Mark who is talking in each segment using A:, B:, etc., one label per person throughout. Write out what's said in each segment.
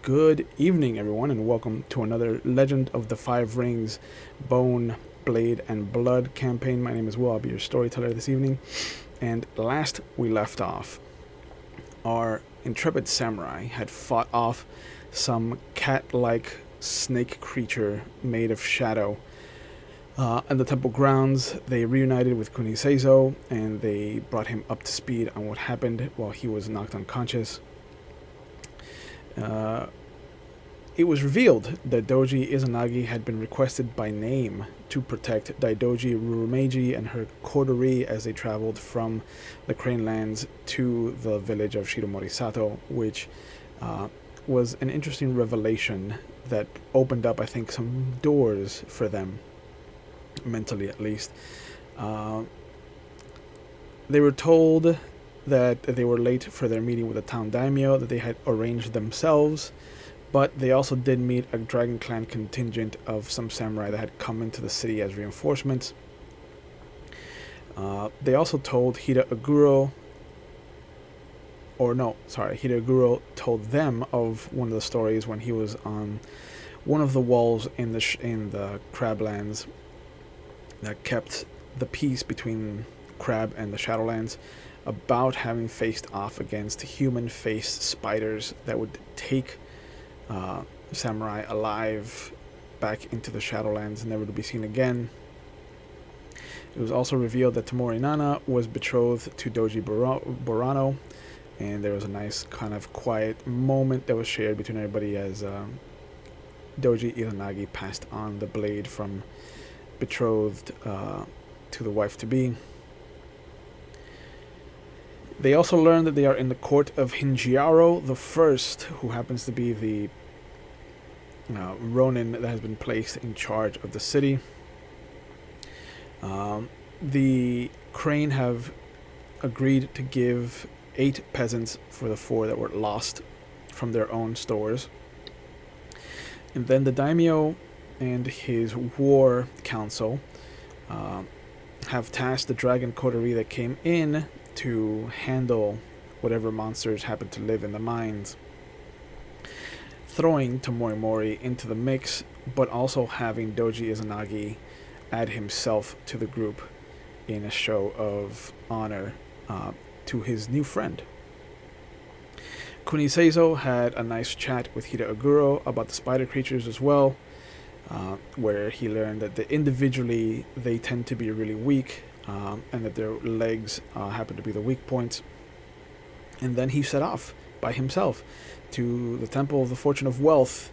A: Good evening, everyone, and welcome to another Legend of the Five Rings Bone, Blade, and Blood campaign. My name is Will. I'll be your storyteller this evening. And last we left off, our intrepid samurai had fought off some cat-like snake creature made of shadow. In the temple grounds, they reunited with Kuniseizo, and they brought him up to speed on what happened while he was knocked unconscious. It was revealed that Doji Izanagi had been requested by name to protect Daidoji Rurumeiji and her coterie as they traveled from the Crane Lands to the village of Shiromori Sato, which was an interesting revelation that opened up, I think, some doors for them, mentally at least. They were told that they were late for their meeting with the town daimyo that they had arranged themselves, but they also did meet a Dragon Clan contingent of some samurai that had come into the city as reinforcements. They also told Hida Aguro told them of one of the stories when he was on one of the walls in the Crablands that kept the peace between Crab and the Shadowlands, about having faced off against human-faced spiders that would take samurai alive back into the Shadowlands, never to be seen again. It was also revealed that Tamori Nana was betrothed to Doji Borano, and there was a nice kind of quiet moment that was shared between everybody as Doji Izanagi passed on the blade from betrothed to the wife-to-be. They also learned that they are in the court of Hinjiaro the First, who happens to be the Ronin that has been placed in charge of the city. The Crane have agreed to give 8 peasants for the 4 that were lost from their own stores. And then the daimyo and his war council have tasked the dragon coterie that came in to handle whatever monsters happen to live in the mines, throwing Tamori Mori into the mix, but also having Doji Izanagi add himself to the group in a show of honor to his new friend. Kuniseizo had a nice chat with Hida Aguro about the spider creatures as well, where he learned that individually they tend to be really weak, and that their legs happen to be the weak points. And then he set off by himself to the Temple of the Fortune of Wealth.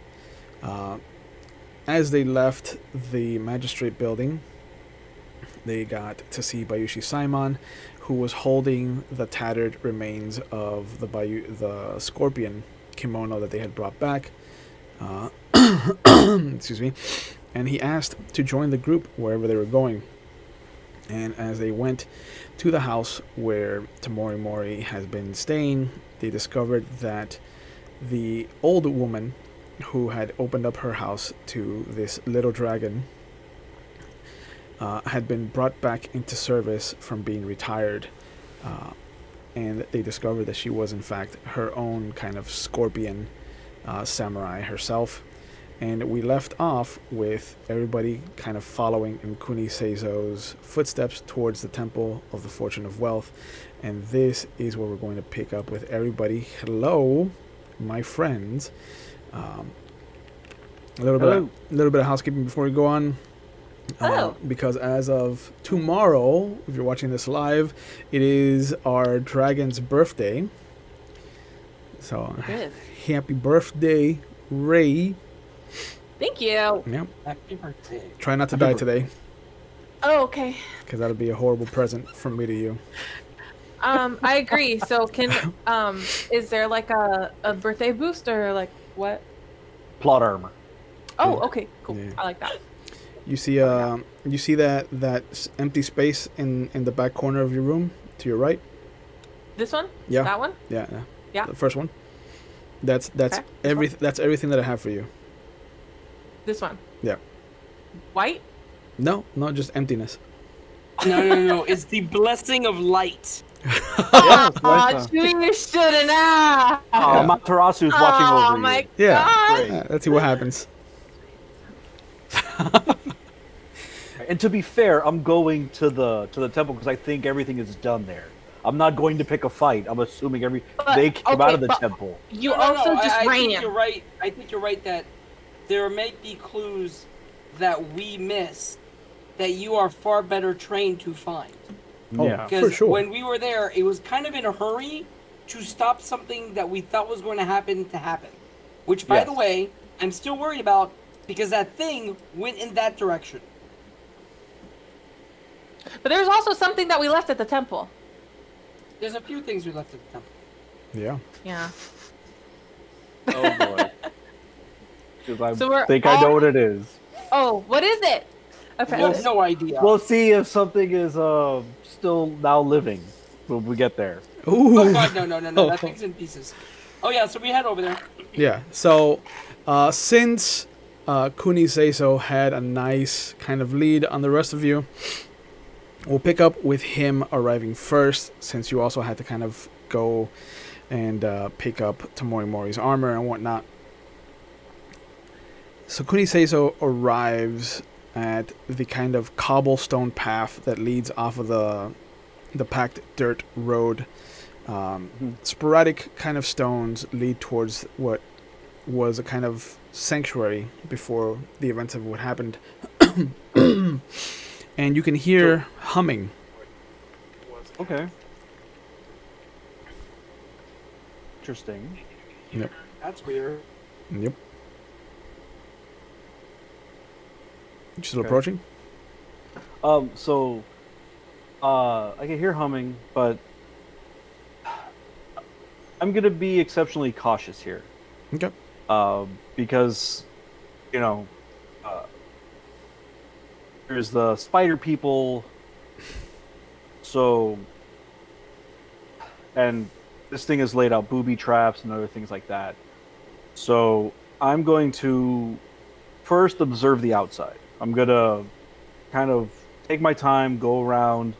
A: As they left the magistrate building, they got to see Bayushi Saimon, who was holding the tattered remains of the scorpion kimono that they had brought back. Excuse me. And he asked to join the group wherever they were going. And as they went to the house where Tamori Mori has been staying, they discovered that the old woman who had opened up her house to this little dragon had been brought back into service from being retired. And they discovered that she was, in fact, her own kind of scorpion samurai herself. And we left off with everybody kind of following in Kuniseizo's footsteps towards the Temple of the Fortune of Wealth. And this is where we're going to pick up with everybody. Hello, my friends. A little bit of housekeeping before we go on. Because as of tomorrow, if you're watching this live, it is our dragon's birthday. So, happy birthday, Ray.
B: Thank you.
A: Yep.
C: Happy birthday.
A: Try not to die today.
B: Oh, okay.
A: Because that'll be a horrible present from me to you.
B: I agree. So is there like a birthday boost or like what?
C: Plot armor.
B: Oh, okay, cool.
A: Yeah.
B: I like that.
A: You see that empty space in the back corner of your room to your right?
B: This one?
A: Yeah.
B: That one?
A: Yeah.
B: Yeah.
A: The first one. That's
B: Okay.
A: That's everything that I have for you.
B: This one?
A: Yeah.
B: White?
A: No, just emptiness.
D: No. It's the blessing of light.
B: Oh, you shouldn't have.
C: Oh, Matarasu's watching over you.
B: Oh my
A: Yeah.
B: god.
A: Let's see what happens.
C: And to be fair, I'm going to the temple because I think everything is done there. I'm not going to pick a fight. I'm assuming they came out of the temple.
B: You
D: No,
B: also just
D: I
B: ran.
D: think you're right. I think you're right that there may be clues that we miss that you are far better trained to find.
C: Yeah.
D: Because
A: For sure.
D: when we were there, it was kind of in a hurry to stop something that we thought was going to happen. Which, by
C: Yes.
D: the way, I'm still worried about because that thing went in that direction.
B: But there's also something that we left at the temple.
D: There's a few things we left at the temple.
A: Yeah.
B: Yeah.
C: Oh boy. Because
B: So we're
C: I think I know what it is.
B: Oh, what is it?
D: I have no idea.
C: We'll see if something is still now living when we get there.
A: Ooh.
D: Oh god, no. That thing's in pieces. Oh yeah, so we head over there.
A: Yeah. So, since Kuni Seiso had a nice kind of lead on the rest of you, we'll pick up with him arriving first, since you also had to kind of go and pick up Tamori Mori's armor and whatnot. So Kuni Seiso arrives at the kind of cobblestone path that leads off of the packed dirt road. Sporadic kind of stones lead towards what was a kind of sanctuary before the events of what happened. And you can hear humming.
C: Okay. Interesting.
A: Yep.
D: That's weird.
A: Yep. Still
C: Okay.
A: approaching?
C: So I can hear humming, but I'm gonna be exceptionally cautious here.
A: Okay.
C: Because, there's the spider people. So, and this thing has laid out booby traps and other things like that. So I'm going to first observe the outside. I'm gonna kind of take my time, go around,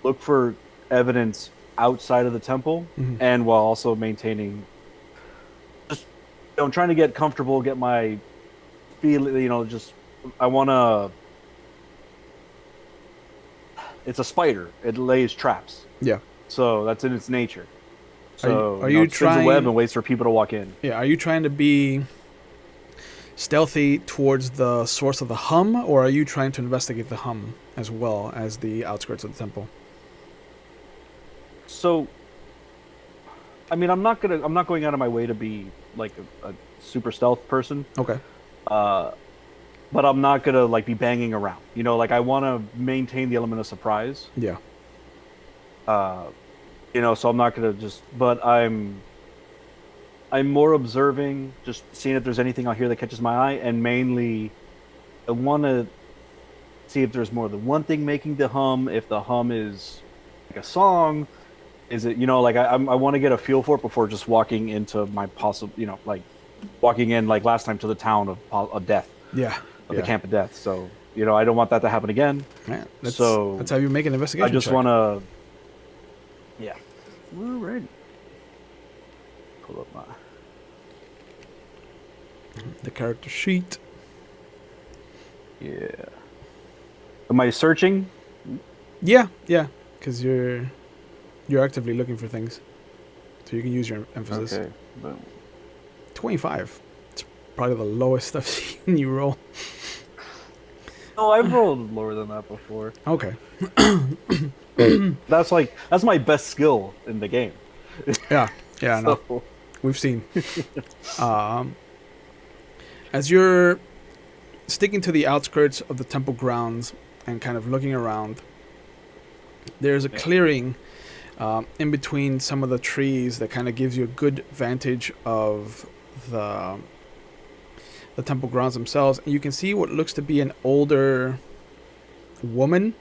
C: look for evidence outside of the temple, and while also maintaining, just I'm trying to get comfortable, get my feel. Just I want to. It's a spider. It lays traps.
A: Yeah.
C: So that's in its nature. So
A: are you
C: it spins
A: trying-
C: a web and waits for people to walk in.
A: Yeah. Are you trying to be stealthy towards the source of the hum, or are you trying to investigate the hum as well as the outskirts of the temple?
C: So, I mean, I'm not going out of my way to be like a super stealth person.
A: Okay.
C: But I'm not gonna like be banging around. I want to maintain the element of surprise.
A: Yeah.
C: So I'm not gonna just. But I'm more observing, just seeing if there's anything out here that catches my eye, and mainly, I want to see if there's more than one thing making the hum. If the hum is like a song, is it I want to get a feel for it before just walking into my possible walking in like last time to the town of death.
A: Yeah.
C: The camp of death. So I don't want that to happen again.
A: Yeah, let's
C: So
A: have you make an investigation.
C: I just
A: check.
C: want to. Yeah. Alrighty. Pull up my.
A: The character sheet.
C: Yeah. Am I searching?
A: Yeah, because you're actively looking for things, so you can use your emphasis.
C: Okay. Boom.
A: 25. It's probably the lowest I've seen you roll.
C: Oh, I've rolled lower than that before.
A: Okay.
C: That's my best skill in the game.
A: Yeah. Yeah. No,
C: So,
A: we've seen. As you're sticking to the outskirts of the temple grounds and kind of looking around, there's a clearing in between some of the trees that kind of gives you a good vantage of the temple grounds themselves. And you can see what looks to be an older woman.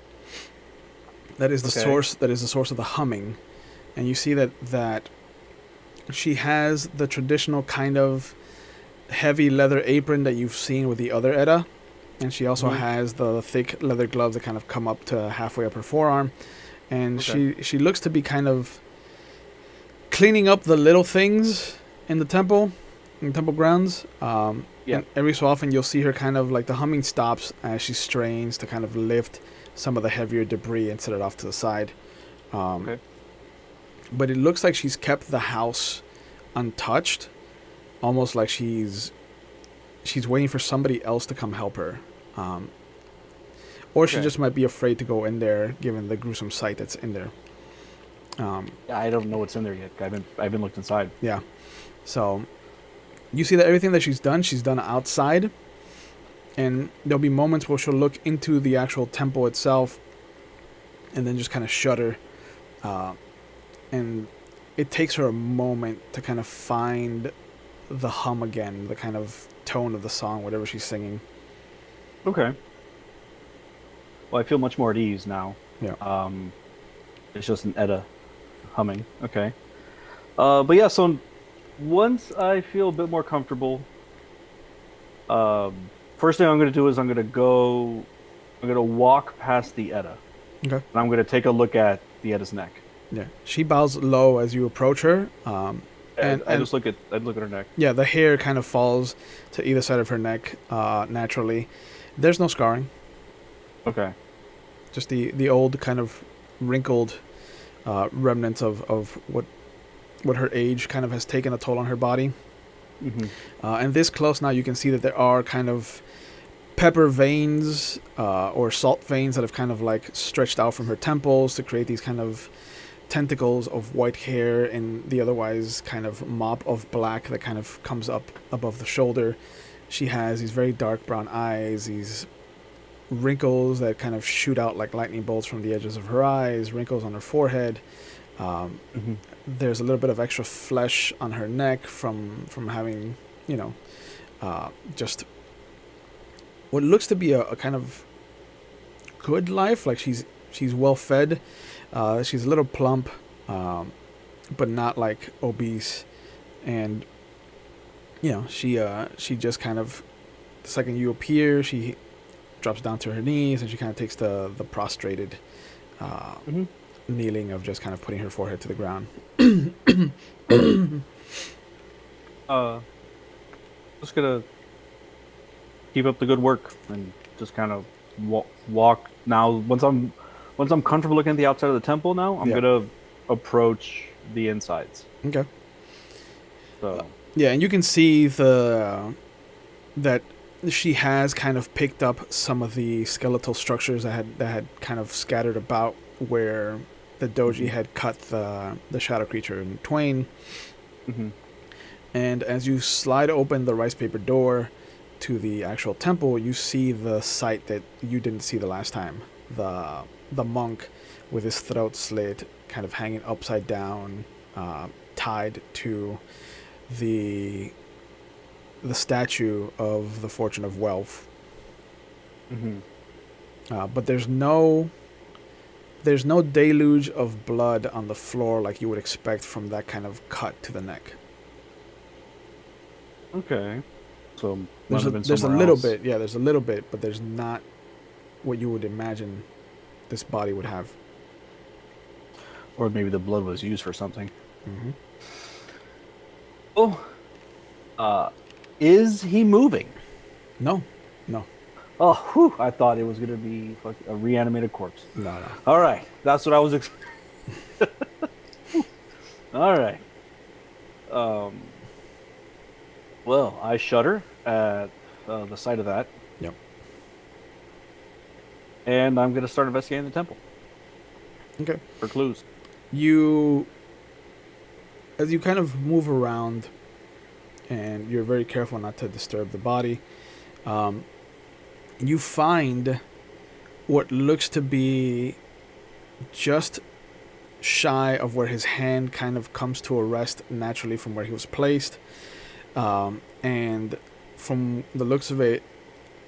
A: That is the source. That is the source of the humming, and you see that she has the traditional kind of heavy leather apron that you've seen with the other Edda, and she also has the thick leather gloves that kind of come up to halfway up her forearm, and she looks to be kind of cleaning up the little things in the temple grounds. And every so often you'll see her kind of like the humming stops as she strains to kind of lift some of the heavier debris and set it off to the side. But it looks like she's kept the house untouched, almost like she's waiting for somebody else to come help her, or she just might be afraid to go in there given the gruesome sight that's in there.
C: I don't know what's in there yet. I haven't looked inside.
A: Yeah, so you see that everything that she's done outside, and there'll be moments where she'll look into the actual temple itself, and then just kind of shudder, and it takes her a moment to kind of find the hum again, the kind of tone of the song, whatever she's singing.
C: Okay. Well, I feel much more at ease now.
A: Yeah.
C: It's just an Edda humming. Okay. But yeah, so once I feel a bit more comfortable, first thing I'm going to do is I'm going to walk past the Edda.
A: Okay.
C: And I'm going to take a look at the Edda's neck.
A: Yeah. She bows low as you approach her.
C: And I look at her neck.
A: Yeah, the hair kind of falls to either side of her neck naturally. There's no scarring.
C: Okay.
A: Just the old kind of wrinkled remnants of what her age kind of has taken a toll on her body.
C: Mm-hmm.
A: And this close now, you can see that there are kind of pepper veins or salt veins that have kind of like stretched out from her temples to create these kind of tentacles of white hair and the otherwise kind of mop of black that kind of comes up above the shoulder. She has these very dark brown eyes, these wrinkles that kind of shoot out like lightning bolts from the edges of her eyes, wrinkles on her forehead. There's a little bit of extra flesh on her neck from having, just what looks to be a kind of good life. Like she's well fed. She's a little plump, but not like obese. And she just kind of, the second you appear, she drops down to her knees and she kind of takes the prostrated kneeling of just kind of putting her forehead to the ground.
C: Just gonna keep up the good work and just kind of walk now. Once I'm comfortable looking at the outside of the temple now, I'm gonna approach the insides.
A: Okay.
C: So
A: yeah, and you can see that she has kind of picked up some of the skeletal structures that had kind of scattered about where the Doji had cut the shadow creature in twain. And as you slide open the rice paper door to the actual temple, you see the sight that you didn't see the last time. The monk with his throat slit, kind of hanging upside down, tied to the statue of the Fortune of Wealth. But there's no deluge of blood on the floor like you would expect from that kind of cut to the neck.
C: Okay. So
A: there's a little bit, there's a little bit, but there's not what you would imagine this body would have.
C: Or maybe the blood was used for something. Is he moving?
A: No.
C: Oh, whew, I thought it was going to be like a reanimated corpse.
A: No.
C: All right. That's what I was All right. Well, I shudder at the sight of that,
A: Yep.
C: and I'm going to start investigating the temple
A: Okay.
C: for clues.
A: As you kind of move around, and you're very careful not to disturb the body, you find what looks to be just shy of where his hand kind of comes to a rest naturally from where he was placed. And from the looks of it,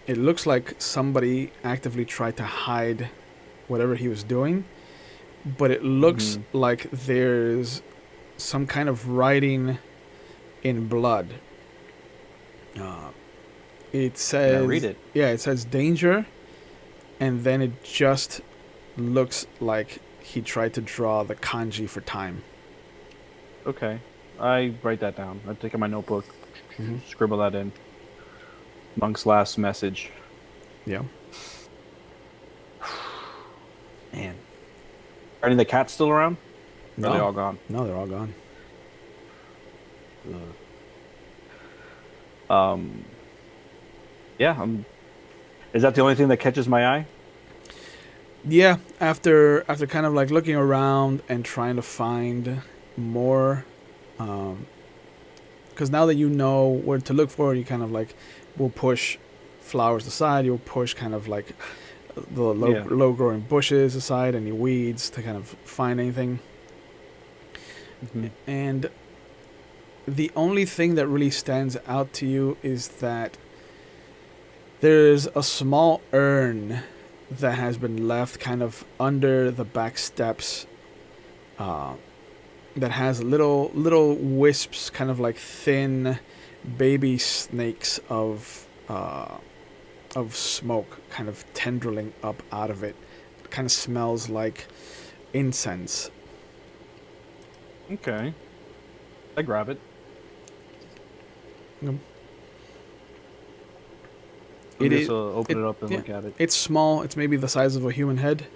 A: it looks like somebody actively tried to hide whatever he was doing, but it looks like there's some kind of writing in blood. It says,
C: Can I read it?
A: Yeah, it says danger, and then it just looks like he tried to draw the kanji for time.
C: Okay. I write that down. I take out my notebook, scribble that in. Monk's last message.
A: Yeah.
C: Man. Are any of the cats still around? Or are they all gone?
A: No, they're all gone.
C: Yeah. Is that the only thing that catches my eye?
A: Yeah, after kind of like looking around and trying to find more, because now that you know where to look for, you kind of like will push flowers aside. You'll push kind of like the low growing bushes aside, any weeds to kind of find anything. And the only thing that really stands out to you is that there's a small urn that has been left kind of under the back steps, that has little wisps, kind of like thin baby snakes of smoke kind of tendriling up out of it. It kind of smells like incense.
C: Okay. I grab it. Open it up and look at it.
A: It's small. It's maybe the size of a human head.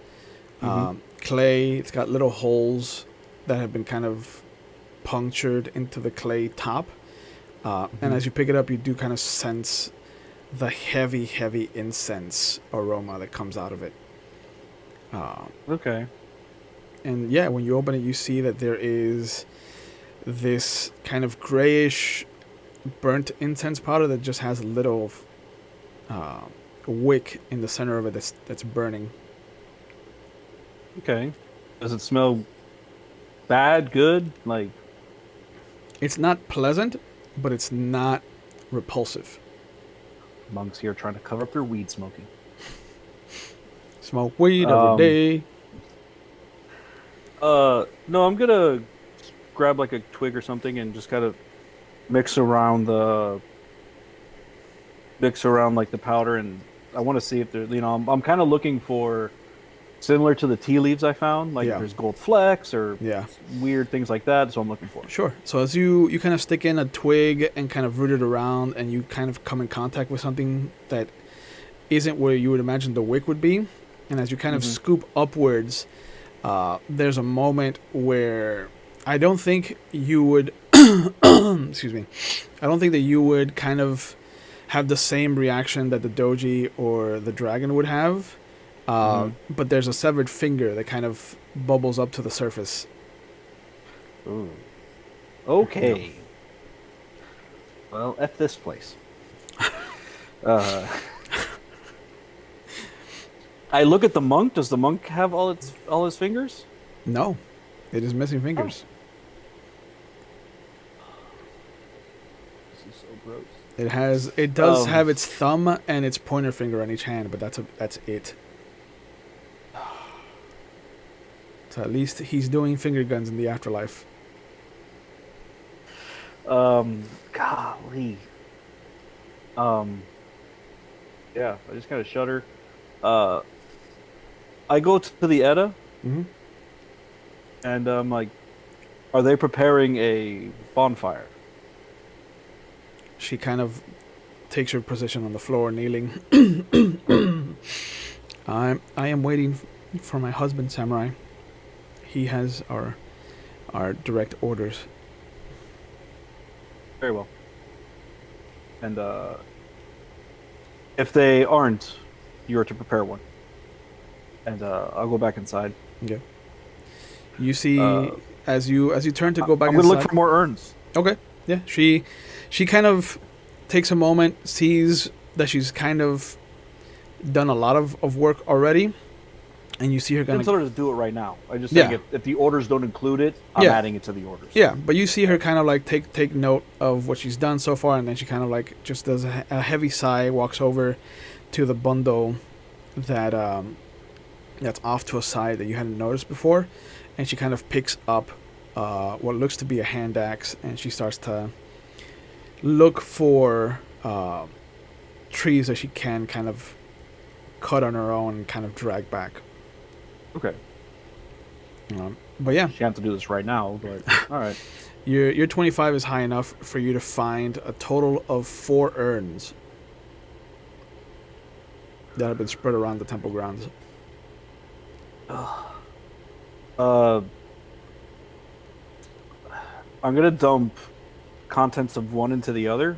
A: Clay. It's got little holes that have been kind of punctured into the clay top. And as you pick it up, you do kind of sense the heavy, heavy incense aroma that comes out of it.
C: Okay.
A: And yeah, when you open it, you see that there is this kind of grayish burnt incense powder that just has a little wick in the center of it that's burning.
C: Okay. Does it smell bad, good? Like,
A: it's not pleasant, but it's not repulsive.
C: monks here trying to cover up their weed smoking.
A: Smoke weed every day.
C: No, I'm gonna grab like a twig or something and just kind of mix around like the powder, and I want to see if there, I'm kind of looking for similar to the tea leaves I found, like if there's gold flecks or weird things like that. So I'm looking for.
A: Sure. So as you kind of stick in a twig and kind of root it around, and you kind of come in contact with something that isn't where you would imagine the wick would be, and as you kind of scoop upwards, there's a moment where I don't think you would excuse me, I don't think that you would kind of have the same reaction that the doji or the dragon would have, but there's a severed finger that kind of bubbles up to the surface.
C: Ooh. Okay. Well, F this place. I look at the monk. Does the monk have all his fingers?
A: No, it is missing fingers.
C: This is so gross.
A: It does have its thumb and its pointer finger on each hand, but that's it. So at least he's doing finger guns in the afterlife.
C: Golly. Yeah, I just kind of shudder. I go to the Edda, and I'm like, are they preparing a bonfire?
A: She kind of takes her position on the floor, kneeling. I am waiting for my husband, Samurai. He has our direct orders.
C: Very well. And if they aren't, you are to prepare one. And I'll go back inside.
A: Okay. You see,
C: Uh,
A: as you turn to go back
C: I'm gonna
A: inside.
C: look for more urns.
A: Okay. Yeah. She kind of takes a moment, sees that she's kind of done a lot of work already, and you see her
C: I
A: kind
C: didn't
A: of
C: tell her to do it right now. I just
A: Yeah.
C: think if the orders don't include it, I'm
A: Yeah.
C: adding it to the orders.
A: yeah. But you see her kind of like take note of what she's done so far, and then she kind of like just does a heavy sigh, walks over to the bundle that that's off to a side that you hadn't noticed before, and she kind of picks up what looks to be a hand axe, and she starts to look for trees that she can kind of cut on her own and kind of drag back.
C: Okay.
A: But yeah,
C: She have to do this right now, but all right.
A: your 25 is high enough for you to find a total of 4 urns that have been spread around the temple grounds.
C: I'm gonna dump contents of one into the other,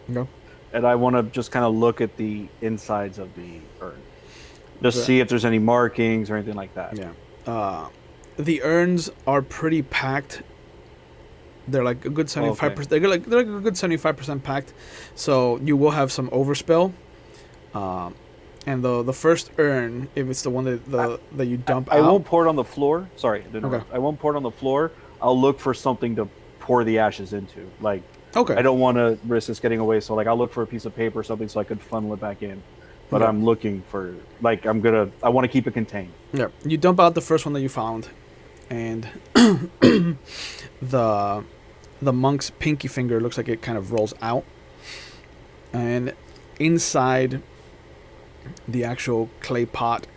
A: Okay.
C: and I want to just kind of look at the insides of the urn, just
A: Okay.
C: see if there's any markings or anything like that.
A: Yeah. The urns are pretty packed. They're like a good 75%. They're like a good 75% packed. So you will have some overspill. And the first urn, if it's the one that you dump
C: I
A: out,
C: won't pour it on the floor. Sorry,
A: Okay.
C: I won't pour it on the floor. I'll look for something to pour the ashes into. Like,
A: okay.
C: I don't want to risk this getting away, so like I'll look for a piece of paper or something so I could funnel it back in. But
A: Okay.
C: I'm looking for like I want to keep it contained.
A: Yeah, you dump out the first one that you found, and the monk's pinky finger looks like it kind of rolls out, and inside the actual clay pot,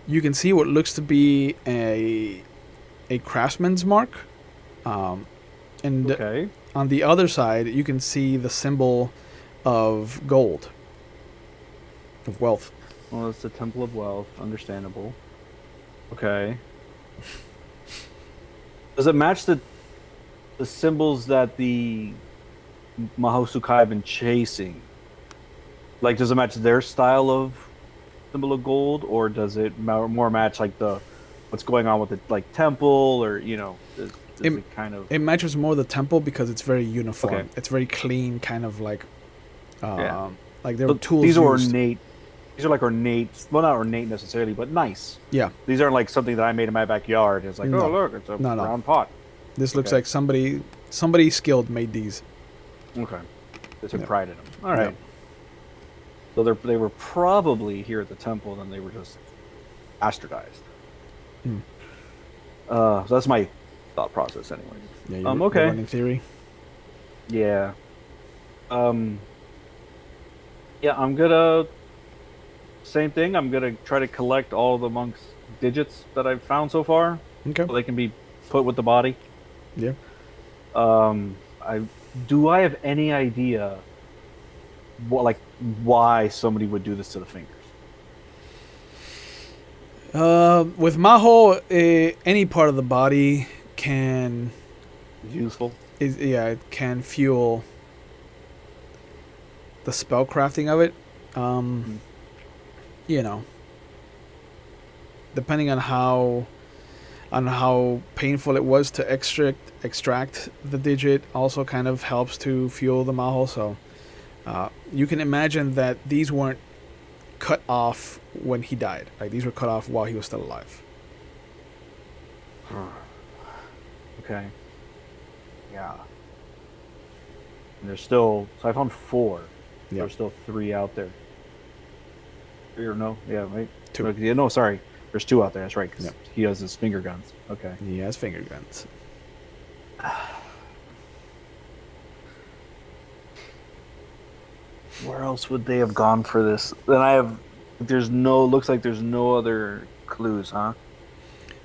A: you can see what looks to be a craftsman's mark, and
C: Okay.
A: on the other side you can see the symbol of gold, of wealth.
C: Well, it's the Temple of Wealth. Understandable. Okay. Does it match the symbols that the Mahosukai have been chasing? Like, does it match their style of symbol of gold, or does it more match like what's going on with the like temple, or does it kind of?
A: It matches more the temple because it's very uniform.
C: Okay.
A: It's very clean, kind of like,
C: Yeah.
A: like there were
C: But
A: tools.
C: these are
A: used.
C: ornate. These are like ornate. Well, not ornate necessarily, but nice.
A: Yeah,
C: These aren't like something that I made in my backyard. It's like,
A: No.
C: oh look, it's a
A: No.
C: round pot.
A: this looks
C: Okay.
A: like somebody skilled made these.
C: Okay. They took
A: Yeah.
C: pride in them. All right. So they were probably here at the temple, and then they were just bastardized.
A: Hmm.
C: So that's my thought process, anyway.
A: Yeah,
C: Okay.
A: running theory.
C: Yeah. Yeah, I'm gonna. Same thing. I'm gonna try to collect all the monks' digits that I've found so far,
A: Okay.
C: so they can be put with the body.
A: Yeah.
C: Do I have any idea why somebody would do this to the fingers?
A: With Maho, any part of the body can
C: Is useful.
A: it can fuel the spell crafting of it. Depending on how painful it was to extract the digit, also kind of helps to fuel the Maho. So you can imagine that these weren't cut off when he died. Like, these were cut off while he was still alive.
C: Okay. Yeah. And there's still. So I found 4.
A: Yeah.
C: There's still 3 out there. 3 or no? Yeah, right.
A: 2.
C: Yeah, no, sorry. There's 2 out there. That's right. 'Cause
A: Yep.
C: he has his finger guns. Okay.
A: He has finger guns.
C: Where else would they have gone for this? Then I have. Looks like there's no other clues, huh?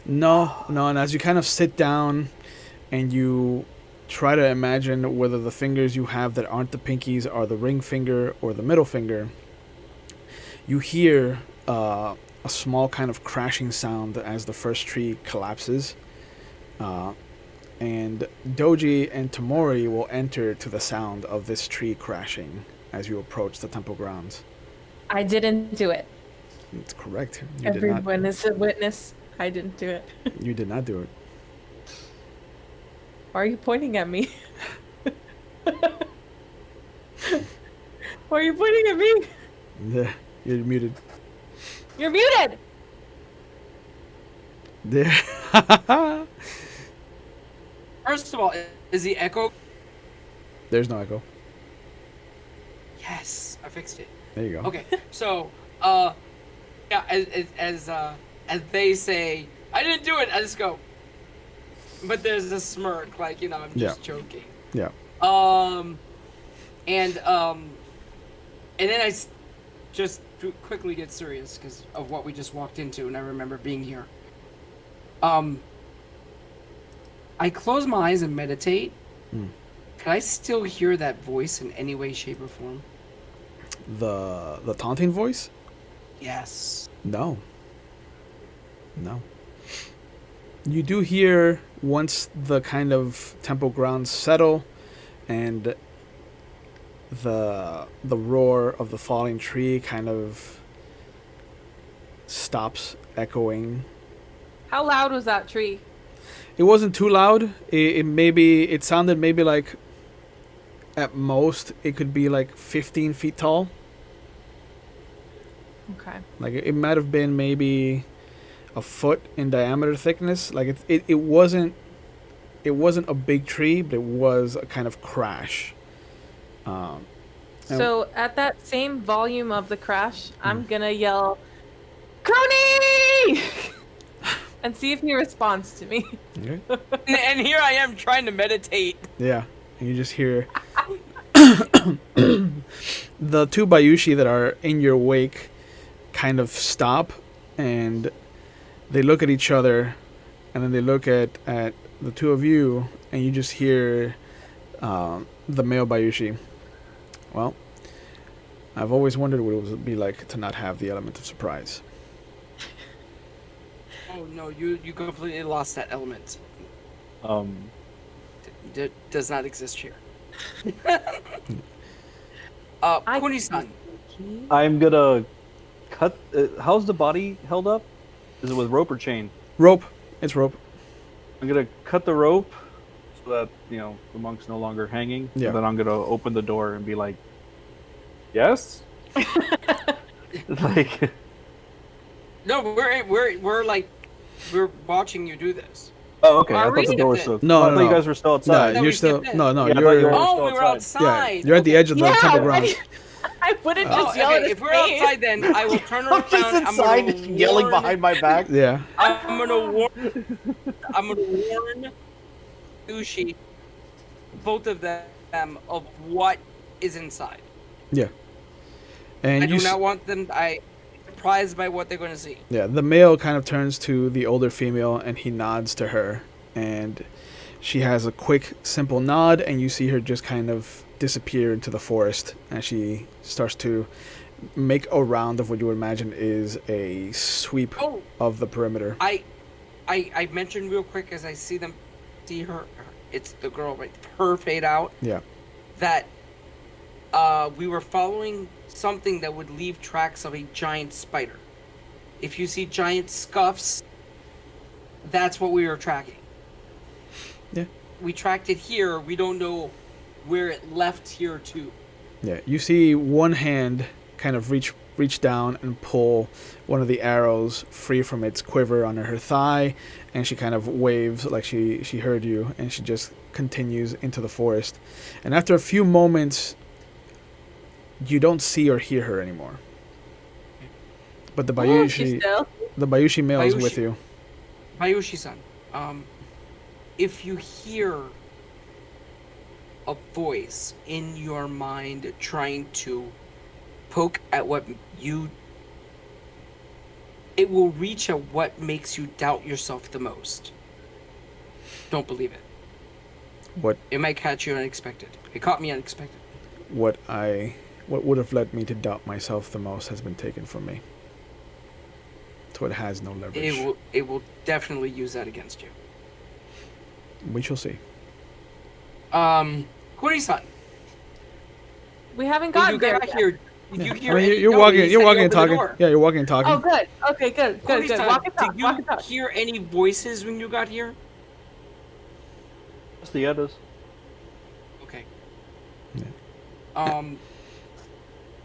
A: No, and as you kind of sit down and you try to imagine whether the fingers you have that aren't the pinkies are the ring finger or the middle finger, you hear a small kind of crashing sound as the first tree collapses. And Doji and Tamori will enter to the sound of this tree crashing as you approach the temple grounds.
B: I didn't do it.
A: It's correct. You did not.
B: Everyone is a witness. I didn't do it.
A: You did not do it.
B: Why are you pointing at me? Why are you pointing at me?
A: Yeah, you're muted.
B: You're muted!
A: Yeah.
D: First of all, is the echo?
A: There's no echo.
D: Yes, I fixed it.
A: There you go.
D: Okay, so, yeah, as they say, I didn't do it. I just go. But there's a smirk, like, you know, I'm just joking.
A: Yeah.
D: And then just quickly get serious because of what we just walked into, and I remember being here. I close my eyes and meditate. Can I still hear that voice in any way, shape, or form?
A: The taunting voice?
D: Yes.
A: No. No. You do hear, once the kind of temple grounds settle and the roar of the falling tree kind of stops echoing.
B: How loud was that tree?
A: It wasn't too loud. It sounded maybe like, at most, it could be like 15 feet tall.
B: Okay.
A: Like, it might have been maybe a foot in diameter thickness. Like, it wasn't a big tree, but it was a kind of crash.
B: So at that same volume of the crash, I'm gonna yell, "Crony!" and see if he responds to me.
A: Okay.
D: And here I am trying to meditate.
A: Yeah, and you just hear the two Bayushi that are in your wake kind of stop, and they look at each other, and then they look at the two of you, and you just hear the male Bayushi. Well, I've always wondered what it would be like to not have the element of surprise.
D: Oh no, you completely lost that element. Does not exist here. Kuni-san.
C: I'm gonna cut. How's the body held up? Is it with rope or chain?
A: Rope. It's rope.
C: I'm gonna cut the rope so that the monk's no longer hanging.
A: Yeah.
C: And then I'm gonna open the door and be like, "Yes." Like.
D: No, we're watching you do this.
C: Oh, okay.
D: Are
C: I thought
D: we?
C: the door was still.
A: No,
C: I
A: no,
C: thought you
A: no.
C: guys were still outside.
A: No,
D: we
A: you're still
D: skipped it.
A: no.
C: Yeah, I thought
A: You're
C: you were-
D: Oh, we were
C: outside.
D: outside.
A: you're at the edge of the temple grounds.
B: I wouldn't
D: Oh,
B: just yell at
D: okay.
B: his
D: If we're
B: face.
D: outside, then I will turn around.
C: I'm just inside,
D: I'm
C: yelling behind my back.
A: Yeah.
D: I'm gonna warn Ushi, both of them, of what is inside.
A: Yeah. And
D: I do not want them. Surprised by what they're going to see.
A: Yeah, the male kind of turns to the older female and he nods to her, and she has a quick, simple nod, and you see her just kind of disappear into the forest as she starts to make a round of what you would imagine is a sweep of the perimeter.
D: I mentioned real quick as I see her. It's the girl, right? Her fade out.
A: Yeah.
D: That we were following something that would leave tracks of a giant spider. If you see giant scuffs, that's what we were tracking.
A: Yeah.
D: We tracked it here. We don't know where it left here too.
A: Yeah, you see one hand kind of reach down and pull one of the arrows free from its quiver under her thigh, and she kind of waves like she heard you, and she just continues into the forest. And after a few moments, you don't see or hear her anymore. But the Bayushi male is with you.
D: Bayushi-san, if you hear a voice in your mind trying to poke at it will reach at what makes you doubt yourself the most. Don't believe it.
A: What?
D: It might catch you unexpected. It caught me unexpected.
A: What would have led me to doubt myself the most has been taken from me. So it has no leverage.
D: It will definitely use that against you.
A: We shall see.
D: Kuri-san.
B: We haven't
D: When
B: gotten
D: you
B: there
D: got
B: yet.
D: here, did you hear?
A: I mean,
D: any,
A: you're
D: no,
A: walking.
D: he
A: You're
D: said he
A: walking and
D: opened the
A: talking.
D: door.
A: Yeah, you're walking and talking.
B: Oh, good. Okay, good.
D: Cody-san,
B: Walk and talk.
D: did
B: Walk
D: you
B: and talk.
D: hear any voices when you got here?
C: Just the Eddas.
D: Okay.
A: Yeah.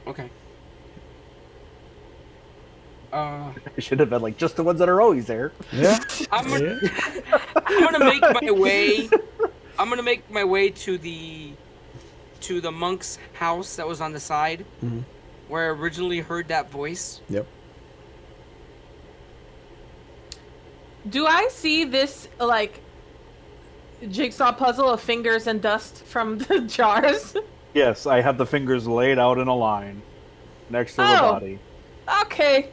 D: Okay.
C: It should have been like just the ones that are always there.
A: Yeah.
D: I'm gonna,
A: Yeah.
D: I'm gonna make my way. I'm gonna make my way to the monk's house that was on the side,
A: Mhm.
D: where I originally heard that voice.
A: Yep.
B: Do I see this like jigsaw puzzle of fingers and dust from the jars?
C: Yes, I have the fingers laid out in a line next to the
B: Oh.
C: body.
B: Okay.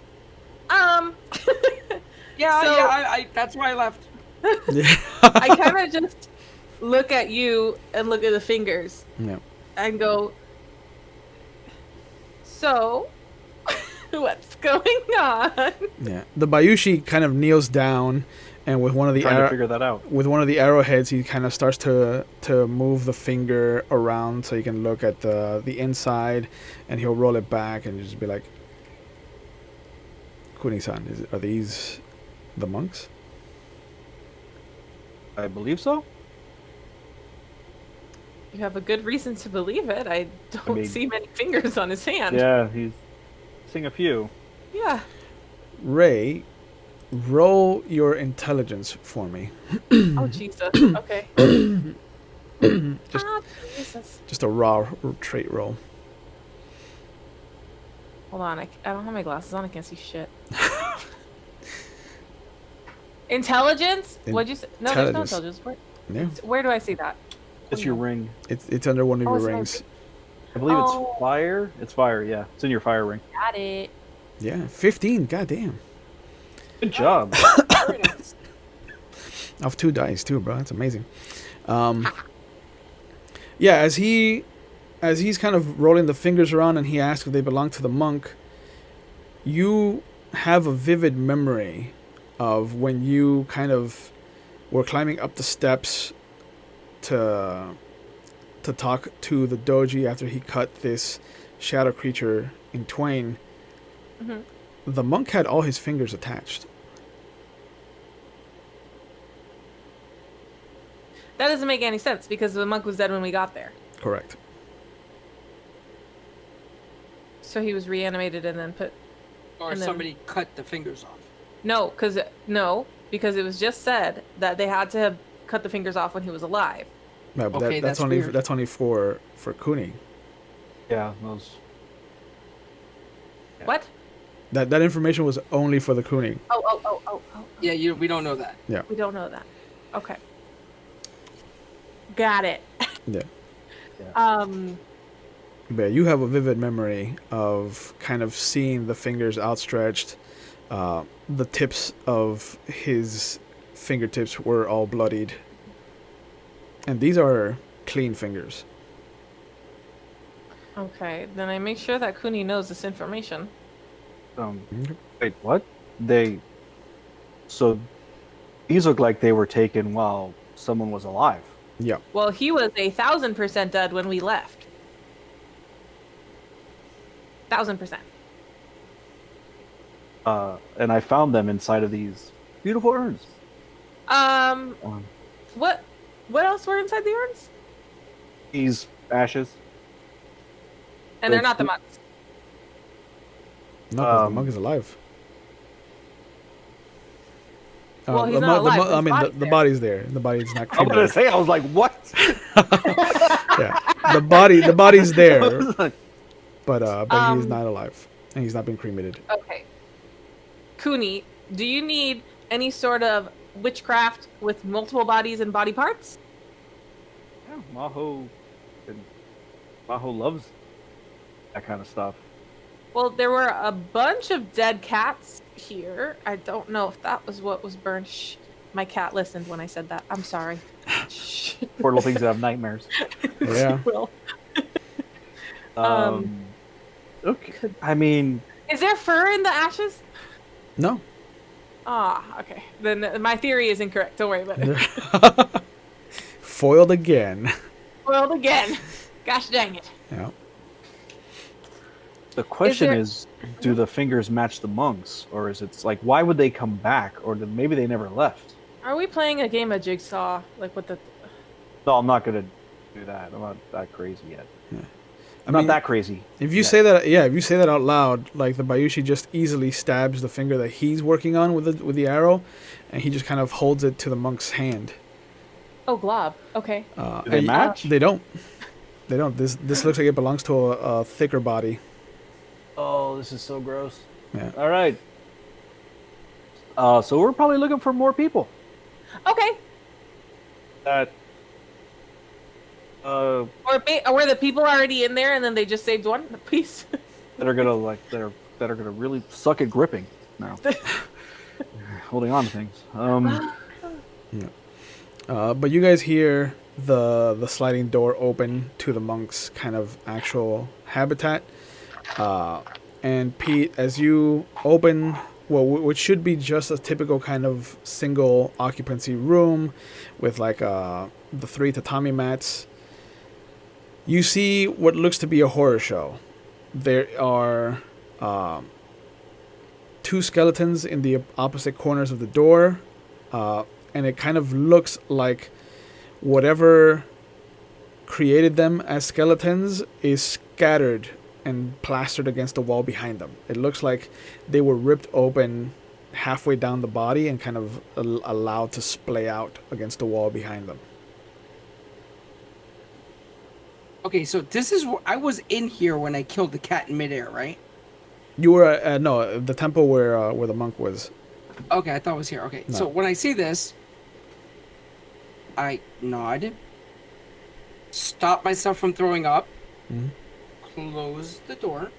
D: Yeah,
B: So-
D: yeah. I that's why I left.
A: Yeah.
B: I kind of just look at you and look at the fingers
A: Yeah.
B: and go, so, what's going on?
A: Yeah. The Bayushi kind of kneels down, and with one of the
C: Trying to figure that out.
A: with one of the arrowheads, he kind of starts to move the finger around so you can look at the inside, and he'll roll it back and just be like, "Kuni-san, are these the monks?"
C: I believe so.
B: You have a good reason to believe it. I don't
C: mean-
B: see many fingers on his hand.
C: Yeah, he's seeing a few.
B: Yeah.
A: Ray, roll your intelligence for me.
B: Oh, Jesus. Okay.
A: Just
B: Ah, Jesus.
A: just a raw trait roll.
B: Hold on. I don't have my glasses on. I can't see shit. Intelligence? What'd you say? No, there's no
A: Intelligence.
B: intelligence.
A: Yeah.
B: Where do I see that?
C: It's your ring.
A: It's under one of
B: Oh,
A: your
B: it's my
A: rings.
C: I believe
B: Oh.
C: it's fire. It's fire, yeah. It's in your fire ring.
B: Got it.
A: Yeah, 15. Goddamn.
C: Good job.
D: Very nice.
A: Off 2 dice too, bro. That's amazing. Yeah, as he's kind of rolling the fingers around and he asks if they belong to the monk, you have a vivid memory of when you kind of were climbing up the steps to talk to the doji after he cut this shadow creature in twain.
B: Mhm.
A: The monk had all his fingers attached.
B: That doesn't make any sense because the monk was dead when we got there.
A: Correct.
B: So he was reanimated and then put.
D: Or
B: And then-
D: somebody cut the fingers off.
B: No, because it was just said that they had to have cut the fingers off when he was alive.
A: Yeah, but
D: Okay,
A: that's
D: that's
A: only
D: weird.
A: that's only for Kuni.
C: Yeah, those. Yeah.
B: What?
A: That information was only for the Kuni.
B: Oh.
D: Yeah, we don't know that.
B: We don't know that. Okay. Got it.
A: Yeah. But you have a vivid memory of kind of seeing the fingers outstretched. The tips of his fingertips were all bloodied. And these are clean fingers.
B: Okay, then I make sure that Kuni knows this information.
C: Wait, what? So these look like they were taken while someone was alive.
A: Yeah.
B: Well, he was 1,000% dead when we left. 1,000%.
C: And I found them inside of these beautiful urns.
B: What else were inside the urns?
C: These ashes.
B: And they're not the monks.
A: No, 'cause the
C: Um,
A: monk is alive.
B: Well, he's not alive, but his body's
A: the
B: there.
A: body's there. The body's not
C: I'm gonna
A: cremated.
C: say, I was like, what?
A: Yeah. The body's
C: I
A: there,
C: was like,
A: but he's not alive. And he's not been cremated.
B: Okay. Kuni, do you need any sort of witchcraft with multiple bodies and body parts?
C: yeah, Maho loves that kind of stuff.
B: Well, there were a bunch of dead cats here. I don't know if that was what was burned. Shh. My cat listened when I said that. I'm sorry. Shh.
C: Poor little things that have nightmares.
A: Yeah.
B: Well,
C: Okay. I mean,
B: is there fur in the ashes?
A: No.
B: Ah, okay. Then my theory is incorrect. Don't worry about it.
A: Foiled again.
B: World again. Gosh dang it.
A: Yeah.
C: The question
B: there-
C: is, do the fingers match the monks, or is it like why would they come back, or maybe they never left?
B: Are we playing a game of Jigsaw? Like with the.
C: No, I'm not gonna do that. I'm not that crazy yet.
A: I
C: I'm
A: mean,
C: not that crazy.
A: If you
C: yet.
A: say that, yeah, if you say that out loud, like the Bayushi just easily stabs the finger that he's working on with the arrow, and he just kind of holds it to the monk's hand.
B: Oh, glob. Okay.
C: Do they
A: and
C: match?
A: They don't. They don't. This looks like it belongs to a thicker body.
C: Oh, this is so gross.
A: Yeah.
C: All right. So we're probably looking for more people.
B: Okay.
C: That.
B: Or were the people already in there and then they just saved one piece?
C: That are gonna that are gonna really suck at gripping now. Holding on to things.
A: But you guys hear the sliding door open to the monk's kind of actual habitat. And Pete, as you open, which should be just a typical kind of single occupancy room with like the 3 tatami mats, you see what looks to be a horror show. There are 2 skeletons in the opposite corners of the door, and it kind of looks like whatever created them as skeletons is scattered and plastered against the wall behind them. It looks like they were ripped open halfway down the body and kind of allowed to splay out against the wall behind them.
D: Okay, so this is I was in here when I killed the cat in midair, right?
A: You were no, the temple where the monk was.
D: Okay, I thought it was here. Okay,
A: No.
D: so when I see this, I nod, stop myself from throwing up,
A: Mhm.
D: close the door,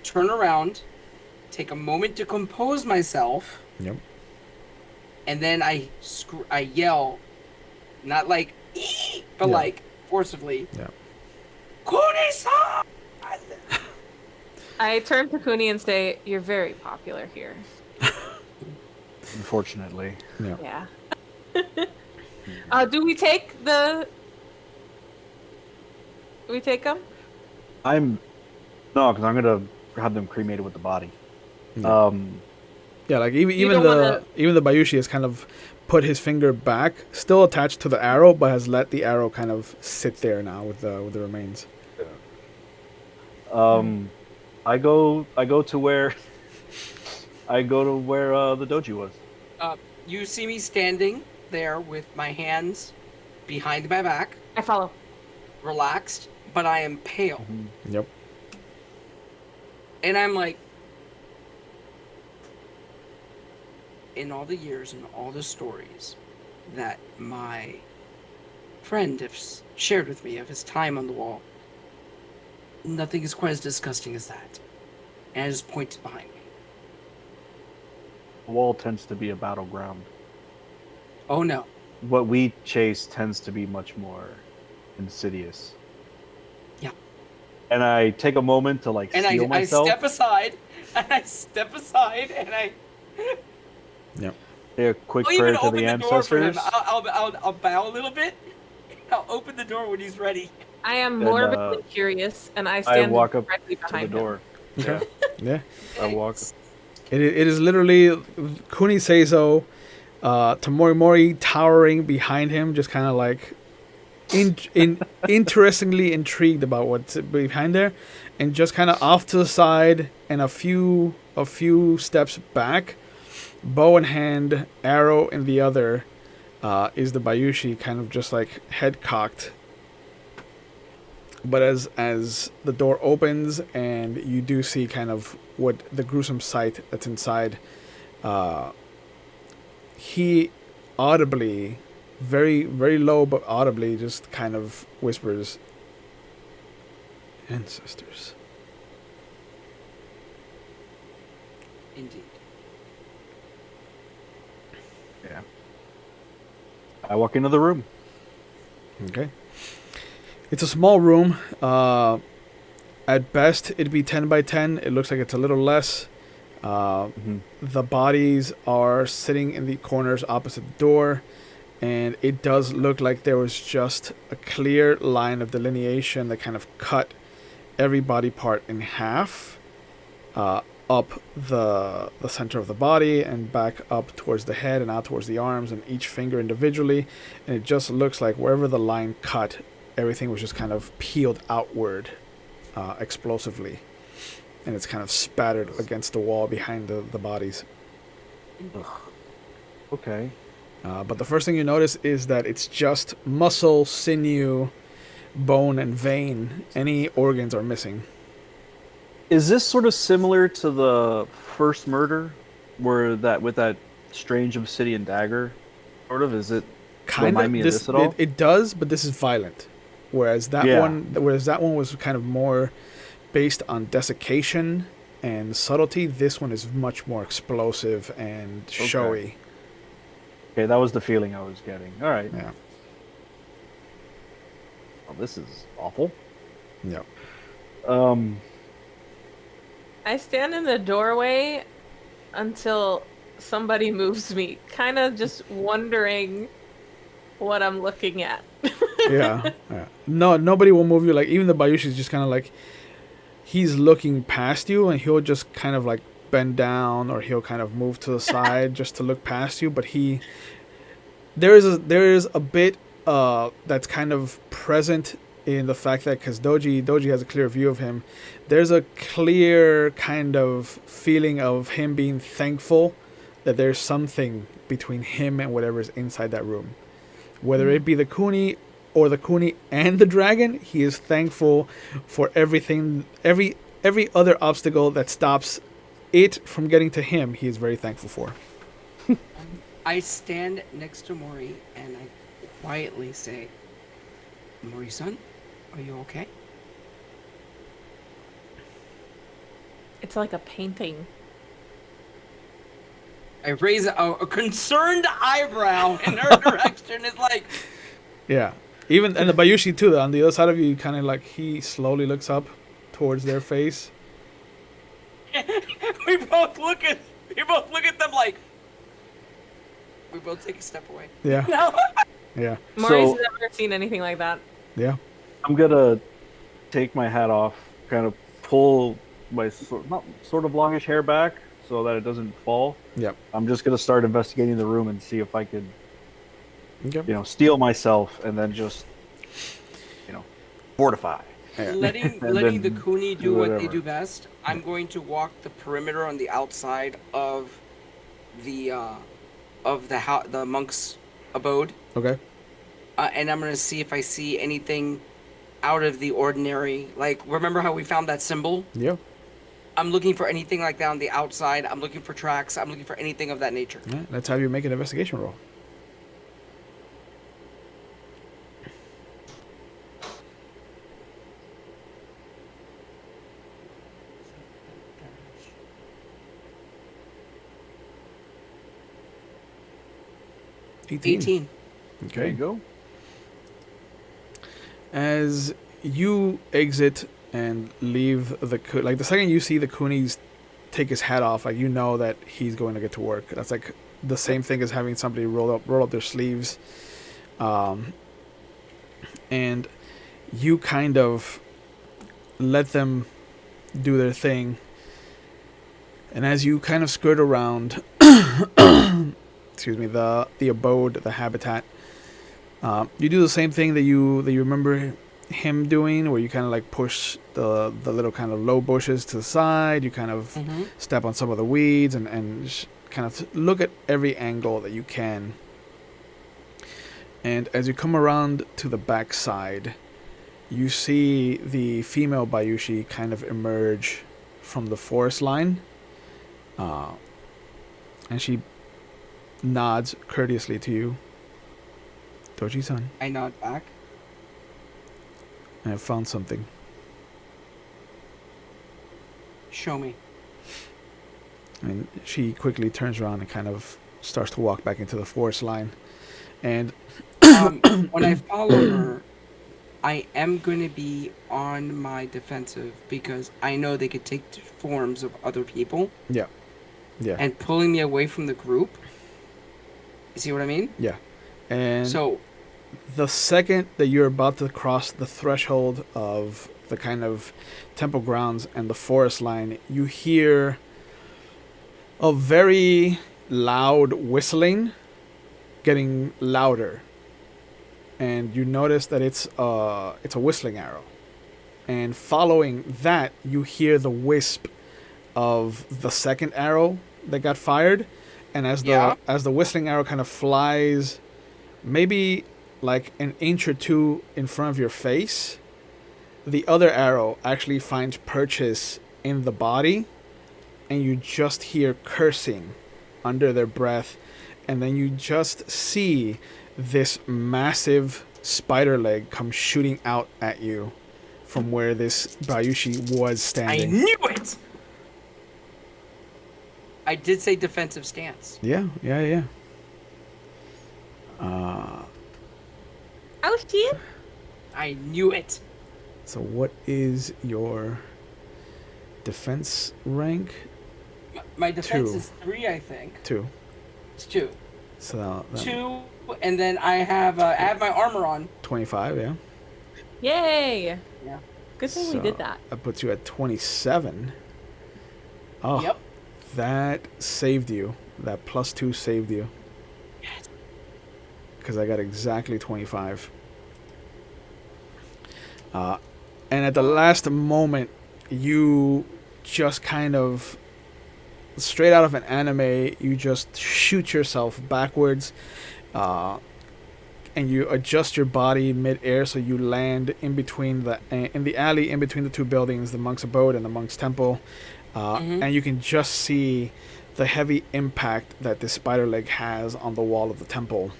D: turn around, take a moment to compose myself,
A: Yep.
D: and then I yell, not like, "Ee!" but
A: Yeah.
D: like forcibly,
A: Yeah.
D: "Kuni-san!"
B: I turn to Kuni and say, "You're very popular here."
C: Unfortunately.
A: Yeah.
B: Yeah. Do we take the? Do we take them?
C: No, because I'm gonna have them cremated with the body.
A: Yeah. Yeah, like even
B: don't
A: the Bayushi has kind of put his finger back, still attached to the arrow, but has let the arrow kind of sit there now with the remains.
C: I go to where the doji was.
D: You see me standing there with my hands behind my back,
B: I follow.
D: relaxed, but I am pale.
A: Yep.
D: And I'm like, in all the years and all the stories that my friend has shared with me of his time on the wall, nothing is quite as disgusting as that. And I just pointed behind me.
C: The wall tends to be a battleground.
D: Oh no.
C: What we chase tends to be much more insidious.
D: Yeah.
C: And I take a moment to like
D: And
C: steel
D: I
C: myself.
D: step aside, and I
A: Yep.
C: Say a quick
D: I'll
C: prayer
D: even
C: to
D: open
C: the
D: the door for him.
C: ancestors.
D: I'll bow a little bit. I'll open the door when he's ready.
B: I am
C: And,
B: morbidly curious, and I
C: I
B: stand
C: walk up
B: directly
C: to the
B: behind
C: door.
A: Okay. Yeah.
C: I walk.
A: It is literally Kuni Seizo, Tamori Mori towering behind him, just kind of like interestingly intrigued about what's behind there, and just kind of off to the side and a few steps back, bow in hand, arrow in the other, is the Bayushi, kind of just like head cocked. But as the door opens and you do see kind of what the gruesome sight that's inside, he audibly, very, very low but audibly, just kind of whispers, "Ancestors."
D: Indeed.
C: Yeah. I walk into the room.
A: Okay. It's a small room. At best, it'd be 10 by 10. It looks like it's a little less. The bodies are sitting in the corners opposite the door, and it does look like there was just a clear line of delineation that kind of cut every body part in half, up the center of the body and back up towards the head and out towards the arms and each finger individually, and it just looks like wherever the line cut, everything was just kind of peeled outward explosively, and it's kind of spattered against the wall behind the bodies.
C: Okay.
A: But the first thing you notice is that it's just muscle, sinew, bone, and vein. Any organs are missing.
C: Is this sort of similar to the first murder, where that with that strange obsidian dagger? Sort of. Is it remind me of this at all?
A: It does, but this is violent. Whereas that one was kind of more based on desiccation and subtlety. This one is much more explosive and showy.
C: Okay, that was the feeling I was getting. All right.
A: Yeah.
C: Well, this is awful.
A: Yeah.
B: I stand in the doorway until somebody moves me, kind of just wondering what I'm looking at.
A: Yeah. No, nobody will move you. Like, even the Bayushi's just kind of like, he's looking past you, and he'll just kind of like bend down, or he'll kind of move to the side just to look past you. But there is a bit that's kind of present in the fact that, because Doji has a clear view of him, there's a clear kind of feeling of him being thankful that there's something between him and whatever's inside that room. Whether it be the Kuni or the Kuni and the dragon, he is thankful for everything, every other obstacle that stops it from getting to him, he is very thankful for.
D: I stand next to Mori and I quietly say, Mori-san, are you okay?
B: It's like a painting.
D: I raise a concerned eyebrow in her direction. It's like...
A: Yeah. Even, and the Bayushi too, on the other side of you, kind of like, he slowly looks up towards their face.
D: we both look at them like... We both take a step away.
A: Yeah.
D: No.
A: Yeah.
B: Maury's never seen anything like that.
A: Yeah.
C: I'm gonna take my hat off, kind of pull my sort of longish hair back so that it doesn't fall.
A: Yep.
C: I'm just gonna start investigating the room and see if I could,
A: Okay.
C: steel myself and then just, fortify.
A: Yeah.
D: Letting
C: then
D: the Kuni do
C: do
D: what they
C: whatever.
D: do best. I'm going to walk the perimeter on the outside of the monk's abode,
A: Okay.
D: and I'm gonna see if I see anything out of the ordinary. Like, remember how we found that symbol?
A: Yeah.
D: I'm looking for anything like that on the outside. I'm looking for tracks. I'm looking for anything of that nature.
A: All right, let's have you make an investigation roll.
D: $18.
C: There
A: Okay.
C: you go.
A: As you exit and leave the second you see the Kunis take his hat off, like, you know that he's going to get to work. That's like the same thing as having somebody roll up their sleeves, and you kind of let them do their thing. And as you kind of skirt around, excuse me, the abode, the habitat, you do the same thing that you remember him doing, where you kind of like push the little kind of low bushes to the side. You kind of step on some of the weeds and kind of look at every angle that you can. And as you come around to the back side, you see the female Bayushi kind of emerge from the forest line, and she nods courteously to you. Doji-san,
D: I nod back.
A: I have found something.
D: Show me.
A: And she quickly turns around and kind of starts to walk back into the forest line. And
D: When I follow her, I am going to be on my defensive because I know they could take forms of other people.
A: yeah.
D: And pulling me away from the group. You see what I mean?
A: Yeah. And
D: So,
A: the second that you're about to cross the threshold of the kind of temple grounds and the forest line, you hear a very loud whistling getting louder, and you notice that it's a whistling arrow, and following that you hear the wisp of the second arrow that got fired, and as the whistling arrow kind of flies maybe like an inch or two in front of your face, the other arrow actually finds purchase in the body, and you just hear cursing under their breath, and then you just see this massive spider leg come shooting out at you from where this Bayushi was standing.
D: I knew it! I did say defensive stance.
A: Yeah.
B: Oh shit!
D: I knew it.
A: So what is your defense rank?
D: My defense
A: 2.
D: is 3, I think.
A: 2.
D: It's 2.
A: So that
D: 2, and then I have my armor on.
A: 25, yeah.
B: Yay!
D: Yeah.
B: Good thing we
A: So
B: did that.
A: That puts you at 27. Oh,
D: Yep.
A: that saved you. That +2 saved you.
D: Yes.
A: Because I got exactly 25. And at the last moment, you just kind of, straight out of an anime, you just shoot yourself backwards, and you adjust your body mid-air so you land in between in the alley in between the two buildings, the monk's abode and the monk's temple, and you can just see the heavy impact that this spider leg has on the wall of the temple.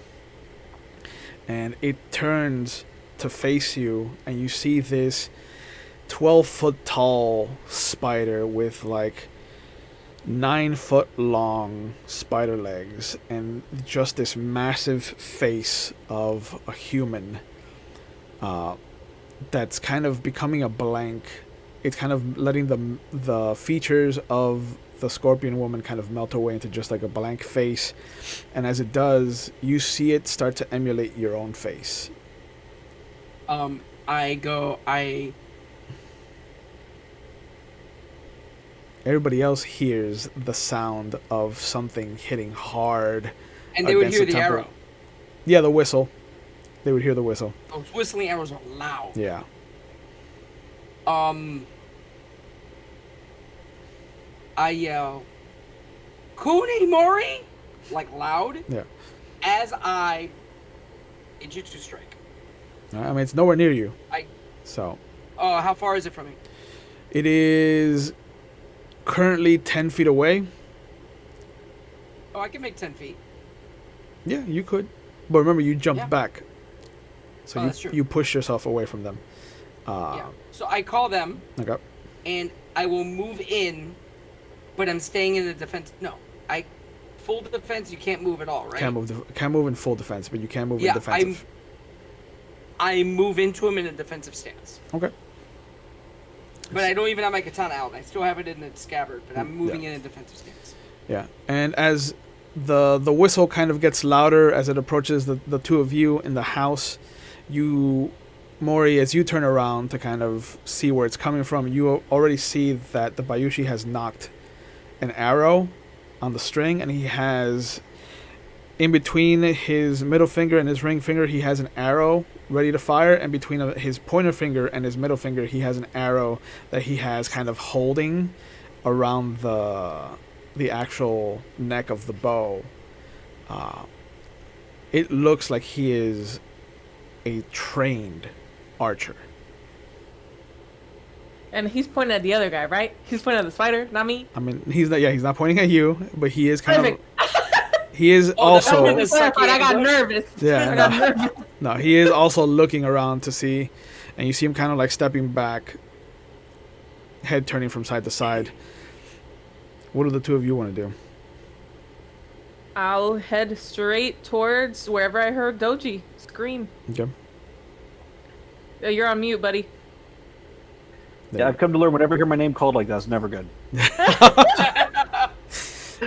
A: And it turns to face you, and you see this 12-foot tall spider with like 9-foot long spider legs and just this massive face of a human that's kind of becoming a blank. It's kind of letting the features of the scorpion woman kind of melt away into just like a blank face, and as it does, you see it start to emulate your own face. Everybody else hears the sound of something hitting hard.
D: And they would
A: against
D: hear the
A: temple.
D: arrow.
A: Yeah, the whistle. They would hear the whistle.
D: Those whistling arrows are loud.
A: Yeah.
D: I yell, Kuni Mori, like loud.
A: Yeah.
D: As I Ijutsu strike.
A: I mean, it's nowhere near you. So.
D: How far is it from me?
A: It is currently 10 feet away.
D: Oh, I can make 10 feet.
A: Yeah, you could. But remember, you jumped back. So
D: that's true.
A: you push yourself away from them.
D: Yeah. So I call them.
A: Okay.
D: And I will move in, but I'm staying in the defense. No, full defense. You can't move at all, right?
A: Can't move in full defense, but you can move in defensive.
D: I move into him in a defensive stance.
A: Okay.
D: But I don't even have my katana out. I still have it in the scabbard, but I'm moving in a defensive stance.
A: Yeah, and as the whistle kind of gets louder as it approaches the two of you in the house, Mori, as you turn around to kind of see where it's coming from, you already see that the Bayushi has knocked an arrow on the string, and he has, in between his middle finger and his ring finger, he has an arrow ready to fire, and between his pointer finger and his middle finger, he has an arrow that he has kind of holding around the actual neck of the bow. It looks like he is a trained archer.
B: And he's pointing at the other guy, right? He's pointing at the spider, not me.
A: I mean, he's not pointing at you, but he is kind
B: Perfect.
A: of. He is also.
B: I got nervous.
A: Yeah,
B: I got nervous.
A: No, he is also looking around to see, and you see him kind of like stepping back, head turning from side to side. What do the two of you want to do?
B: I'll head straight towards wherever I heard Doji scream.
A: Okay.
B: You're on mute, buddy.
C: Yeah, I've come to learn whenever I hear my name called like that, it's never good.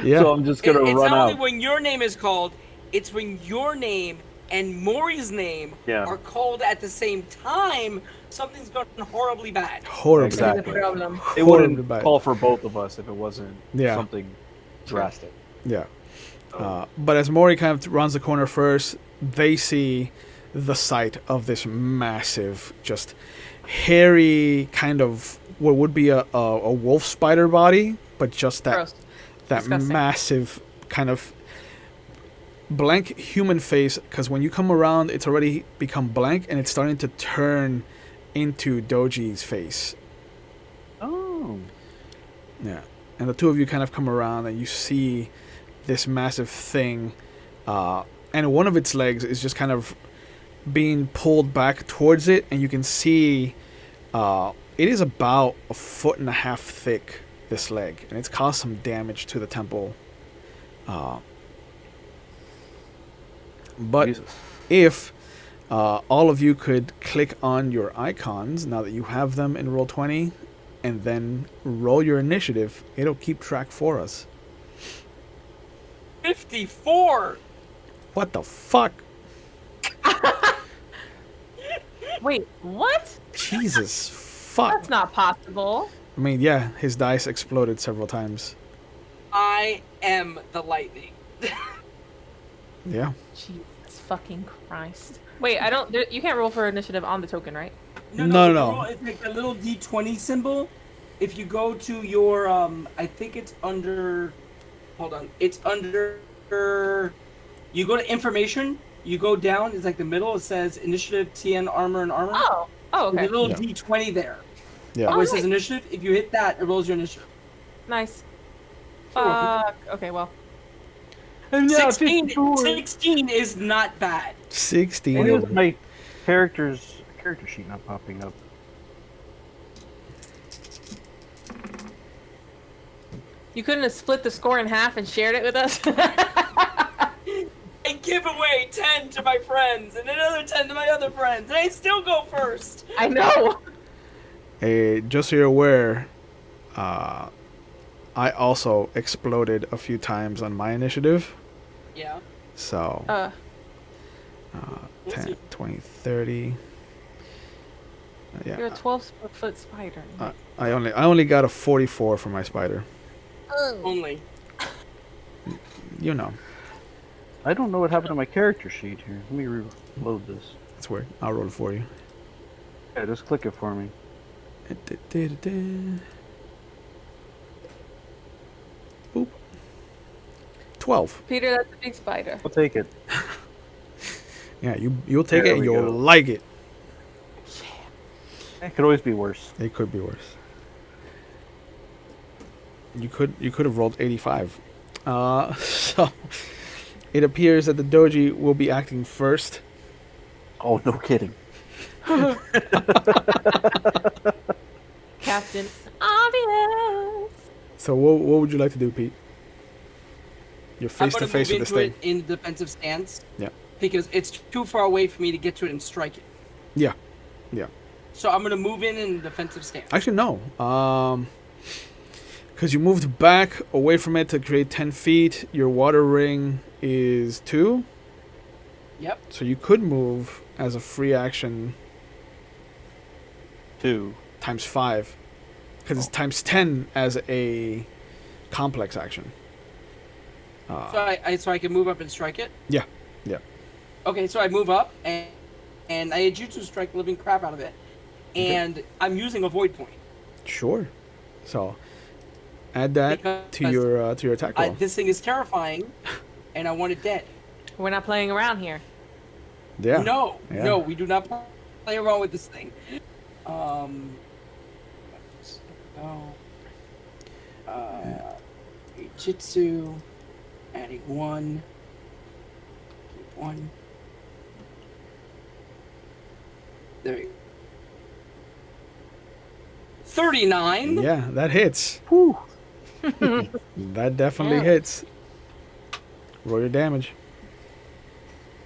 A: Yeah.
C: So I'm just gonna
D: It's
C: run
D: not
C: out.
D: only when your name is called, it's when your name and Mori's name
C: Yeah.
D: are called at the same time, something's gone horribly bad.
A: Horribly.
C: Exactly.
B: The problem.
C: It
A: Horribly
C: wouldn't
A: bad.
C: call for both of us if it wasn't
A: Yeah.
C: something drastic.
A: Yeah.
C: So,
A: But as Mori kind of rounds the corner first, they see the sight of this massive, just hairy kind of what would be a wolf spider body, but just that
B: Gross.
A: that
B: Disgusting.
A: massive kind of blank human face. Because when you come around, it's already become blank and it's starting to turn into Doji's face.
C: oh,
A: Yeah, and the two of you kind of come around and you see this massive thing, and one of its legs is just kind of being pulled back towards it, and you can see it is about 1.5 feet thick, this leg, and it's caused some damage to the temple. But
C: Jesus.
A: if all of you could click on your icons now that you have them in Roll20, and then roll your initiative, it'll keep track for us.
D: 54.
A: What the fuck?
B: Wait, what?
A: Jesus fuck.
B: That's not possible.
A: I mean, yeah, his dice exploded several times.
D: I am the lightning.
A: Yeah.
B: Jesus fucking Christ. Wait, I don't. You can't roll for initiative on the token, right?
A: No.
D: It's like the little D20 symbol. If you go to your, I think it's under. Hold on. It's under. You go to information. You go down. It's like the middle. It says initiative, TN, armor, and armor.
B: Oh, okay.
D: There's a little
A: Yeah.
D: D20 there.
A: Yeah.
D: Where it
B: Oh,
D: says
B: nice.
D: initiative. If you hit that, it rolls your initiative.
B: Nice.
D: You're welcome.
B: Fuck. Okay, well.
D: 16 is not bad.
A: 16.
C: Why is my character sheet not popping up?
B: You couldn't have split the score in half and shared it with us?
D: I give away 10 to my friends and another 10 to my other friends, and I still go first.
B: I know.
A: Just so you're aware, I also exploded a few times on my initiative.
D: Yeah.
A: So,
D: We'll
A: 10,
D: see.
A: 20, 30.
B: You're a
A: Yeah.
B: 12-foot spider.
A: I only got a 44 for my spider.
D: Only.
A: You know.
C: I don't know what happened to my character sheet here. Let me reload this.
A: That's weird. I'll roll it for you.
C: Yeah, just click it for me.
A: Boop. 12.
B: Peter, that's a big spider.
C: I'll take it.
A: Yeah, you'll take
C: There
A: it and
C: we
A: you'll
C: go.
A: like it.
C: It could always be worse.
A: It could be worse. You could have rolled 85. So it appears that the doji will be acting first.
C: Oh, no kidding.
B: Captain Obvious.
A: So what would you like to do, Pete? You're
D: I'm
A: face
D: gonna
A: to face
D: move
A: with this
D: into
A: thing.
D: it in defensive stance.
A: Yeah.
D: Because it's too far away for me to get to it and strike it.
A: Yeah. Yeah.
D: So I'm gonna move in defensive stance.
A: Actually, no. Because you moved back away from it to create 10 feet. Your water ring is 2.
D: Yep.
A: So you could move as a free action
C: 2.
A: times 5. Because it's times 10 as a complex action.
D: So I can move up and strike it.
A: Yeah. Yeah.
D: Okay, so I move up and I jutsu strike the living crap out of it, and I'm using a void point.
A: Sure. So add that to your attack roll.
D: This thing is terrifying, and I want it dead.
B: We're not playing around here.
A: Yeah.
D: No,
A: Yeah.
D: no, we do not play around with this thing. Jitsu, adding 1, keep 1. There you go. 39.
A: Yeah, that hits.
C: Whew.
A: That definitely
B: Yeah.
A: hits. Roll your damage.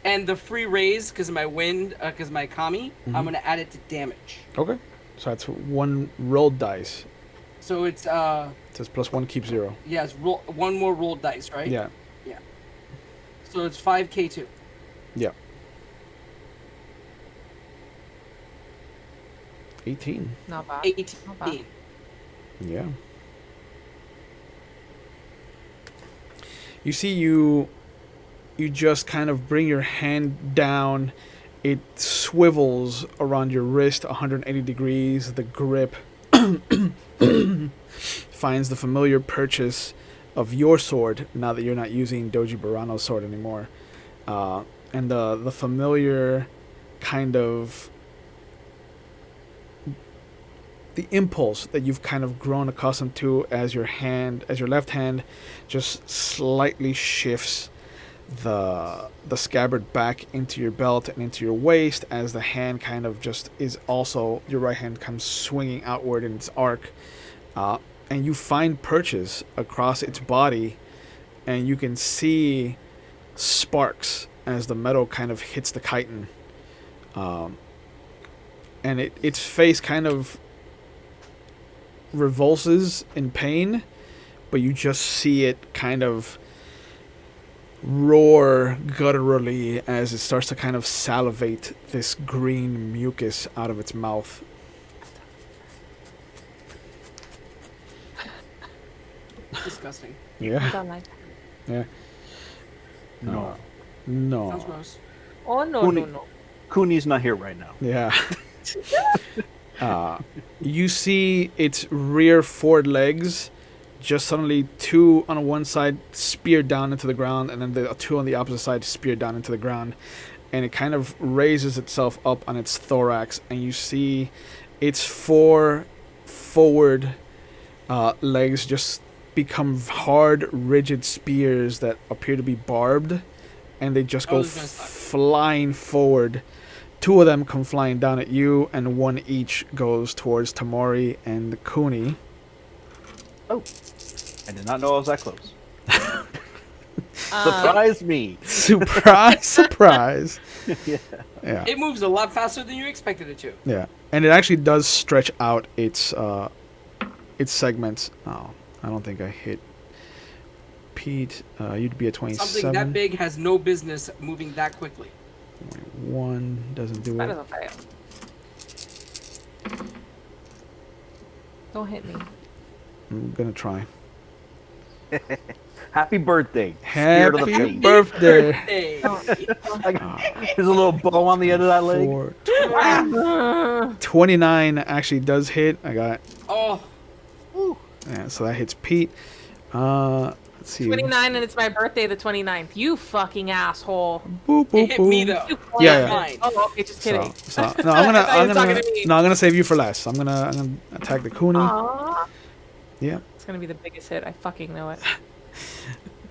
D: And the free raise, because of my wind, because of my kami, I'm going to add it to damage.
A: Okay. So that's 1 rolled dice.
D: So it's,
A: It says +1, keep 0.
D: yeah, it's one more rolled dice, right?
A: Yeah.
D: So it's 5k2.
A: Yeah. 18.
B: Not bad.
D: 18.
B: Not bad.
A: Yeah. You see, you just kind of bring your hand down. It swivels around your wrist 180 degrees. The grip finds the familiar purchase of your sword now that you're not using Doji Burano's sword anymore. And the familiar kind of the impulse that you've kind of grown accustomed to as your left hand just slightly shifts the scabbard back into your belt and into your waist, as the hand kind of just is also, your right hand comes swinging outward in its arc, and you find purchase across its body, and you can see sparks as the metal kind of hits the chitin, and its face kind of revulses in pain, but you just see it kind of roar gutturally as it starts to kind of salivate this green mucus out of its mouth.
D: Disgusting.
B: I
A: Yeah.
B: don't like that.
A: Yeah.
C: No.
A: No.
D: Sounds gross.
B: Oh, no,
C: Kuni-
B: no, no.
C: Cooney's not here right now.
A: Yeah. You see its rear forward legs just suddenly, two on one side spear down into the ground, and then the two on the opposite side spear down into the ground, and it kind of raises itself up on its thorax, and you see its four forward legs just become hard, rigid spears that appear to be barbed, and they just go
D: this is gonna suck.
A: flying forward. Two of them come flying down at you, and one each goes towards Tamori and Kuni.
C: Oh, I did not know I was that close. Surprise me!
A: Surprise, surprise.
C: Yeah.
A: Yeah,
D: It moves a lot faster than you expected it to.
A: yeah. And it actually does stretch out its segments. Oh, I don't think I hit Pete. You'd be at 27.
D: Something that big has no business moving that quickly.
A: 1 doesn't do
B: That
A: it.
B: doesn't fail. Don't hit me.
A: I'm gonna try.
C: Happy birthday! Spirit of the
A: Happy
C: Faith.
A: birthday.
D: Hey.
C: There's a little bow on the end of that leg.
A: 29 actually does hit. I got,
D: Oh,
A: yeah, so that hits Pete. Let's see.
B: 29 and it's my birthday the 29th. You fucking asshole.
A: Boop, boop,
D: it hit me
A: boop.
D: though.
B: You
A: Yeah,
B: fine.
A: yeah.
B: Oh, okay, just kidding.
A: So no, I'm
B: I thought you were talking
A: gonna
B: to me.
A: no, I'm gonna save you for last. I'm gonna attack the Kuni.
B: Aww.
A: Yeah.
B: It's gonna be the biggest hit. I fucking know it.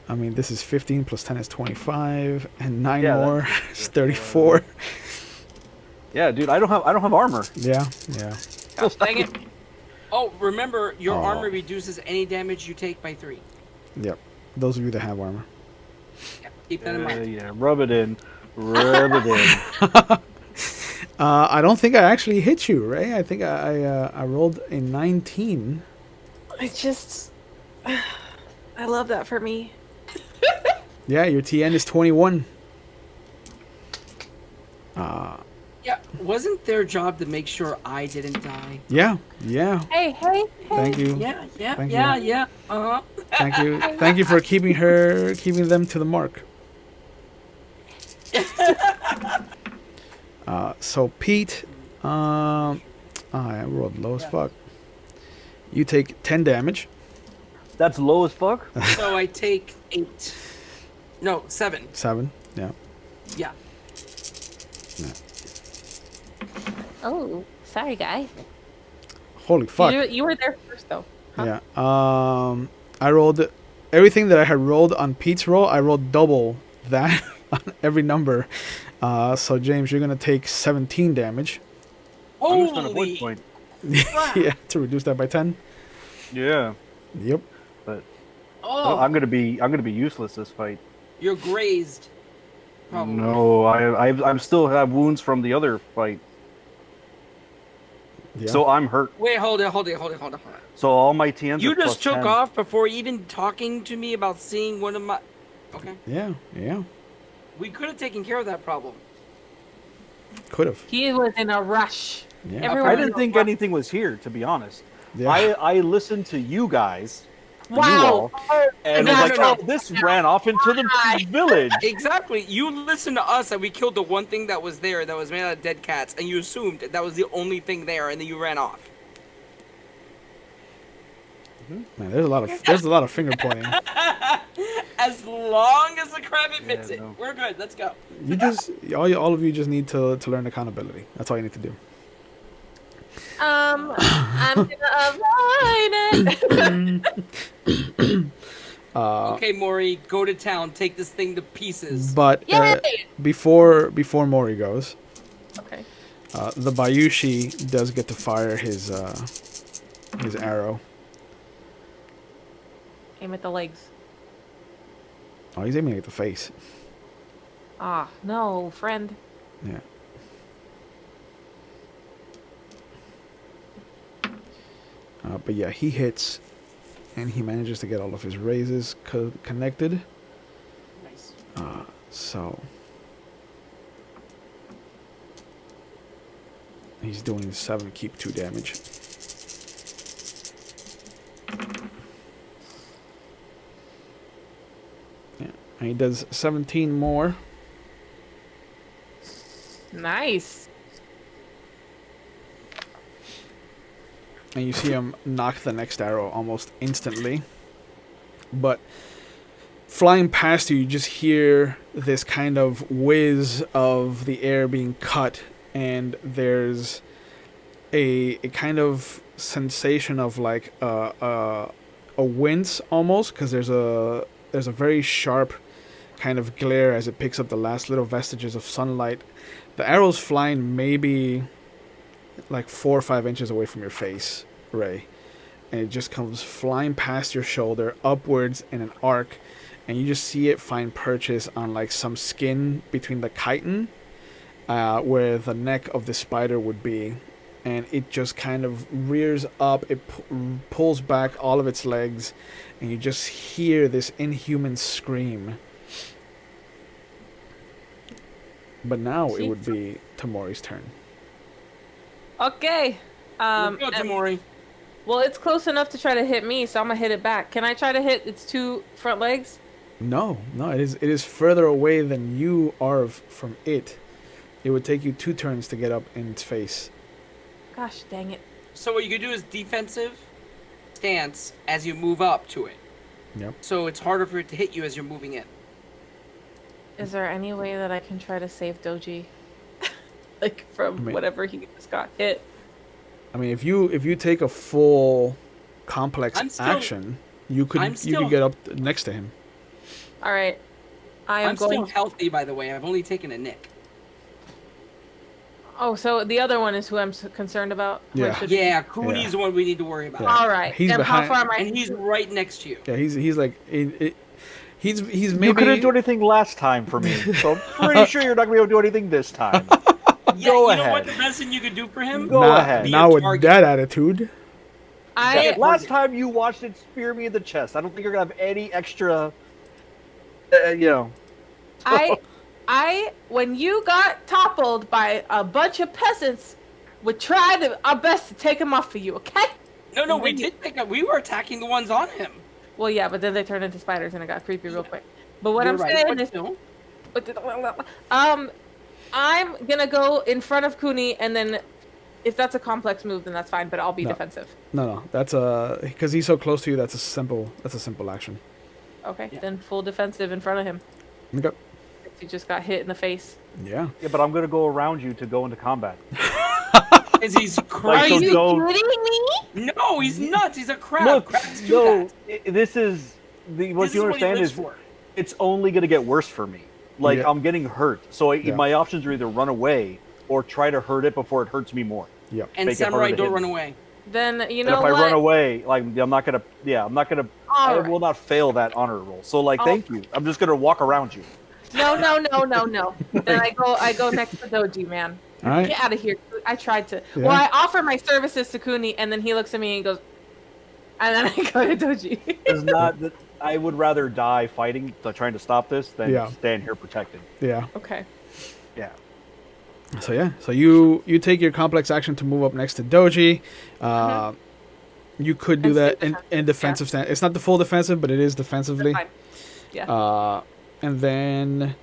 A: I mean, this is 15 plus 10 is 25, and 9
C: Yeah,
A: more is 34.
C: Yeah, dude, I don't have armor.
A: Yeah, yeah.
B: Gosh dang it.
D: Oh, remember, your
A: Oh.
D: armor reduces any damage you take by 3.
A: Yep. Those of you that have armor.
D: Yeah, keep that in mind.
C: Yeah, rub it in. Rub it in.
A: I don't think I actually hit you, Ray. I think I rolled a 19.
B: It's just. I love that for me.
A: Yeah, your TN is 21.
D: Yeah, wasn't their job to make sure I didn't die?
A: Yeah, yeah.
B: Hey.
A: Thank you.
D: Yeah,
A: Thank you.
D: yeah. Uh-huh.
A: Thank you for keeping them to the mark. So Pete, I rolled low as fuck. You take 10 damage.
C: That's low as fuck.
D: So I take 8. No, 7.
A: 7. Yeah.
D: Yeah.
B: Oh, sorry, guy.
A: Holy fuck.
B: You were there first, though. Huh?
A: Yeah. I rolled everything that I had rolled on Pete's roll. I rolled double that on every number. So James, you're gonna take 17 damage.
C: I'm just on a voice
D: Holy
C: point.
A: Yeah, to reduce that by 10.
C: Yeah,
A: Yep.
C: but
D: Oh,
C: I'm gonna be useless this fight.
D: you're grazed. Probably.
C: No, I'm still have wounds from the other fight,
A: Yeah.
C: so I'm hurt.
D: Wait, hold it.
C: So all my TNs.
D: You
C: are
D: just
C: plus
D: took
C: 10.
D: off before even talking to me about seeing one of my... Okay.
A: Yeah.
D: We could have taken care of that problem.
A: Could have.
B: He was in a rush.
A: Yeah.
B: Everyone
C: I didn't think anything was here, to be honest.
A: Yeah.
C: I listened to you guys, you
B: Wow.
C: all, and was
D: No,
C: like,
D: no, no.
C: oh, this ran off into the village.
D: Exactly. You listened to us and we killed the one thing that was there that was made out of dead cats, and you assumed that was the only thing there, and then you ran off.
A: Man, there's a lot of finger pointing.
D: As long as the crab admits
C: Yeah,
D: it,
C: no.
D: we're good. Let's go.
A: You just all of you just need to learn accountability. That's all you need to do.
B: I'm gonna avoid it.
D: Okay, Maury, go to town. Take this thing to pieces.
A: But
B: Yay!
A: before Mori goes,
B: Okay.
A: the Bayushi does get to fire his arrow.
B: Aim at the legs.
A: Oh, he's aiming at the face.
B: Ah, no, friend.
A: Yeah. But yeah, he hits, and he manages to get all of his raises connected.
D: Nice.
A: So he's doing 7, keep 2 damage. Yeah, and he does 17 more.
B: Nice.
A: And you see him knock the next arrow almost instantly. But flying past you, you just hear this kind of whiz of the air being cut, and there's a kind of sensation of like a wince almost, because there's a very sharp kind of glare as it picks up the last little vestiges of sunlight. The arrow's flying maybe like 4 or 5 inches away from your face, Ray, and it just comes flying past your shoulder upwards in an arc, and you just see it find purchase on like some skin between the chitin where the neck of the spider would be, and it just kind of rears up, it pulls back all of its legs, and you just hear this inhuman scream. But now it would be Tamori's turn.
B: Okay.
D: Let's go, Tamori.
B: Well, it's close enough to try to hit me, so I'm gonna hit it back. Can I try to hit its 2 front legs?
A: No, it is further away than you are from it. It would take you 2 turns to get up in its face.
B: Gosh dang it.
D: So what you can do is defensive stance as you move up to it.
A: Yep.
D: So it's harder for it to hit you as you're moving in.
B: Is there any way that I can try to save Doji? Like from whatever he just got hit?
A: I mean, if you take a full complex action, you could get up next to him.
B: All right.
D: I'm still healthy, by the way. I've only taken a nick.
B: Oh, so the other one is who I'm concerned about?
A: Yeah.
D: Yeah, Cooney's the one we need to worry about.
A: Yeah.
B: All right.
A: He's
B: and
A: behind,
B: how far am I?
D: And he's right next to you.
A: Yeah, he's like he's maybe.
C: You couldn't do anything last time for me, so I'm pretty sure you're not gonna be able to do anything this time.
D: Yeah,
C: Go
D: you know
C: ahead.
D: what the best thing you could do for him?
C: Go ahead.
A: Now with
D: target.
A: that attitude.
C: Last time you watched it spear me in the chest. I don't think you're gonna have any extra.
B: When you got toppled by a bunch of peasants, we tried our best to take him off for you, okay?
D: No, we did think that we were attacking the ones on him.
B: Well, yeah, but then they turned into spiders and it got creepy real quick. But what
D: You're
B: I'm
D: right,
B: saying
D: but
B: is,
D: still.
B: I'm gonna go in front of Cooney, and then if that's a complex move, then that's fine. But I'll be defensive.
A: No, that's because he's so close to you. That's a simple action.
B: Okay,
D: Yeah.
B: then full defensive in front of him.
A: Okay.
B: He just got hit in the face.
A: Yeah.
C: Yeah, but I'm gonna go around you to go into combat.
D: Is he's
C: Like,
D: crazy?
C: so
B: Are you
C: don't-
B: kidding me?
D: No, he's nuts. He's a crab.
C: Look,
D: Crabs do
C: no,
D: that.
C: this is what
D: This
C: you
D: is what he
C: understand
D: lives
C: is
D: for.
C: it's only gonna get worse for me. Like
A: Yeah.
C: I'm getting hurt, so
A: Yeah.
C: my options are either run away or try to hurt it before it hurts me more.
A: Yep.
D: And
C: Make it harder
D: Samurai
C: to
D: don't
C: hit
D: run
C: me.
D: away.
B: Then you
C: And
B: know
C: if
B: what?
C: I run away, like I'm not gonna.
B: All
C: I
B: right.
C: will not fail that honor roll. So like,
B: Oh.
C: thank you. I'm just gonna walk around you.
B: No. Then I go next to Doji, man.
A: All right.
B: Get out of here. I tried to.
A: Yeah.
B: Well, I offer my services to Cooney, and then he looks at me and goes, and then I go to Doji.
C: It's not that I would rather die fighting, trying to stop this, than
A: Yeah.
C: stand here protecting.
A: Yeah.
B: Okay.
C: Yeah.
A: So yeah, so you take your complex action to move up next to Doji. You could do
B: And
A: that
B: stay
A: in defensive stance. It's not the full defensive, but it is defensively.
B: Fine. Yeah.
A: And then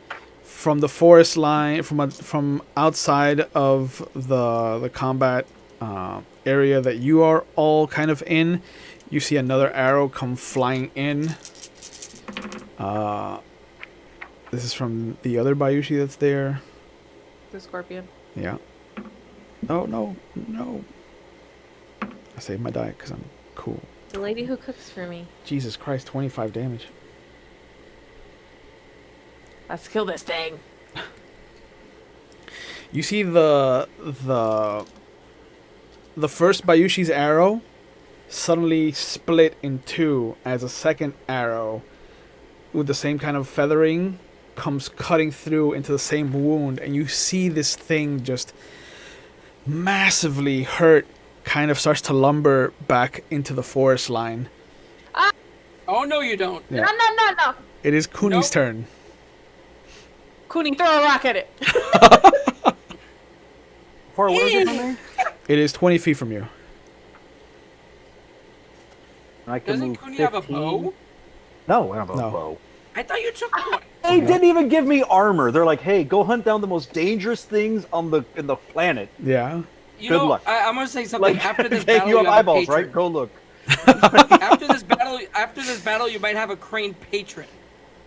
A: from the forest line, from outside of the combat area that you are all kind of in, you see another arrow come flying in. This is from the other Bayushi that's there.
B: The scorpion.
A: Yeah. Oh, no. I saved my die because I'm cool.
B: The lady who cooks for me.
A: Jesus Christ, 25 damage.
B: Let's kill this thing.
A: You see the first Bayushi's arrow suddenly split in two as a second arrow with the same kind of feathering comes cutting through into the same wound, and you see this thing just massively hurt kind of starts to lumber back into the forest line.
D: Oh no, you don't.
A: Yeah.
B: No.
A: It is Kuni's
D: Nope.
A: turn.
B: Kuni, throw a rock at it.
C: Far away is it from me?
A: It is 20 feet from you.
C: And I can
D: Doesn't
C: move
D: Kuni have a
C: 15.
D: bow?
C: No, I don't have
A: No.
C: a bow.
D: I thought you took one.
C: They didn't even give me armor. They're like, hey, go hunt down the most dangerous things on in the planet.
A: Yeah.
D: You
C: Good
D: know,
C: luck.
D: I'm gonna say something.
C: Like,
D: After this
C: hey,
D: battle,
C: you have
D: a
C: eyeballs,
D: patron.
C: right? Go look.
D: After this battle, you might have a crane patron.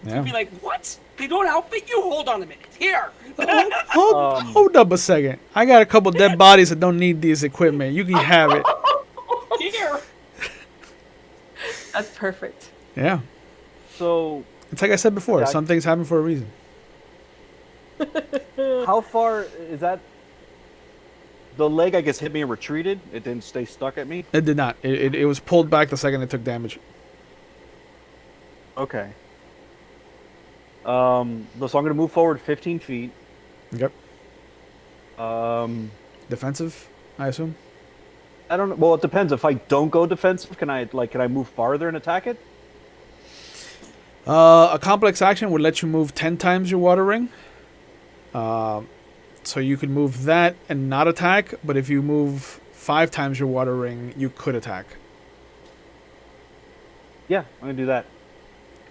A: Yeah.
D: Be like, what? They don't outfit you? Hold on a minute. Here.
A: Hold up a second. I got a couple dead bodies that don't need this equipment. You can have it.
D: Here.
B: That's perfect.
A: Yeah.
C: So,
A: It's like I said before.
C: Yeah,
A: Some things happen for a reason.
C: how far is that? The leg, I guess, hit me and retreated. It didn't stay stuck at me.
A: It did not. It was pulled back the second it took damage.
C: Okay. So I'm going to move forward 15 feet.
A: Yep.
C: Um,
A: Defensive, I assume.
C: I don't know. Well, it depends. If I don't go defensive, can I move farther and attack it?
A: A complex action would let you move 10 times your water ring. So you could move that and not attack, but if you move 5 times your water ring, you could attack.
C: Yeah, I'm going to do that.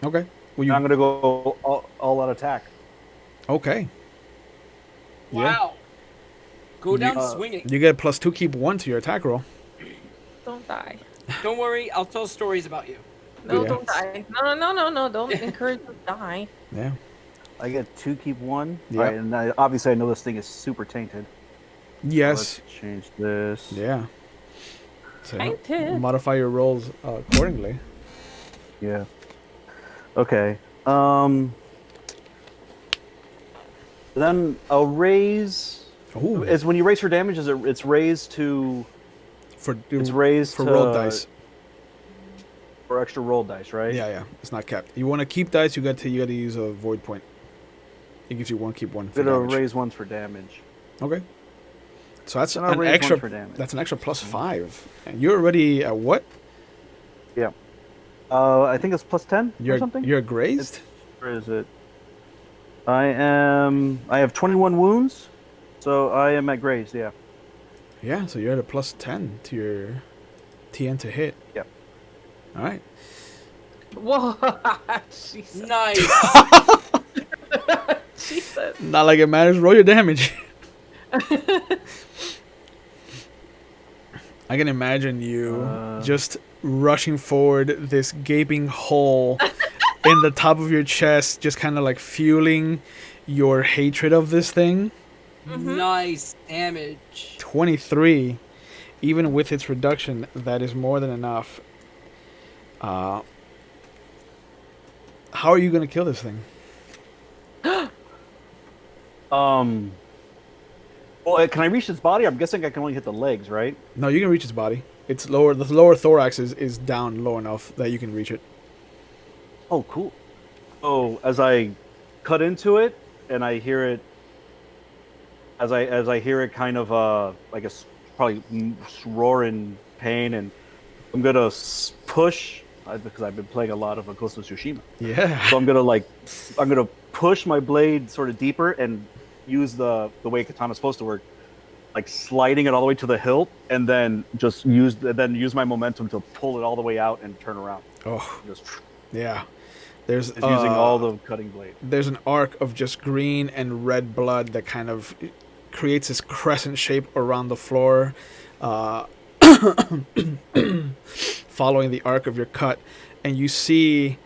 A: Okay. Well,
C: I'm going to go all out attack.
A: Okay.
D: Wow. Go down
C: Yeah.
D: swinging.
A: You get +2, keep 1 to your attack roll.
B: Don't die.
D: Don't worry, I'll tell stories about you.
B: No,
A: Yeah.
B: don't die. No. Don't encourage them to die.
A: Yeah.
C: I get 2, keep 1.
A: Yep.
C: All right, and obviously I know this thing is super tainted.
A: Yes.
C: Let's change this.
A: Yeah. So
B: Tainted.
A: modify your rolls accordingly.
C: Yeah. Okay. Then I'll raise.
A: Ooh.
C: Is when you raise for damage, it's raised to
A: For
C: raised
A: for
C: to
A: roll dice.
C: for extra roll dice, right?
A: Yeah. It's not capped. You want to keep dice, you got to use a void point. It gives you 1, keep 1 for
C: I'm gonna
A: damage.
C: raise ones for damage.
A: Okay. So that's
C: Then I'll
A: an
C: raise
A: extra.
C: one for damage.
A: That's an extra +5, and you're already at what?
C: Yeah. I think it's +10 or something.
A: You're grazed.
C: Where is it? I have 21 wounds, so I am at grazed. Yeah.
A: Yeah. So you're at a +10 to your TN to hit.
C: Yep.
A: All right.
B: Whoa. Jesus.
D: Nice.
B: Jesus.
A: Not like it matters. Roll your damage. I can imagine you just rushing forward, this gaping hole in the top of your chest, just kind of like fueling your hatred of this thing.
D: Nice damage.
A: 23, even with its reduction, that is more than enough. How are you going to kill this thing?
C: Well, can I reach its body? I'm guessing I can only hit the legs, right?
A: No, you can reach its body. It's lower. The lower thorax is down low enough that you can reach it.
C: Oh, cool. So as I cut into it, and I hear it, as I hear it, kind of like a probably roar in pain, and I'm gonna push because I've been playing a lot of Ghost of Tsushima.
A: Yeah.
C: So I'm gonna push my blade sort of deeper and use the way katana's supposed to work, like sliding it all the way to the hilt, and then just use my momentum to pull it all the way out and turn around.
A: Oh,
C: Just
A: yeah. There's
C: using all the cutting blade.
A: There's an arc of just green and red blood that kind of creates this crescent shape around the floor, following the arc of your cut, and you see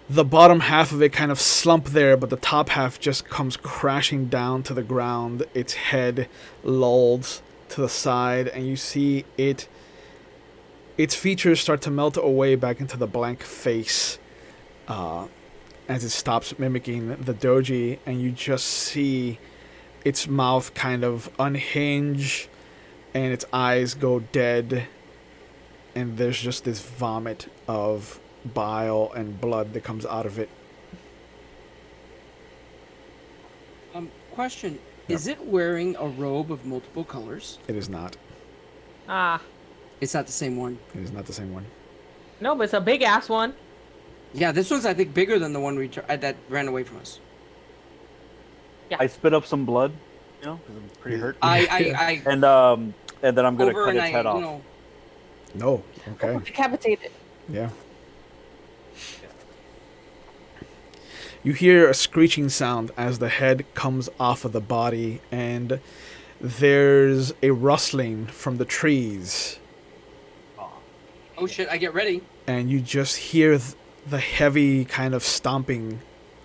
A: the bottom half of it kind of slump there, but the top half just comes crashing down to the ground. Its head lolls to the side, and you see its features start to melt away back into the blank face as it stops mimicking the doji, and you just see its mouth kind of unhinge and its eyes go dead, and there's just this vomit of bile and blood that comes out of it.
D: Question:
A: Yeah.
D: Is it wearing a robe of multiple colors?
A: It is not.
B: Ah,
D: It's not the same one.
A: It is not the same one.
B: no, but it's a big ass one.
D: Yeah, this one's I think bigger than the one that ran away from us.
C: I spit up some blood, because I'm pretty hurt.
D: I
C: and then I'm gonna
D: over
C: cut
D: and
C: its head off.
A: No. Okay.
B: Decapitated.
A: Yeah. You hear a screeching sound as the head comes off of the body, and there's a rustling from the trees,
D: Oh shit! I get ready.
A: and you just hear the heavy kind of stomping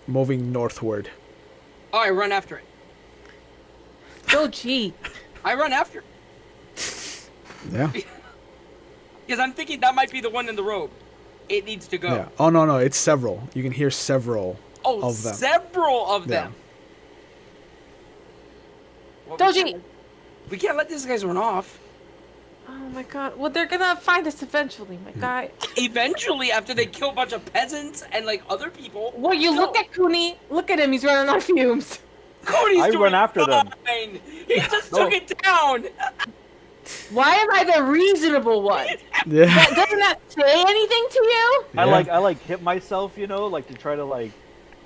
A: moving northward.
D: Oh, I run after it.
B: Oh, gee.
D: I run after it
A: Yeah.
D: because I'm thinking that might be the one in the robe. It needs to go.
A: Yeah. Oh, no, it's several. You can hear several
D: Oh,
A: of them.
D: several of them. Well,
B: Doji!
D: we can't let these guys run off.
B: Oh my god. Well, they're gonna find us eventually, my guy.
D: Eventually, after they kill a bunch of peasants and like other people.
B: Well, you look at Cooney. Look at him. He's running on fumes.
D: Cody's
C: I
D: doing
C: run after them.
D: fine. He just took it down.
B: Why am I the reasonable one?
A: Yeah.
B: Doesn't that say anything to you?
C: I like hit myself, like to try to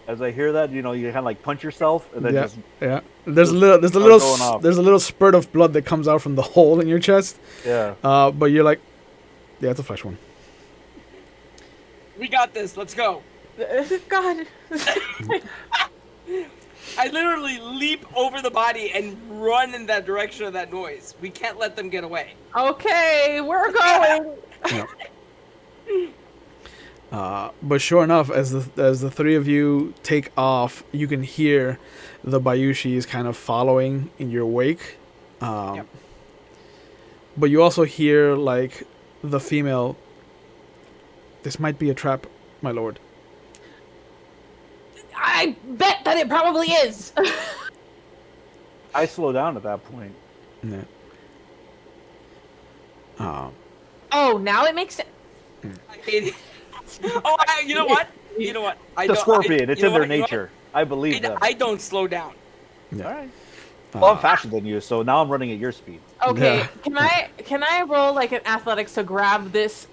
C: as I hear that, you kind of like punch yourself and then
A: Yeah.
C: just
A: Yeah. There's a
C: going off.
A: little spurt of blood that comes out from the hole in your chest.
C: yeah.
A: But you're like, yeah, it's a fresh one.
D: We got this. Let's go.
B: God.
D: I literally leap over the body and run in that direction of that noise. We can't let them get away.
B: Okay, we're going.
A: But sure enough, as the three of you take off, you can hear the Bayushis kind of following in your wake.
D: Yep.
A: But you also hear the female. This might be a trap, my lord.
B: I bet that it probably is.
C: I slow down at that point.
A: Yeah.
B: Oh, now it makes sense.
D: I hate it. Oh, you know what? You know what?
C: The scorpion, it's
D: you
C: in
D: know
C: their
D: what? You know what?
C: nature. I believe them.
D: I don't slow down.
A: Yeah.
C: All right. Well, I'm faster than you, so now I'm running at your speed.
B: Okay,
A: Yeah.
B: can I roll like an athletics to grab this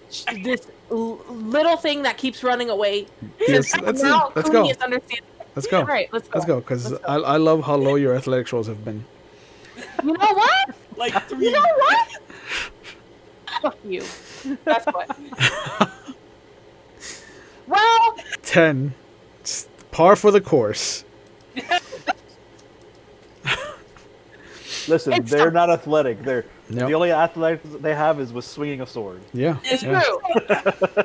B: little thing that keeps running away?
A: Yes,
B: Since
A: let's
B: now
A: go.
B: Cooney is understanding.
A: Let's go.
B: All right, let's go.
A: Let's go, because
B: Let's go.
A: I love how low your athletics rolls have been.
B: You know what?
D: Like 3.
B: You know what? Fuck you. That's what. Well,
A: 10. It's par for the course.
C: Listen,
B: It's
C: they're
B: a-
C: not athletic.
A: Yep.
C: The only athletics they have is with swinging a sword.
A: Yeah.
B: it's
A: yeah.
B: true.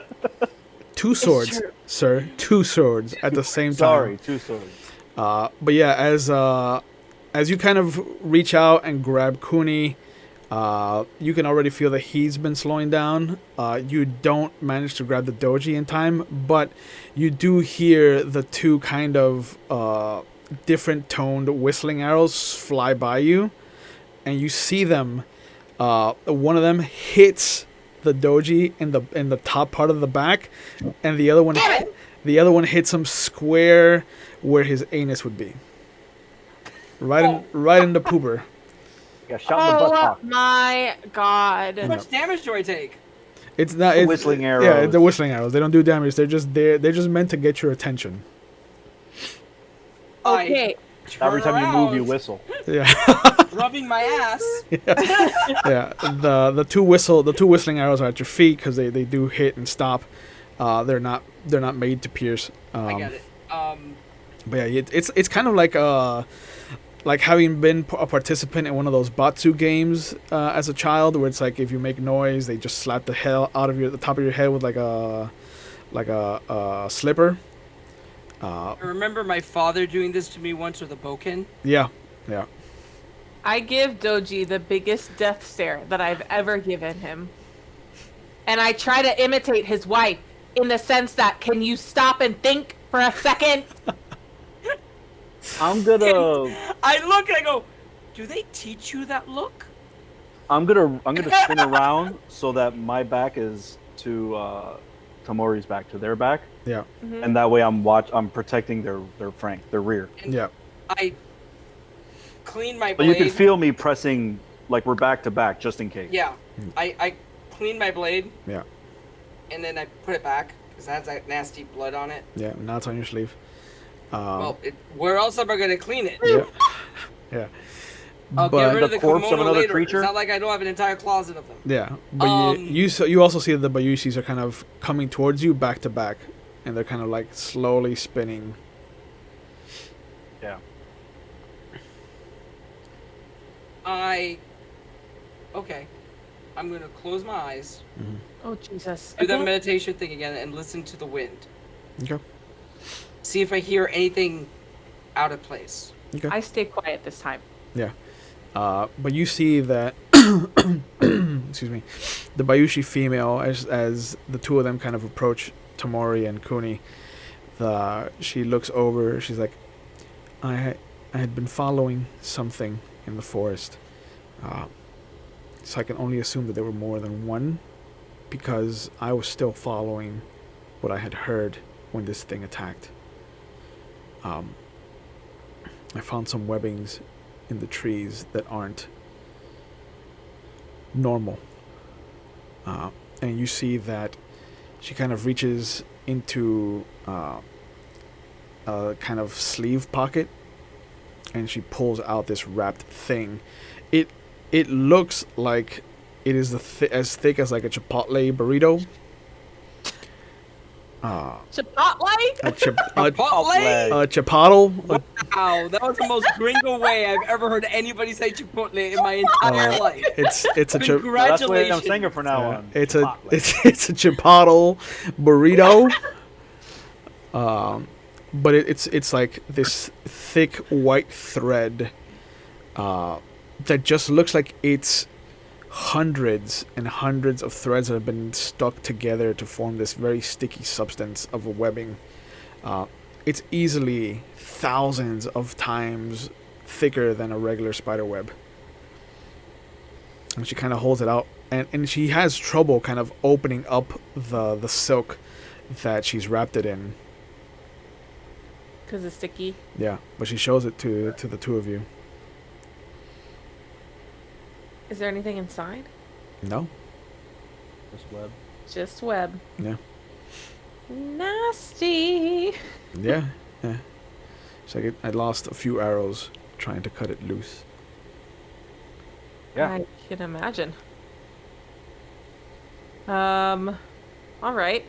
A: 2 swords,
B: true.
A: sir. 2 swords at the same time.
C: Sorry, 2 swords.
A: But yeah, as you kind of reach out and grab Cooney, you can already feel that he's been slowing down. You don't manage to grab the doji in time, but you do hear the 2 kind of different toned whistling arrows fly by you, and you see them. One of them hits the doji in the top part of the back, and the other one hits him square where his anus would be. Right in the pooper.
C: Yeah, shot in the
B: Oh
C: butt.
B: my god.
D: How much damage do I take?
A: It's not
C: The
A: it's,
C: whistling
A: Yeah,
C: arrows.
A: the whistling arrows. They don't do damage. They're just meant to get your attention.
B: Okay,
C: Every time you move, you
D: around,
C: whistle.
A: Yeah.
D: rubbing my ass.
A: Yeah. The two whistling arrows are at your feet because they do hit and stop. They're not made to pierce.
D: I get it.
A: But yeah, it's kind of like having been a participant in one of those Batsu games as a child, where it's like if you make noise, they just slap the hell out of the top of your head with like a slipper.
D: I remember my father doing this to me once with a boken.
A: Yeah.
B: I give Doji the biggest death stare that I've ever given him. And I try to imitate his wife in the sense that, can you stop and think for a second?
C: I'm gonna
D: I look and I go, do they teach you that look?
C: I'm gonna spin around so that my back is to Tamori's back to their back,
A: Yeah.
C: and that way I'm protecting their flank, their rear.
D: And
A: Yeah.
D: I clean my
C: So
D: blade.
C: you can feel me pressing like we're back to back, just in case.
D: Yeah. I clean my blade.
A: Yeah.
D: And then I put it back because it has that nasty blood on it.
A: Yeah. Now it's on your sleeve.
D: Well, where else am I going to clean it?
A: Yeah. Yeah.
D: I'll
A: But
D: get rid of
C: the
D: the
C: corpse of
D: kimono
C: another
D: later.
C: creature?
D: It's not like I don't have an entire closet of them.
A: Yeah, but you also see that the Bayushis are kind of coming towards you back to back, and they're kind of like slowly spinning.
C: Yeah.
D: Okay. I'm going to close my eyes,
B: Oh, Jesus.
D: do the meditation thing again, and listen to the wind.
A: Okay.
D: See if I hear anything out of place.
A: Okay.
B: I stay quiet this time.
A: Yeah. But you see that, excuse me, the Bayushi female, as the two of them kind of approach Tamori and Kuni, she looks over. She's like, I had been following something in the forest. So I can only assume that there were more than one, because I was still following what I had heard when this thing attacked. I found some webbings in the trees that aren't normal. And you see that she kind of reaches into a kind of sleeve pocket, and she pulls out this wrapped thing. It looks like it is as thick as like a Chipotle burrito.
B: Chipotle?
A: A
D: Chipotle?
A: chipotle.
D: Wow, that was the most gringo way I've ever heard anybody say Chipotle in my entire life.
A: It's a
C: That's the way I'm
D: Congratulations.
C: saying it for now on.
A: It's a
C: Chipotle.
A: it's a chipotle burrito. But it's like this thick white thread that just looks like it's hundreds and hundreds of threads that have been stuck together to form this very sticky substance of a webbing. It's easily thousands of times thicker than a regular spider web. And she kind of holds it out, and she has trouble kind of opening up the silk that she's wrapped it in.
B: Because it's sticky.
A: Yeah, but she shows it to the two of you.
B: Is there anything inside?
A: No?
C: This web.
B: Just web.
A: Yeah.
B: Nasty.
A: Yeah. It's like I lost a few arrows trying to cut it loose.
C: Yeah.
B: I can imagine. All right.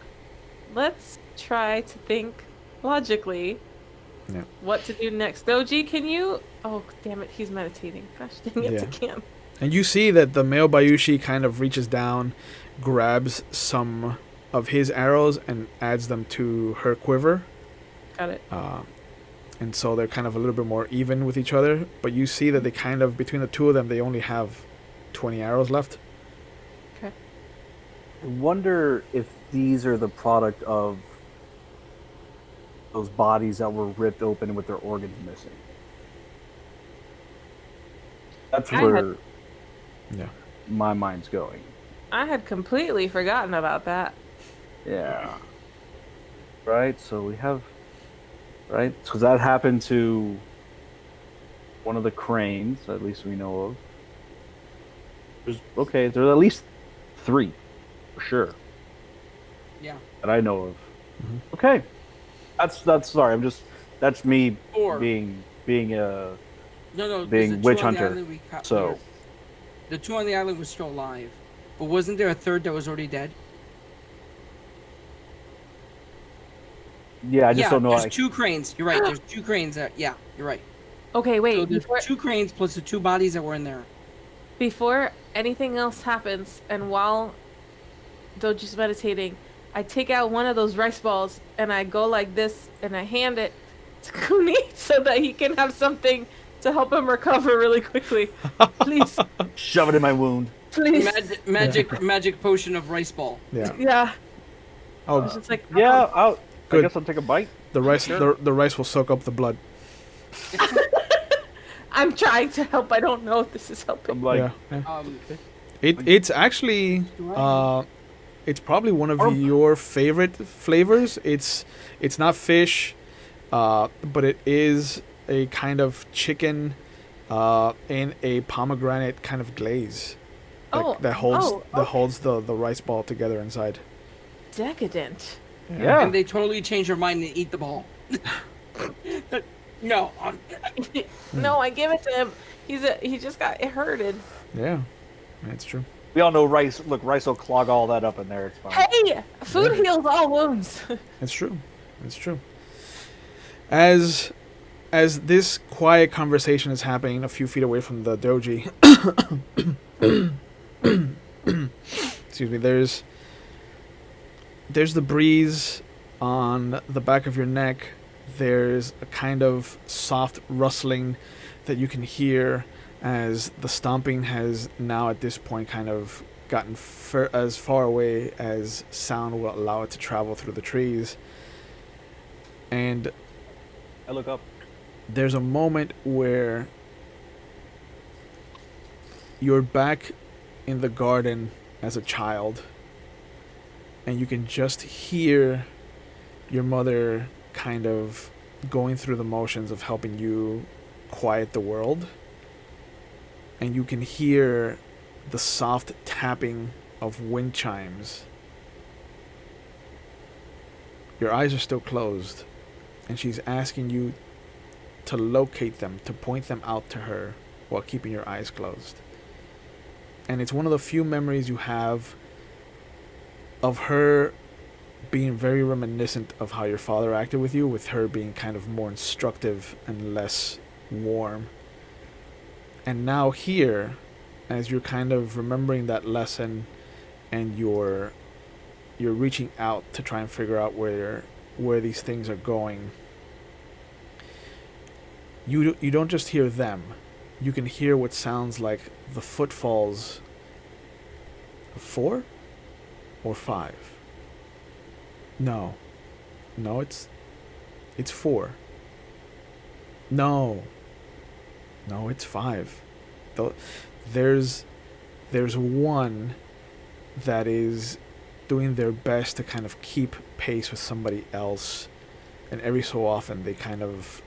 B: Let's try to think logically.
A: Yeah.
B: What to do next? Doji, can you? Oh, damn it! He's meditating. Gosh dang it!
A: Yeah.
B: I can't.
A: And you see that the male Bayushi kind of reaches down, grabs some of his arrows, and adds them to her quiver.
B: Got it.
A: And so they're kind of a little bit more even with each other. But you see that they kind of, between the two of them, they only have 20 arrows left.
B: Okay.
C: I wonder if these are the product of those bodies that were ripped open with their organs missing. That's where
A: Yeah.
C: my mind's going.
B: I had completely forgotten about that.
C: Yeah. Right, so we have... Right? Because that happened to one of the cranes, at least we know of. There's at least 3, for sure,
D: Yeah.
C: that I know of.
A: Mhm.
C: Okay. That's sorry, that's me
D: 4.
C: being being
D: No, no.
C: Being
D: there's the
C: witch
D: two on the
C: hunter,
D: island we caught
C: so-
D: here. The two on the island were still alive, but wasn't there a third that was already dead?
C: yeah, I just don't know.
D: There's
C: Like,
D: 2 cranes. You're right. There's 2 cranes. Yeah, you're right.
B: Okay,
D: So
B: wait.
D: there's 2 cranes plus the 2 bodies that were in there.
B: Before anything else happens, and while Doji's meditating, I take out one of those rice balls and I go like this and I hand it to Kuni so that he can have something to help him recover really quickly. Please,
C: shove it in my wound.
B: please.
D: Magic potion of rice ball.
A: Yeah.
B: Yeah.
A: Oh,
B: It's just like,
C: Yeah, I
A: Good.
C: guess I'll take a bite.
A: the rice.
C: Sure.
A: The rice will soak up the blood.
B: I'm trying to help. I don't know if this is helping.
C: I'm like,
A: yeah. Yeah.
D: Um,
A: It's actually
D: Do I-
A: it's probably one of
C: Oh.
A: your favorite flavors. It's not fish, but it is a kind of chicken in a pomegranate kind of glaze. That holds the rice ball together inside.
B: Decadent.
C: yeah.
D: And they totally change their mind and eat the ball. No.
B: No, I give it to him. He just got hurted.
A: Yeah, that's true.
C: We all know rice. Look, rice will clog all that up in there. It's fine.
B: Hey, food heals all wounds.
A: It's true. It's true. As this quiet conversation is happening a few feet away from the doji, excuse me, there's the breeze on the back of your neck. There's a kind of soft rustling that you can hear as the stomping has now at this point kind of gotten as far away as sound will allow it to travel through the trees. And
C: I look up.
A: there's a moment where you're back in the garden as a child and you can just hear your mother kind of going through the motions of helping you quiet the world, and you can hear the soft tapping of wind chimes. Your eyes are still closed, and she's asking you to locate them, to point them out to her while keeping your eyes closed. And it's one of the few memories you have of her being very reminiscent of how your father acted with you, with her being kind of more instructive and less warm. And now here, as you're kind of remembering that lesson and you're reaching out to try and figure out where these things are going, you don't just hear them. You can hear what sounds like the footfalls of 4 or 5. No, it's 4. No, it's 5. There's one that is doing their best to kind of keep pace with somebody else, and every so often they kind of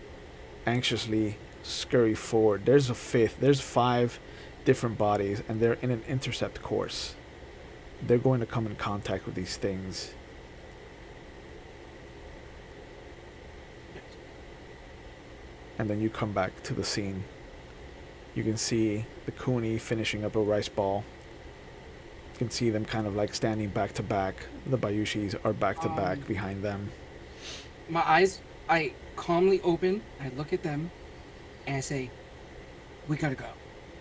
A: anxiously scurry forward. There's a 5th. There's 5 different bodies, and they're in an intercept course. They're going to come in contact with these things. And then you come back to the scene. You can see the Kuni finishing up a rice ball. You can see them kind of like standing back to back. The Bayushis are back to back behind them.
D: My eyes, I calmly open, I look at them, and I say, we gotta go.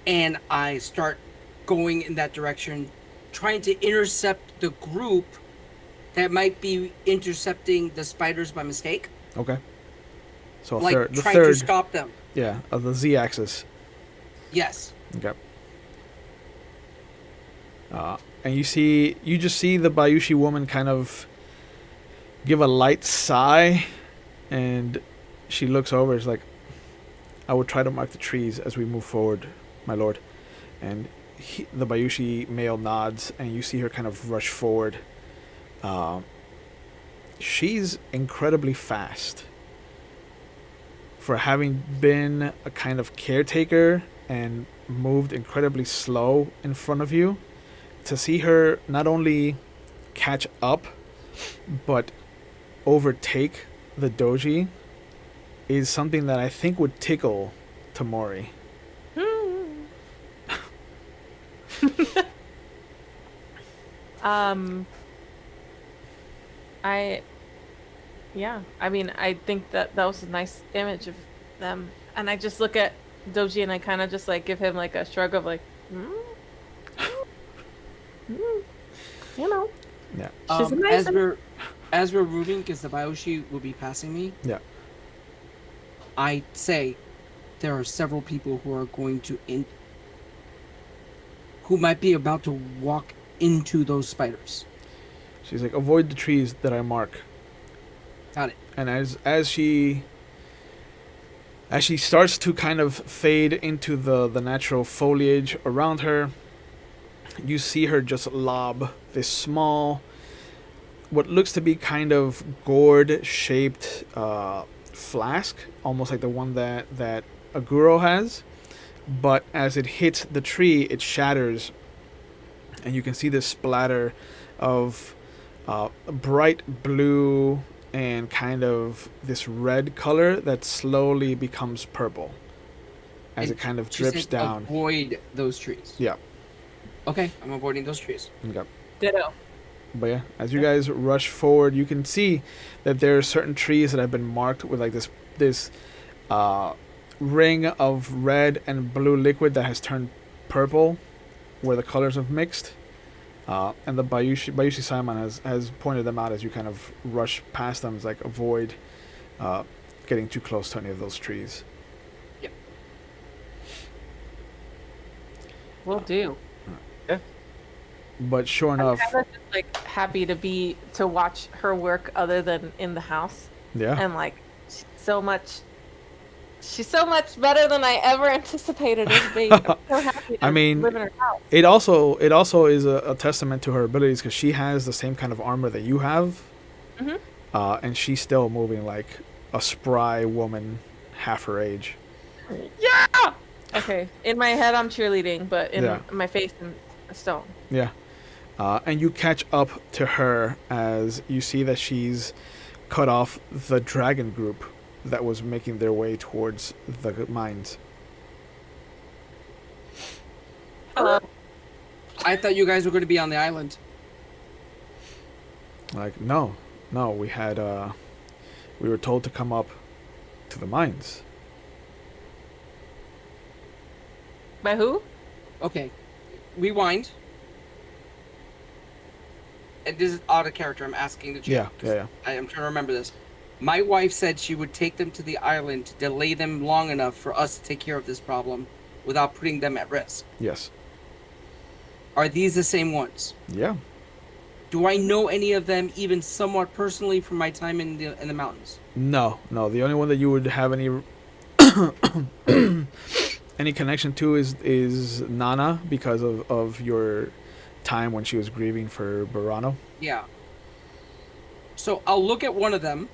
D: And I start going in that direction, trying to intercept the group that might be intercepting the spiders by mistake.
A: Okay. So
D: Like,
A: the
D: trying
A: third,
D: to stop them.
A: yeah, of the Z-axis.
D: Yes.
A: Okay. And you just see the Bayushi woman kind of give a light sigh, and she looks over. It's like, I will try to mark the trees as we move forward, my lord. And the Bayushi male nods, and you see her kind of rush forward. She's incredibly fast. For having been a kind of caretaker and moved incredibly slow in front of you, to see her not only catch up, but overtake the doji is something that I think would tickle Tamori.
B: I mean, I think that was a nice image of them, and I just look at Doji and I kind of just like give him like a shrug of like, you know.
A: Yeah.
B: She's a nice
D: as we're moving, because the Byoshi will be passing me.
A: Yeah.
D: I say there are several people who are going to who might be about to walk into those spiders.
A: She's like, avoid the trees that I mark.
D: Got it.
A: And as she starts to kind of fade into the natural foliage around her, you see her just lob this small, what looks to be kind of gourd-shaped flask, almost like the one that Aguro has. But as it hits the tree, it shatters, and you can see this splatter of bright blue and kind of this red color that slowly becomes purple as it kind of drips down.
D: Avoid those trees.
A: Yeah.
D: Okay, I'm avoiding those trees.
A: Okay.
B: Ditto.
A: But yeah, as you guys rush forward, you can see that there are certain trees that have been marked with like this ring of red and blue liquid that has turned purple, where the colors have mixed. And the Bayushi Simon has pointed them out as you kind of rush past them. It's like avoid getting too close to any of those trees.
D: Yep.
B: Will do.
C: Yeah.
A: But sure
B: I'm
A: enough,
B: kind of just like happy to watch her work other than in the house.
A: yeah.
B: And like she's so much better than I ever anticipated her to be. I'm so happy to
A: I mean,
B: live in her house.
A: It also is a testament to her abilities because she has the same kind of armor that you have, and she's still moving like a spry woman half her age.
B: Yeah. Okay. In my head, I'm cheerleading, but in my face, I'm a stone.
A: Yeah. And you catch up to her as you see that she's cut off the dragon group that was making their way towards the mines.
B: Hello.
D: I thought you guys were going to be on the island.
A: Like, no, we had, we were told to come up to the mines.
B: By who?
D: Okay, rewind. And this is out of character. I'm asking the chat.
A: Yeah.
D: I am trying to remember this. My wife said she would take them to the island to delay them long enough for us to take care of this problem without putting them at risk.
A: Yes.
D: Are these the same ones?
A: Yeah.
D: Do I know any of them even somewhat personally from my time in the mountains?
A: No. The only one that you would have any any connection to is Nana because of your time when she was grieving for Burano.
D: Yeah. So I'll look at one of them.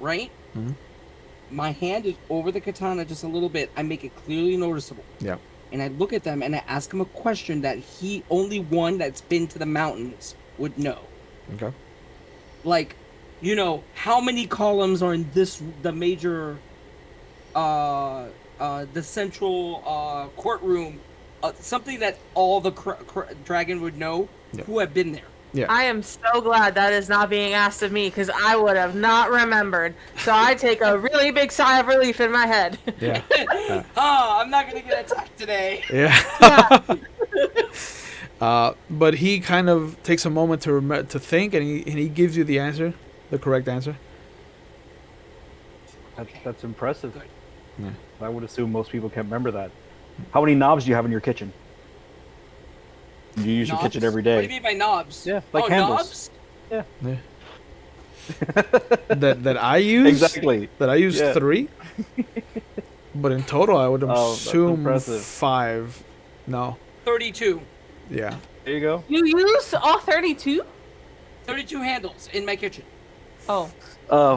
D: Right?
A: Mm-hmm.
D: My hand is over the katana just a little bit. I make it clearly noticeable.
A: Yeah.
D: And I look at them and I ask him a question that only one that's been to the mountains would know.
A: Okay.
D: Like, how many columns are in the major, the central courtroom? Something that all the dragon would know who have been there.
A: Yeah.
B: I am so glad that is not being asked of me because I would have not remembered. So I take a really big sigh of relief in my head.
A: Yeah.
D: I'm not gonna get attacked today.
A: Yeah. But he kind of takes a moment to think, and he gives you the answer, the correct answer.
C: That's impressive.
D: Good.
A: Yeah.
C: I would assume most people can't remember that. How many knobs do you have in your kitchen? You use your kitchen every day.
D: What do you mean by knobs?
C: Yeah, like handles.
D: Knobs?
C: Yeah.
A: that I use
C: Exactly.
A: That I use 3, but in total I would assume 5. No.
D: 32.
A: Yeah.
C: There you go.
B: You use all 32?
D: 32 handles in my kitchen.
B: Oh.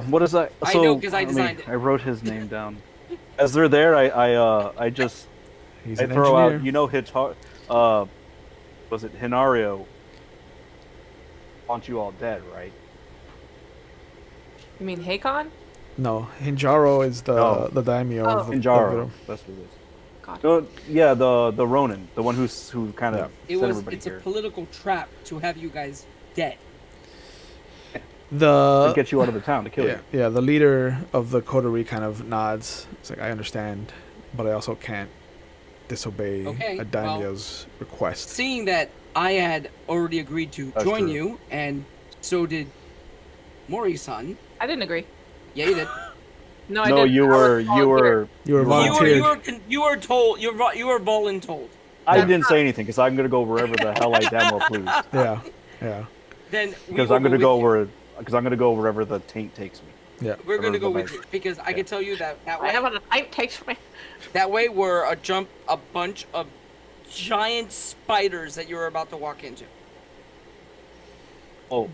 C: What is that?
D: I know because I designed it.
C: I wrote his name down. As they're there, I just
A: He's
C: I
A: an
C: throw
A: engineer.
C: out. Was it Hinario? Want you all dead, right?
B: You mean Hakon?
A: No, Hinjaro is the daimyo
B: Oh.
A: of the
C: Injaro. That's what it is.
B: God.
C: Yeah, the Ronin, the one who kind of
A: Yeah.
C: sent everybody
D: It's a
C: here
D: political trap to have you guys dead.
C: to
A: the
C: get you out of the town to kill
A: yeah,
C: you.
A: yeah, the leader of the coterie kind of nods. It's like, I understand, but I also can't disobey
D: Okay,
A: a daimyo's request.
D: Seeing that I had already agreed to
C: That's
D: join
C: true.
D: you, and so did Mori-san.
B: I didn't agree.
D: Yeah, you did.
B: No, I
C: No,
B: didn't.
C: you
B: I was
C: were
B: volunteered.
A: You were
C: you
A: volunteered.
D: You were told. You were voluntold.
C: I
B: That's
C: didn't
B: not-
C: say anything because I'm gonna go wherever the hell I damn well please.
A: Yeah, yeah,
D: Then
C: Because I'm gonna go wherever the taint takes me.
A: yeah.
D: We're gonna go
C: Whatever
D: with
C: the
D: you because I can tell you that way.
B: Whatever the time takes me.
D: That way, we're a bunch of giant spiders that you're about to walk into.
C: Oh,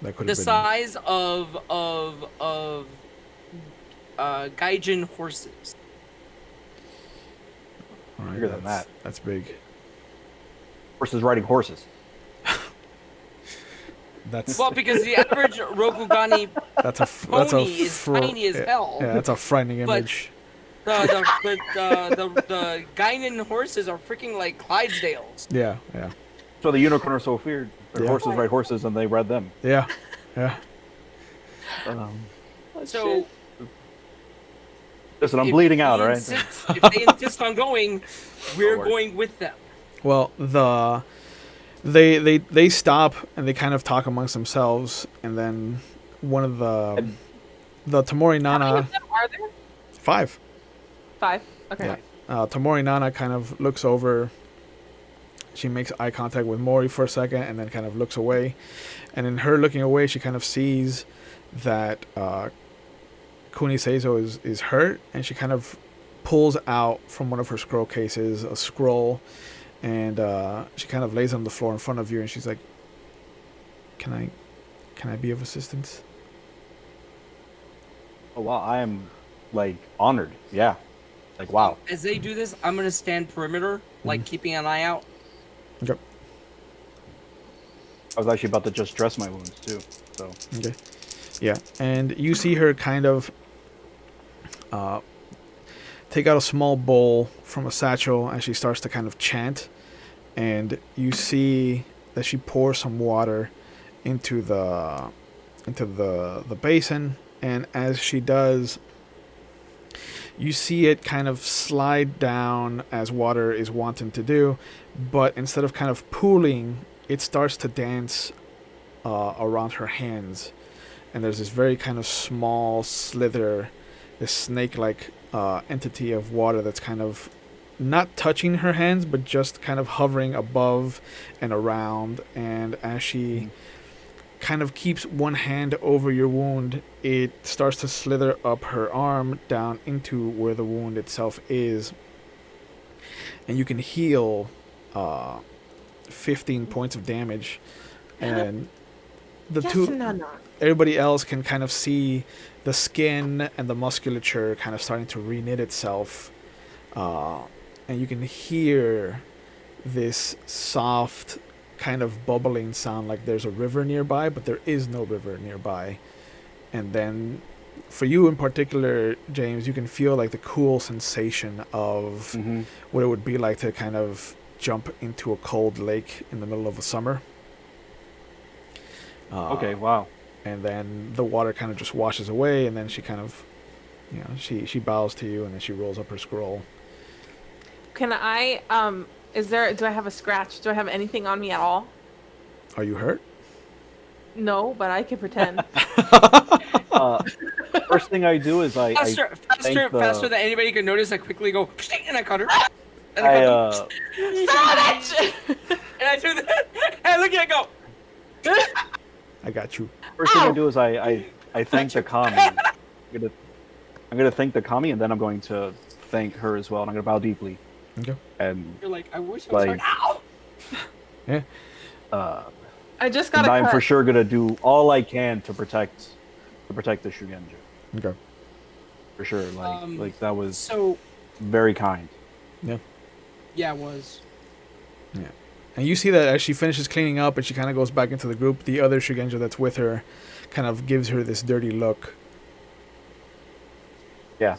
A: That could
D: The
A: have been.
D: size of Gaijin horses.
A: All right,
C: bigger than that.
A: That's big.
C: horses riding horses.
A: That's
D: Well, because the average Rokugani
A: that's a
D: pony is tiny as hell.
A: Yeah, that's a frightening
D: But-
A: image.
D: The Gaijin horses are freaking like Clydesdales.
A: Yeah, yeah,
C: So the unicorn are so feared. Their
A: Yeah.
C: horses ride horses, and they ride them.
A: yeah, yeah.
D: So
C: Listen, I'm
D: if
C: bleeding
D: he
C: out, all right?
D: if they insist on going, we're
C: work.
D: going with them.
A: Well, they stop and they kind of talk amongst themselves, and then one of the Tamori
B: How many
A: Nana
B: of them are there?
A: 5.
B: 5. Okay.
A: Yeah. Tamori Nana kind of looks over. She makes eye contact with Mori for a second, and then kind of looks away. And in her looking away, she kind of sees that Kuniseizo is hurt, and she kind of pulls out from one of her scroll cases a scroll, and she kind of lays on the floor in front of you, and she's like, "Can I be of assistance?"
C: Oh wow, I am like honored. Yeah, like wow.
D: As they do this, I'm gonna stand perimeter, like keeping an eye out.
A: Okay.
C: I was actually about to just dress my wounds too. So
A: Okay. Yeah, and you see her kind of take out a small bowl from a satchel, and she starts to kind of chant. And you see that she pours some water into the basin, and as she does, you see it kind of slide down as water is wanting to do, but instead of kind of pooling, it starts to dance around her hands. And there's this very kind of small slither, this snake-like entity of water that's kind of not touching her hands, but just kind of hovering above and around. And as she kind of keeps one hand over your wound, it starts to slither up her arm down into where the wound itself is. And you can heal 15 points of damage. And the everybody else can kind of see the skin and the musculature kind of starting to reknit itself, and you can hear this soft kind of bubbling sound like there's a river nearby, but there is no river nearby. And then for you in particular, James, you can feel like the cool sensation of what it would be like to kind of jump into a cold lake in the middle of the summer.
C: okay, wow.
A: And then the water kind of just washes away, and then she kind of, she bows to you, and then she rolls up her scroll.
B: Can I do I have a scratch? Do I have anything on me at all?
A: Are you hurt?
B: No, but I can pretend.
C: First thing I do is I
D: faster than anybody can notice. I quickly go and I cut her. And
B: Son of that shit!
D: and I do that. And I look at it and go.
A: I got you.
C: First thing I do is I thank the kami. I'm gonna thank the kami, and then I'm going to thank her as well, and I'm gonna bow deeply.
A: Okay.
C: And
D: You're like, I wish I was
C: like,
D: ow!
A: Yeah.
B: I just got
C: I'm
B: a
C: for sure gonna do all I can to protect the Shugenja.
A: Okay.
C: For sure, like that was
D: So
C: very kind.
A: Yeah.
D: yeah, it was.
A: Yeah. And you see that as she finishes cleaning up and she kind of goes back into the group, the other Shugenja that's with her kind of gives her this dirty look.
C: Yeah.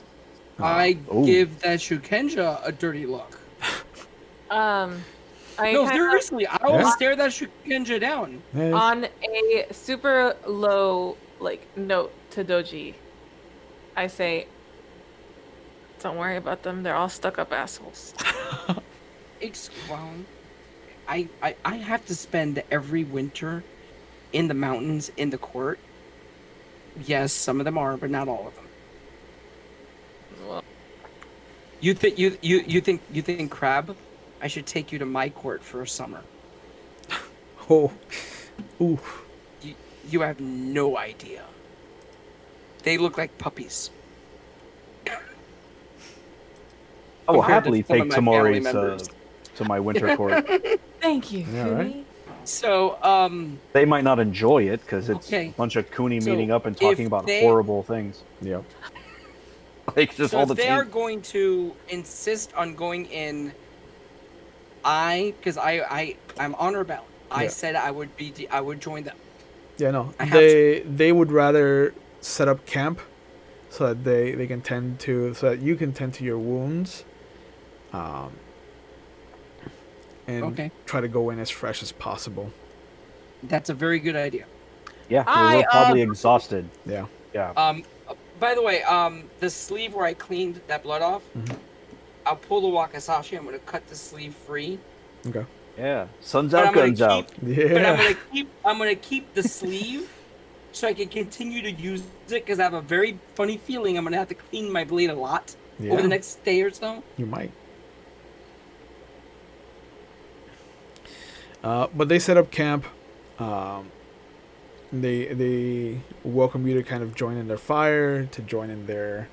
D: I
C: Ooh.
D: give that Shukenja a dirty look.
B: I
D: No,
B: kind of,
D: seriously, I will
A: Yeah.
D: stare that Shukenja down.
A: Hey.
B: on a super low note to Doji, I say, "Don't worry about them. They're all stuck-up assholes."
D: Well, I have to spend every winter in the mountains in the court. Yes, some of them are, but not all of them.
B: Well,
D: You think Crab? I should take you to my court for a summer.
A: Oh. Ooh.
D: You have no idea. They look like puppies.
C: I will
D: compared to
C: happily
D: some
C: take
D: of my family
C: Tamori
D: members.
C: to my winter court.
B: thank you,
A: Yeah,
B: Kuni.
A: right?
D: So,
C: They might not enjoy it because it's
D: Okay.
C: a bunch of Cooney
D: So,
C: meeting up and
D: if
C: talking about
D: they-
C: horrible things.
A: Yep.
C: Like just
D: so
C: all
D: if
C: the
D: they
C: time.
D: are going to insist on going in, because I'm honor bound. I
A: Yeah.
D: said I would join them.
A: Yeah, no.
D: I have
A: They would rather set up camp so that they can tend to so that you can tend to your wounds, and
D: Okay.
A: try to go in as fresh as possible.
D: That's a very good idea.
C: Yeah,
B: I,
C: we're probably exhausted.
A: Yeah.
C: Yeah.
D: By the way, the sleeve where I cleaned that blood off,
A: Mhm.
D: I'll pull the Wakasashi. I'm gonna cut the sleeve free.
A: Okay.
C: Yeah. Sun's
D: But
C: out,
D: I'm gonna
C: guns out.
D: keep. But
A: Yeah.
D: I'm gonna keep the sleeve so I can continue to use it because I have a very funny feeling I'm gonna have to clean my blade a lot
A: Yeah.
D: over the next day or so.
A: You might. But they set up camp. They welcome you to kind of join in their fire, to join in their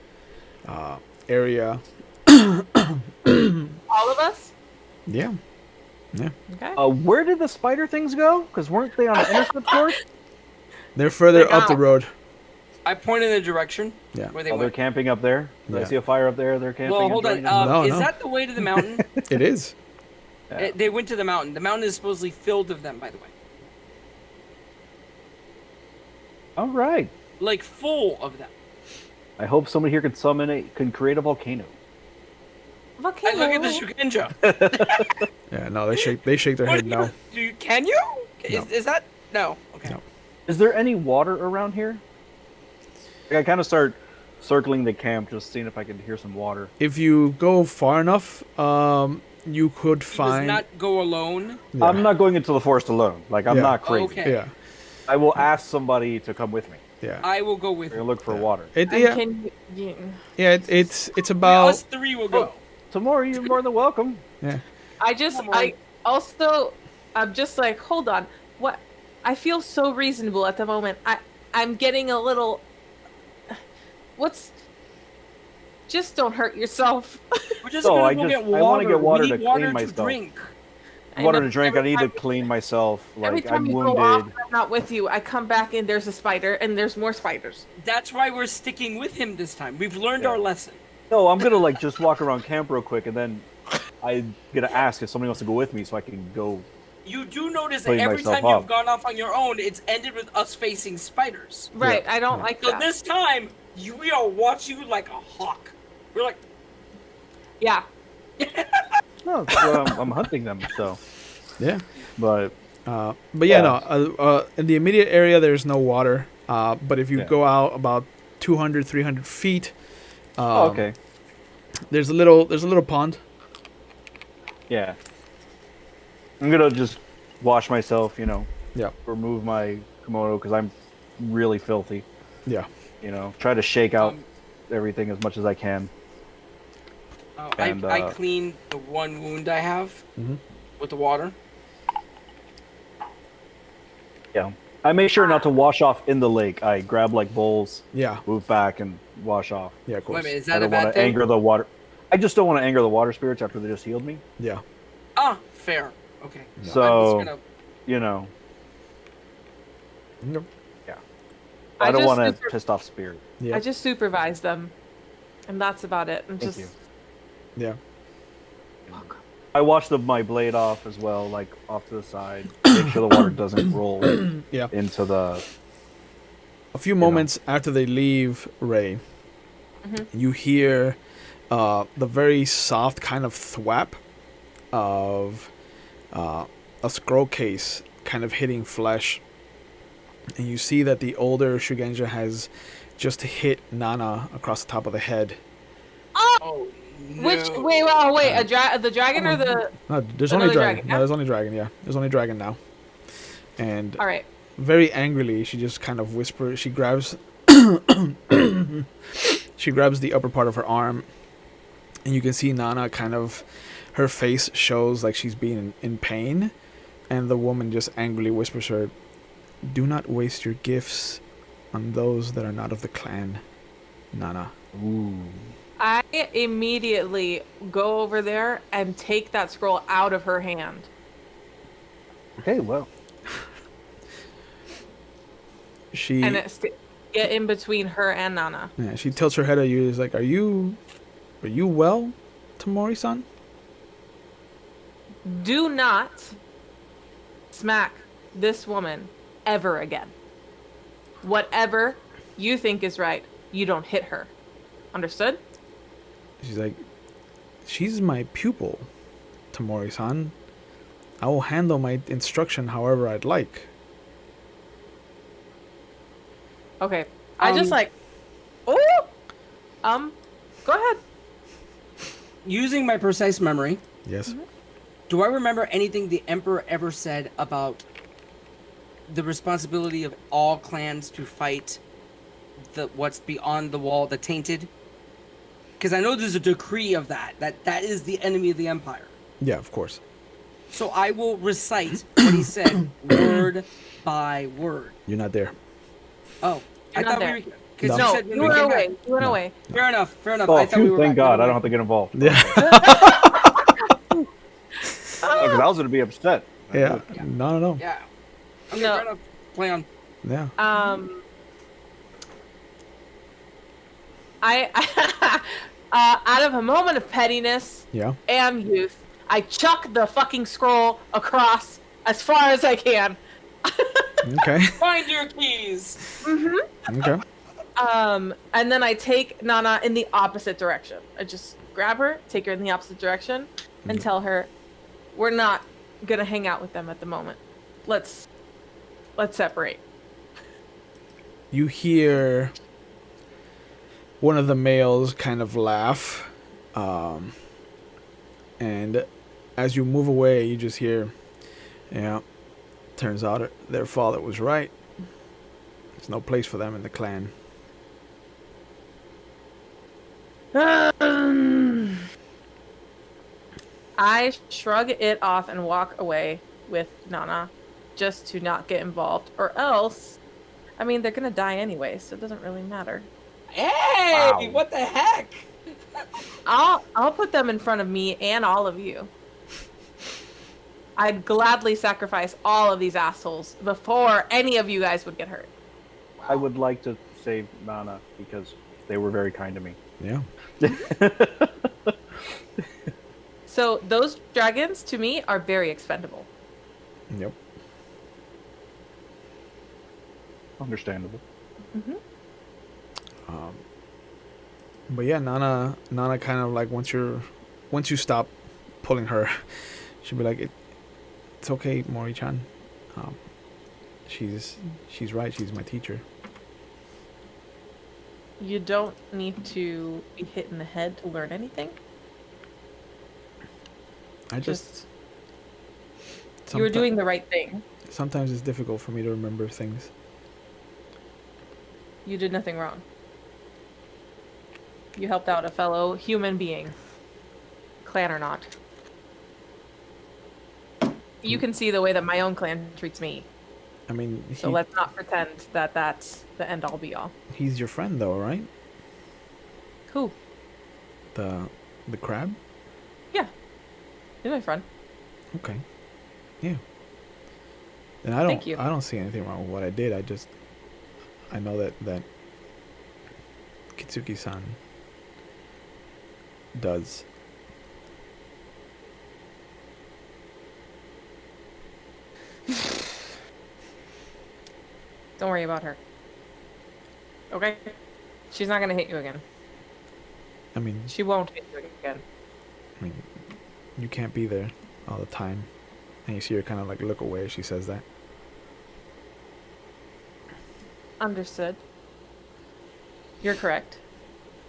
A: area.
B: All of us.
A: Yeah.
B: Okay.
C: Where did the spider things go? Because weren't they on the intercept course?
A: They're further
B: They're
A: up the
B: gone.
A: road.
D: I pointed in the direction
A: Yeah.
D: where they
C: Oh, they're
D: went.
C: camping up there. Did I
A: Yeah.
C: see a fire up there? They're camping.
D: Well,
C: and
D: hold on.
C: joining them?
A: No,
D: Is
A: no.
D: that the way to the mountain?
A: It is.
C: Yeah.
D: They went to the mountain. The mountain is supposedly filled of them, by the way.
C: All right.
D: Like full of them.
C: I hope somebody here can create a volcano.
B: Volcano.
D: I look at the Shukenja.
A: Yeah. No, they shake their
D: What
A: head no.
D: Can you?
A: No.
D: Is that no? Okay.
A: No.
C: Is there any water around here? Like, I kind of start circling the camp, just seeing if I can hear some water.
A: If you go far enough, you could
D: He
A: find.
D: does not go alone.
A: Yeah.
C: I'm not going into the forest alone. Like, I'm
A: Yeah.
C: not crazy.
D: Okay.
A: Yeah.
C: I will ask somebody to come with me.
A: Yeah.
D: I will go with
C: Or
D: you.
C: look for
A: Yeah.
C: water.
A: It,
B: And
A: yeah.
B: can you,
A: It's
D: Us
A: about.
D: three will go.
C: Tomorrow, you're more than welcome.
A: Yeah.
B: I'm just like, hold on. What? I feel so reasonable at the moment. I'm getting a little. Just don't hurt yourself.
D: We're just
C: No,
D: gonna
C: I
D: go
C: just-
D: get
C: I
D: water.
C: wanna get water
D: we
C: to
D: need water
C: clean
D: to
C: myself.
D: drink.
C: Water
B: know
C: to drink. I
B: every
C: need to
B: time-
C: clean myself.
B: Every
C: Like,
B: time
C: I'm
B: you
C: wounded.
B: go off, and I'm not with you. I come back and there's a spider, and there's more spiders.
D: That's why we're sticking with him this time. We've learned
C: Yeah.
D: our lesson.
C: No, I'm gonna like just walk around camp real quick, and then I'm gonna ask if somebody wants to go with me, so I can go.
D: You do notice that
C: Clean
D: every
C: myself
D: time
C: up.
D: you've gone off on your own, it's ended with us facing spiders.
B: Right. I don't like
D: So
B: that.
D: this time, we are watching you like a hawk. We're like,
B: Yeah.
C: No, well, I'm hunting them. So,
A: Yeah.
C: but
A: But
C: Yeah.
A: yeah, no. In the immediate area, there's no water. But if you
C: Yeah.
A: go out about 200, 300 feet,
C: okay,
A: there's a little pond.
C: yeah. I'm gonna just wash myself.
A: Yeah.
C: Remove my kimono because I'm really filthy.
A: Yeah.
C: Try to shake out
D: Um,
C: everything as much as I can. And,
D: I cleaned the one wound I have
A: Mhm.
D: with the water.
C: Yeah. I make sure not to wash off in the lake. I grab like bowls,
A: Yeah.
C: move back, and wash off.
A: Yeah. Of
D: Wait
A: course.
D: a minute, is
C: I
D: that a
C: don't want
D: bad
C: to
D: thing?
C: anger the water. I just don't want to anger the water spirits after they just healed me.
A: Yeah.
D: Ah, fair. Okay.
C: So,
D: I'm just gonna.
A: Yep.
C: I don't
B: just
C: want to
B: super-
C: piss off spirit.
A: Yeah.
B: I just supervise them, and that's about it. I'm
C: Thank
B: just.
C: you.
A: Yeah.
C: I wash my blade off as well, like off to the side. Make sure the water doesn't roll
A: Yeah.
C: into the.
A: A few moments after they leave, Ray, You hear the very soft kind of thwap of a scroll case kind of hitting flesh, and you see that the older Shugenja has just hit Nana across the top of the head.
D: Oh, no.
B: Which wait, the dragon or the
A: No, there's
B: another
A: only dragon.
B: dragon?
A: No, there's only dragon. Yeah, there's only dragon now. And
B: All right.
A: very angrily, she just kind of whispers. She grabs, she grabs the upper part of her arm, and you can see Nana kind of, her face shows like she's being in pain, and the woman just angrily whispers her, "Do not waste your gifts on those that are not of the clan, Nana."
C: Ooh.
B: I immediately go over there and take that scroll out of her hand.
C: Okay, well.
A: She
B: And get in between her and Nana.
A: yeah, she tilts her head at you. Is like, "Are you well, Tamori-san?"
B: Do not smack this woman ever again. Whatever you think is right, you don't hit her. Understood?
A: She's like, "She's my pupil, Tamori-san. I will handle my instruction however I'd like."
B: Okay. I just like, oh, go ahead.
D: Using my precise memory,
A: Yes.
D: do I remember anything the Emperor ever said about the responsibility of all clans to fight what's beyond the wall, the tainted? Because I know there's a decree of that is the enemy of the Empire.
A: Yeah, of course.
D: So I will recite what he said word by word.
A: You're not there.
D: Oh,
B: You're not there.
D: we were. Because
A: No.
D: you
B: No,
D: said when
B: you
D: we
B: went
D: came
B: away.
D: back.
B: You went
A: No.
B: away.
D: Fair enough. Fair enough.
C: Oh,
D: I thought we
C: phew,
D: were
C: thank
D: back
C: God. I
D: away.
C: don't have to get involved.
A: Yeah.
C: Because I was going to be upset.
A: Yeah. No.
D: Yeah. Okay,
B: No.
D: fair enough. Play on.
A: Yeah.
B: I out of a moment of pettiness
A: Yeah.
B: and youth, I chuck the fucking scroll across as far as I can.
A: Okay.
D: Find your keys.
A: Okay.
B: And then I take Nana in the opposite direction. I just grab her, take her in the opposite direction, and tell her, we're not gonna hang out with them at the moment. Let's separate.
A: You hear one of the males kind of laugh, and as you move away, you just hear, "Yeah, turns out their father was right. There's no place for them in the clan."
B: I shrug it off and walk away with Nana just to not get involved. Or else, I mean, they're gonna die anyway, so it doesn't really matter.
D: Hey,
C: Wow.
D: what the heck?
B: I'll put them in front of me and all of you. I'd gladly sacrifice all of these assholes before any of you guys would get hurt.
C: I would like to save Nana because they were very kind to me.
A: Yeah.
B: So those dragons, to me, are very expendable.
A: Yep.
C: Understandable.
A: But yeah, Nana kind of like once you stop pulling her, she'll be like, "It's okay, Mori-chan. She's right. She's my teacher."
B: You don't need to be hit in the head to learn anything.
A: I just
B: You were doing the right thing.
A: Sometimes it's difficult for me to remember things.
B: You did nothing wrong. You helped out a fellow human being, clan or not. You can see the way that my own clan treats me.
A: I mean,
B: So let's not pretend that that's the end all be all.
A: he's your friend though, right?
B: Who?
A: The crab?
B: Yeah. He's my friend.
A: Okay. Yeah. And
B: Thank you.
A: I don't see anything wrong with what I did. I know that Kitsuki-san does.
B: Don't worry about her. Okay? She's not gonna hit you again.
A: I mean,
B: She won't hit you again.
A: you can't be there all the time. And you see her kind of like look away as she says that.
B: Understood. You're correct.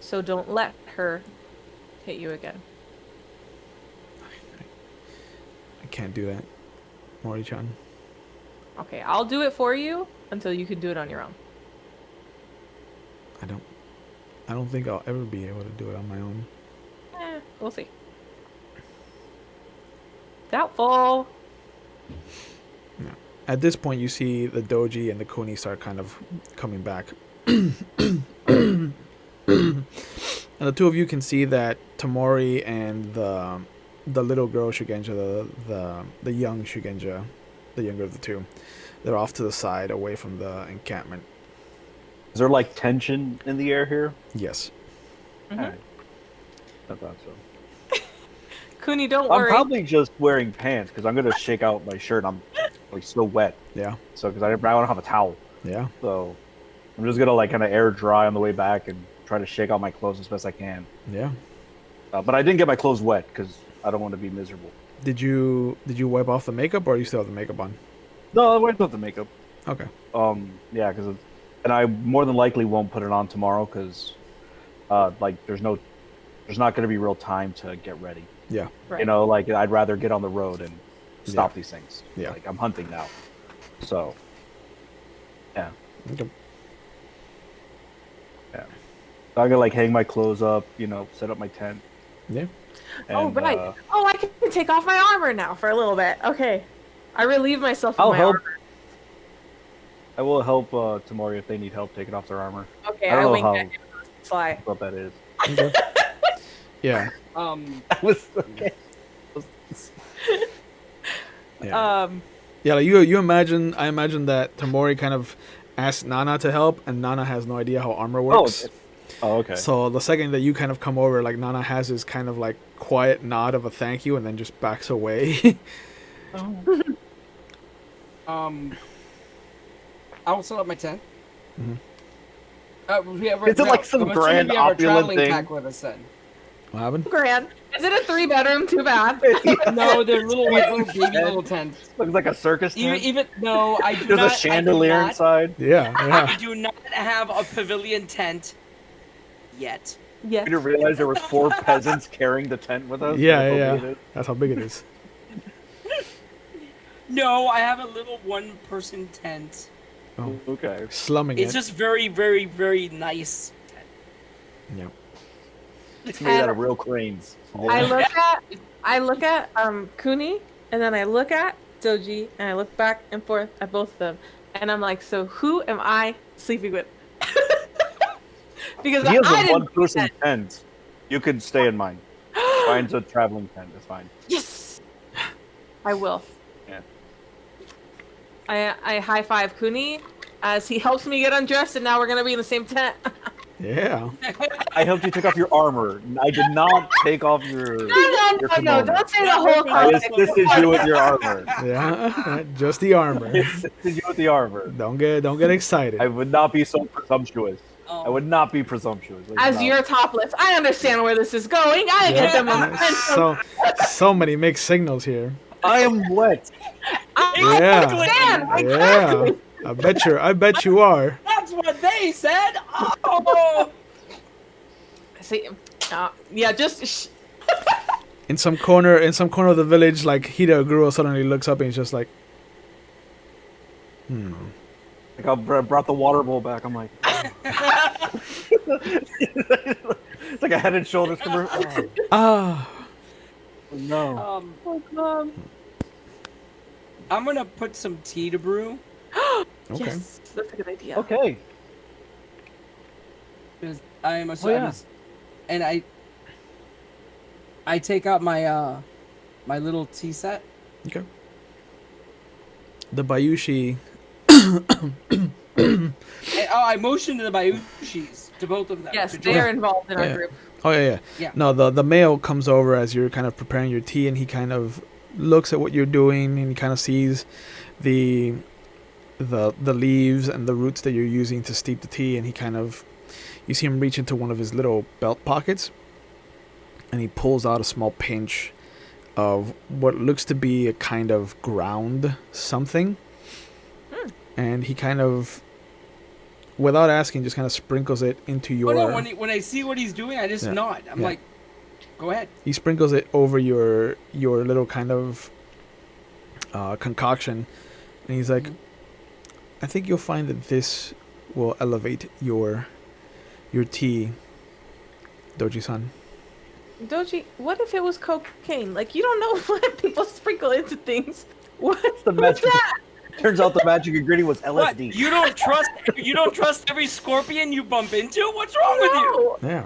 B: So don't let her hit you again.
A: I can't do that, Mori-chan.
B: Okay, I'll do it for you until you can do it on your own.
A: I don't think I'll ever be able to do it on my own.
B: We'll see. Doubtful.
A: Yeah. At this point, you see the Doji and the Kuni start kind of coming back. And the two of you can see that Tamori and the little girl Shugenja, the young Shugenja, the younger of the two, they're off to the side away from the encampment.
C: Is there like tension in the air here?
A: Yes.
B: Mhm.
C: Alright. I thought so.
B: Kuni, don't
C: I'm
B: worry.
C: probably just wearing pants because I'm gonna shake out my shirt. I'm like so wet.
A: Yeah.
C: So because I don't have a towel,
A: Yeah.
C: so I'm just gonna like kind of air dry on the way back and try to shake out my clothes as best I can.
A: Yeah.
C: But I didn't get my clothes wet because I don't want to be miserable.
A: Did you wipe off the makeup, or you still have the makeup on?
C: No, I wiped off the makeup.
A: Okay.
C: Yeah, and I more than likely won't put it on tomorrow because, like, there's not gonna be real time to get ready.
A: Yeah.
B: Right.
C: You know, like I'd rather get on the road and stop these things.
A: Yeah.
C: Like I'm hunting now, so yeah.
A: Okay.
C: Yeah. So I'm gonna like hang my clothes up, you know, set up my tent.
A: Yeah.
C: And,
B: Oh, right. I can take off my armor now for a little bit. Okay. I relieve myself of
C: I'll
B: my
C: help.
B: armor.
C: I will help Tamori if they need help taking off their armor.
B: Okay,
C: I don't
B: I
C: know
B: wink
C: how-
B: at him. Sly.
C: What that is.
A: Okay. Yeah.
C: That was okay.
A: Yeah. Yeah, like you imagine. I imagine that Tamori kind of asked Nana to help, and Nana has no idea how armor works.
C: Oh, okay.
A: So the second that you kind of come over, like Nana has this kind of like quiet nod of a thank you, and then just backs away.
D: I will set up my tent.
A: Mhm.
C: Is it like some
D: I'm assuming
C: grand
D: we have our
C: opulent
D: traveling
C: thing?
D: pack with us then.
A: What happened?
B: Grand. Is it a 3-bedroom? Too bad.
D: No, they're little baby little tents.
C: Looks like a circus tent.
D: Even no, I do
C: There's
D: not.
C: a chandelier
D: I do not,
C: inside.
A: Yeah.
D: I
A: Yeah.
D: do not have a pavilion tent yet.
B: Yes.
C: I didn't realize there was 4 peasants carrying the tent with us.
A: Yeah.
C: That's how
A: Yeah.
C: big it is.
A: That's how big it is.
D: No, I have a little one-person tent.
A: Oh,
C: Okay.
A: slumming
D: It's
A: it.
D: just very, very, very nice.
A: Yeah.
C: It's made out of real cranes.
B: I look at Kuni, and then I look at Doji, and I look back and forth at both of them, and I'm like, so who am I sleeping with? Because
C: He has
B: I
C: a
B: didn't.
C: one-person tent. You could stay in mine. Mine's a traveling tent. It's fine.
B: Yes, I will.
C: Yeah.
B: I high five Kuni as he helps me get undressed, and now we're gonna be in the same tent.
A: Yeah.
C: I helped you take off your armor. I did not take off your.
B: No,
C: kimono.
B: don't say the whole
C: I
B: context.
C: assisted you with your armor.
A: Yeah. Just the armor.
C: I assisted you with the armor.
A: Don't get excited.
C: I would not be so presumptuous. I would not be presumptuous. I would
B: As
C: not.
B: you're topless, I understand where this is going. I get the momentum.
A: So many mixed signals here.
C: I am wet.
B: I
A: Yeah.
B: understand.
A: Yeah.
B: Exactly.
A: I bet you are.
D: That's what they said. Oh.
B: See, yeah, just.
A: In some corner of the village, like Hidaguro suddenly looks up and he's just like,
C: Like I brought the water bowl back. I'm like, it's like a Head and Shoulders commercial.
A: ah.
C: Oh, no.
D: I'm gonna put some tea to brew.
A: Okay.
B: Yes, that's a good idea.
C: Okay.
D: Because I'm a
C: Oh, yeah.
D: and I take out my my little tea set.
A: Okay. The Bayushi.
D: And, I motioned to the Bayushis, to both of them.
B: Yes,
D: to
B: they
D: join.
B: are involved in our
A: Yeah.
B: group.
A: Oh yeah.
D: Yeah.
A: No, the male comes over as you're kind of preparing your tea, and he kind of looks at what you're doing, and he kind of sees the leaves and the roots that you're using to steep the tea, and you see him reach into one of his little belt pockets, and he pulls out a small pinch of what looks to be a kind of ground something. And he kind of, without asking, just kind of sprinkles it into your...
D: Oh, no, when I see what he's doing, I just nod. I'm like, go ahead.
A: He sprinkles it over your little kind of concoction. And he's like, I think you'll find that this will elevate your tea, Doji-san.
B: Doji, what if it was cocaine? Like, you don't know what people sprinkle into things. What's
C: the magic?
B: that?
C: Turns out the magic ingredient was LSD.
D: What? You don't trust every scorpion you bump into? What's wrong with you?
A: Yeah.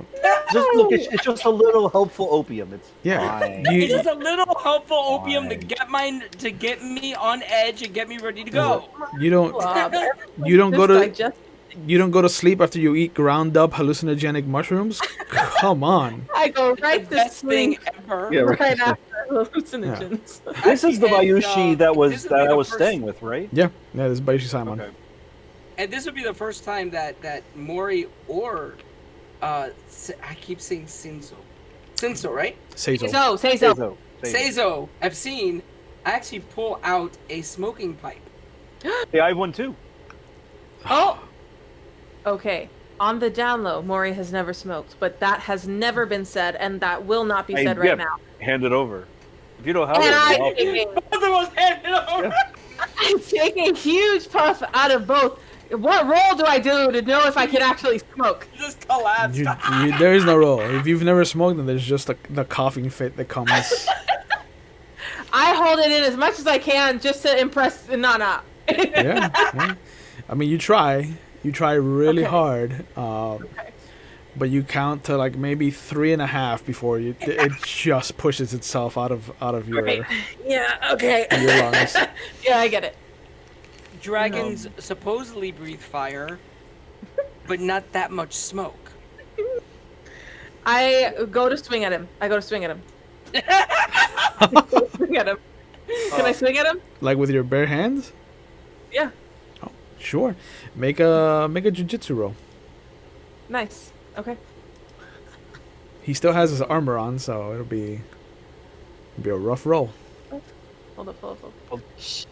C: Just look, it's just a little helpful opium. It's fine.
D: It's just a little helpful opium to get me on edge and get me ready to go.
A: You don't go to sleep after you eat ground up hallucinogenic mushrooms? Come on.
B: I go right
D: The
B: to
D: best thing
B: sleep
D: ever.
C: Yeah,
B: right after hallucinogens.
C: This is the Bayushi that
D: This would be
C: I
D: the
C: was
D: first-
C: staying with, right?
A: Yeah, this is Baishi Simon.
C: Okay.
D: And this would be the first time that Mori or I keep saying Sinso, right?
A: Seizo.
D: Seizo, I've seen actually pull out a smoking pipe.
C: Yeah, I have one too.
B: Oh! Okay. On the down low, Mori has never smoked, but that has never been said, and that will not be said right now.
C: Hand it over. If you don't have
B: And
C: it,
B: I'm taking a huge puff out of both. What roll do I do to know if I can actually smoke?
D: Just collapse.
A: There is no roll. If you've never smoked, then there's just the coughing fit that comes.
B: I hold it in as much as I can just to impress Nana.
A: yeah. I mean, you try really hard, but you count to like maybe 3.5 before it just pushes itself out of your
B: Yeah. Okay.
A: your lungs.
B: Yeah, I get it.
D: Dragons supposedly breathe fire, but not that much smoke.
B: I go to swing at him. Swing at him. Can I swing at him?
A: Like with your bare hands?
B: Yeah.
A: Oh, sure. Make a jujitsu roll.
B: Nice. Okay.
A: He still has his armor on, so it'll be a rough roll.
B: Hold up. Shh.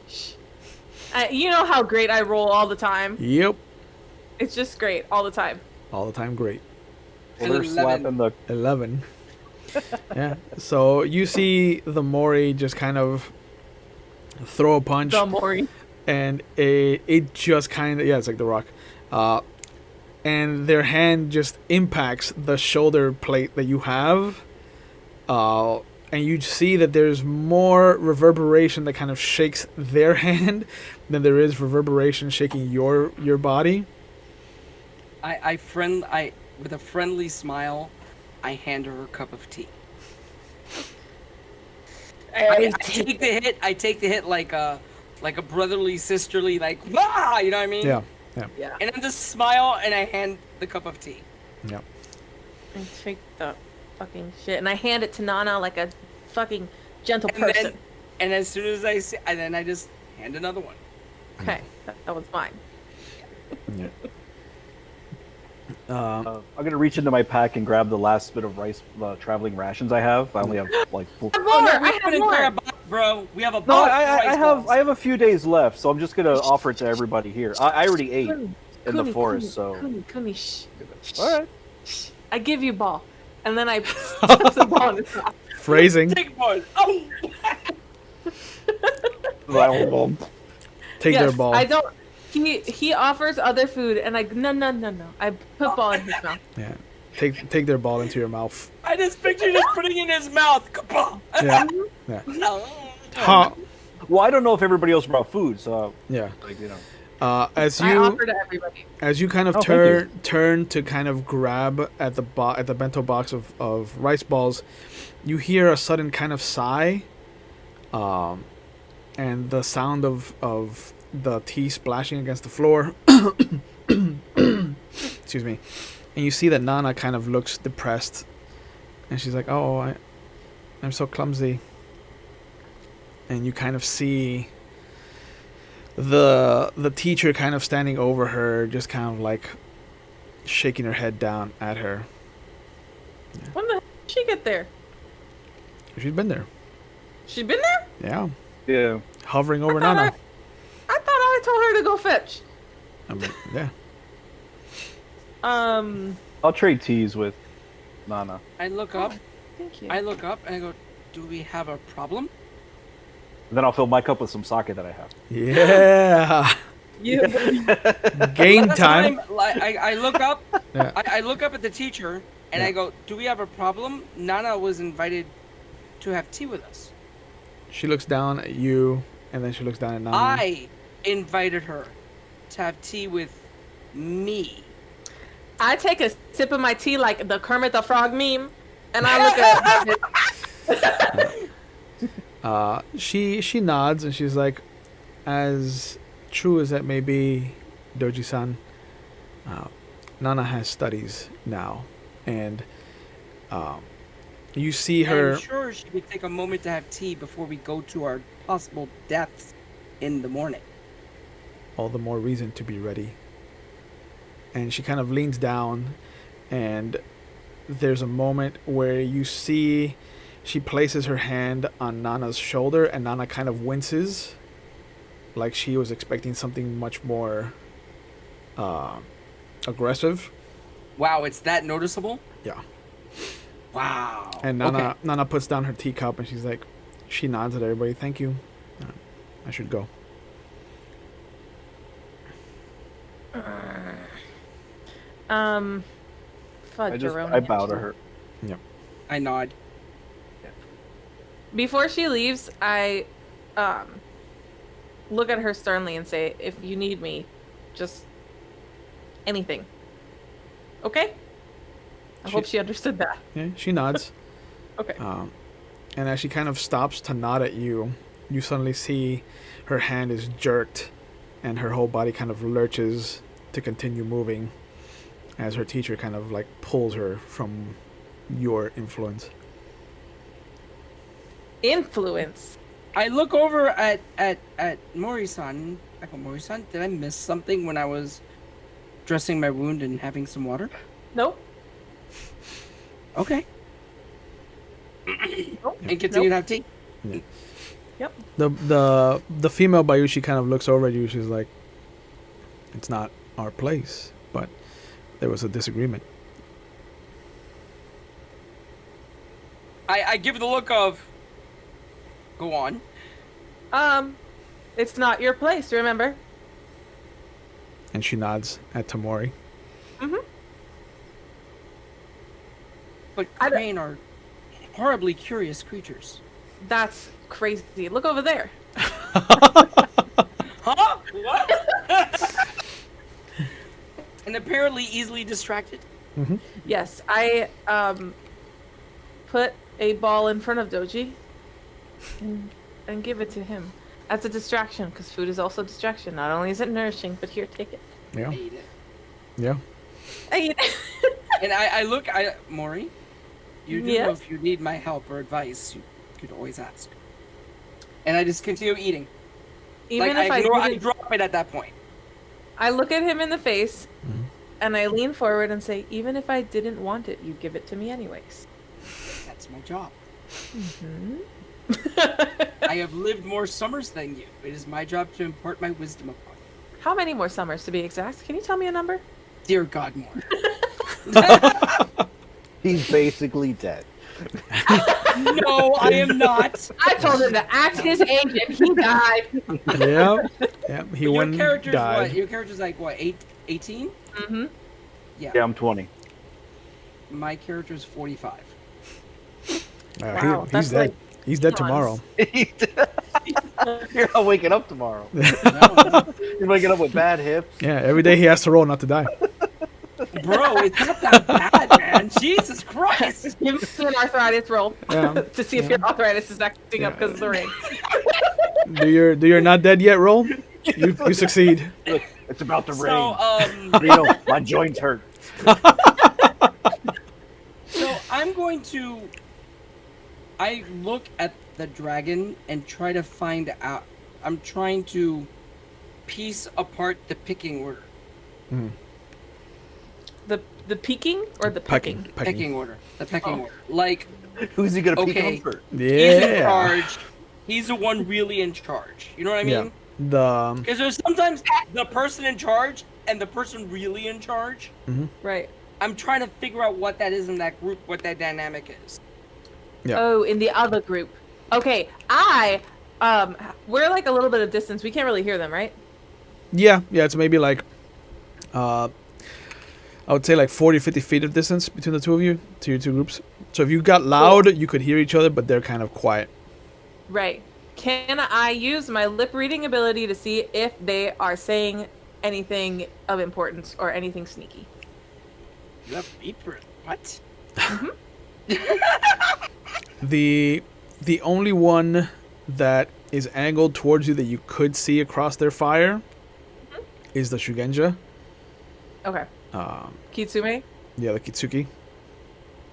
B: You know how great I roll all the time.
A: Yep.
B: It's just great all the time.
A: All the time, great.
C: well, they're slapping the
A: 11. Yeah. So you see the Mori just kind of throw a punch.
B: The Mori.
A: And it just kind of, it's like The Rock. And their hand just impacts the shoulder plate that you have. And you see that there's more reverberation that kind of shakes their hand than there is reverberation shaking your body.
D: With a friendly smile, I hand her a cup of tea. I take the hit like a brotherly, sisterly, like, wah! You know what I mean?
A: Yeah.
D: And I just smile and I hand the cup of tea.
A: Yeah.
B: I take the fucking shit and I hand it to Nana like a fucking gentle person.
D: And as soon as I see, and then I just hand another one.
B: Okay, that one's mine.
A: Yeah.
C: I'm gonna reach into my pack and grab the last bit of rice traveling rations I have. I only have like 4.
B: I have more.
D: Bro, we have a
C: No,
D: box.
C: I have a few days left, so I'm just gonna offer it to everybody here. I already ate in the forest, so.
B: Kumi, shh.
C: All right.
B: I give you ball, and then I stuff the ball in his mouth.
A: Phrasing.
D: Take one. Oh.
A: Take their ball.
B: I don't. He offers other food, and no. I put ball in his mouth.
A: Yeah. Take their ball into your mouth.
D: I just picture just putting it in his mouth.
A: Yeah. Ha.
C: Well, I don't know if everybody else brought food, so
A: Yeah.
C: like you know.
A: As
B: I
A: you
B: offer to everybody.
A: as you kind of turn to kind of grab at the bento box of rice balls, you hear a sudden kind of sigh, and the sound of the tea splashing against the floor. Excuse me. And you see that Nana kind of looks depressed, and she's like, "Oh, I'm so clumsy." And you kind of see the teacher kind of standing over her, just kind of like shaking her head down at her.
B: When the hell did she get there?
A: She's been there.
B: She's been there?
A: Yeah.
C: Yeah.
A: Hovering over
B: thought
A: Nana.
B: I thought I told her to go fetch.
A: I mean, yeah.
C: I'll trade teas with Nana.
D: I look up.
B: Thank you.
D: I look up and I go, "Do we have a problem?"
C: And then I'll fill my cup with some sake that I have.
A: Yeah.
B: You.
A: Game
D: That's
A: time.
D: what I look up.
A: Yeah.
D: I look up at the teacher and I go, "Do we have a problem?" Nana was invited to have tea with us.
A: She looks down at you, and then she looks down at Nana.
D: I invited her to have tea with me.
B: I take a sip of my tea like the Kermit the Frog meme, and I look at
A: She nods, and she's like, as true as that may be, Doji-san, Nana has studies now, and you see her.
D: I'm sure she could take a moment to have tea before we go to our possible deaths in the morning.
A: All the more reason to be ready. And she kind of leans down, and there's a moment where you see she places her hand on Nana's shoulder, and Nana kind of winces, like she was expecting something much more aggressive.
D: Wow, it's that noticeable?
A: Yeah.
D: Wow.
A: And Nana
D: Okay.
A: Nana puts down her teacup, and she's like, she nods at everybody. Thank you. I should go.
B: Fudgeroni.
C: I bow to her.
A: Yep.
D: I nod.
B: Before she leaves, I look at her sternly and say, "If you need me, just anything. Okay?" I hope she understood that.
A: Yeah, she nods.
B: Okay.
A: And as she kind of stops to nod at you, you suddenly see her hand is jerked, and her whole body kind of lurches to continue moving as her teacher kind of like pulls her from your influence.
B: Influence.
D: I look over at Mori-san. I go, "Mori-san, did I miss something when I was dressing my wound and having some water?"
B: Nope.
D: Okay.
B: Nope.
D: And continue to have tea.
B: Yep.
A: The female Bayushi kind of looks over at you. She's like, "It's not our place, but there was a disagreement."
D: I give the look of, "Go on."
B: It's not your place, remember?
A: And she nods at Tamori.
D: But
B: I don't-
D: crane are horribly curious creatures.
B: That's crazy. Look over there.
D: Huh? What? And apparently easily distracted.
B: Yes, I put a ball in front of Doji and give it to him as a distraction, because food is also a distraction. Not only is it nourishing, but here, take it.
A: Yeah.
D: Ate it.
A: Yeah.
B: I eat it.
D: And I look, Maury, you do know
B: Yes?
D: if you need my help or advice, you could always ask. And I just continue eating.
B: Even
D: like,
B: if
D: I
B: didn't-
D: drop it at that point.
B: I look at him in the face, and I lean forward and say, "Even if I didn't want it, you give it to me anyways."
D: That's my job.
B: Mm-hmm.
D: I have lived more summers than you. It is my job to impart my wisdom upon you.
B: How many more summers, to be exact? Can you tell me a number?
D: Dear God, more.
C: He's basically dead.
D: No, I am not.
B: I told him to act his age, and he died.
A: Yeah. Yeah. He
D: Your
A: went and
D: character's
A: died.
D: what? Your character's like what? 18?
B: Mm-hmm.
D: Yeah.
C: Yeah, I'm 20.
D: My character's 45.
B: Wow,
A: he's
B: that's
A: dead.
B: like
A: He's dead
B: eons.
A: tomorrow.
C: You're not waking up tomorrow.
D: No.
C: You're waking up with bad hips.
A: Yeah. Every day he has to roll not to die.
D: Bro, it's not that bad, man. Jesus Christ.
B: Give me an arthritis roll
A: Yeah.
B: to see if your arthritis is acting up because of the rain.
A: Do your not dead yet roll? You succeed.
C: Look, it's about to rain.
D: So,
C: Reno, my joints hurt.
D: So I'm going to. I look at the dragon and try to find out. I'm trying to piece apart the picking order.
B: the peeking or the pecking?
D: Pecking order. The pecking order. Like,
C: Who's he gonna pick
D: okay,
C: on first?
D: he's in
A: Yeah.
D: charge. He's the one really in charge. You know what I
A: Yeah.
D: mean?
A: The
D: Because there's sometimes the person in charge and the person really in charge.
B: Right.
D: I'm trying to figure out what that is in that group, what that dynamic is.
A: Yeah.
B: Oh, in the other group. Okay, we're like a little bit of distance. We can't really hear them, right?
A: yeah, it's maybe like I would say like 40, 50 feet of distance between the two of you, to your two groups. So if you got loud, you could hear each other, but they're kind of quiet.
B: Right. Can I use my lip reading ability to see if they are saying anything of importance or anything sneaky?
D: What?
A: The only one that is angled towards you that you could see across their fire is the Shugenja.
B: Okay. Kitsume?
A: Yeah, the Kitsuki.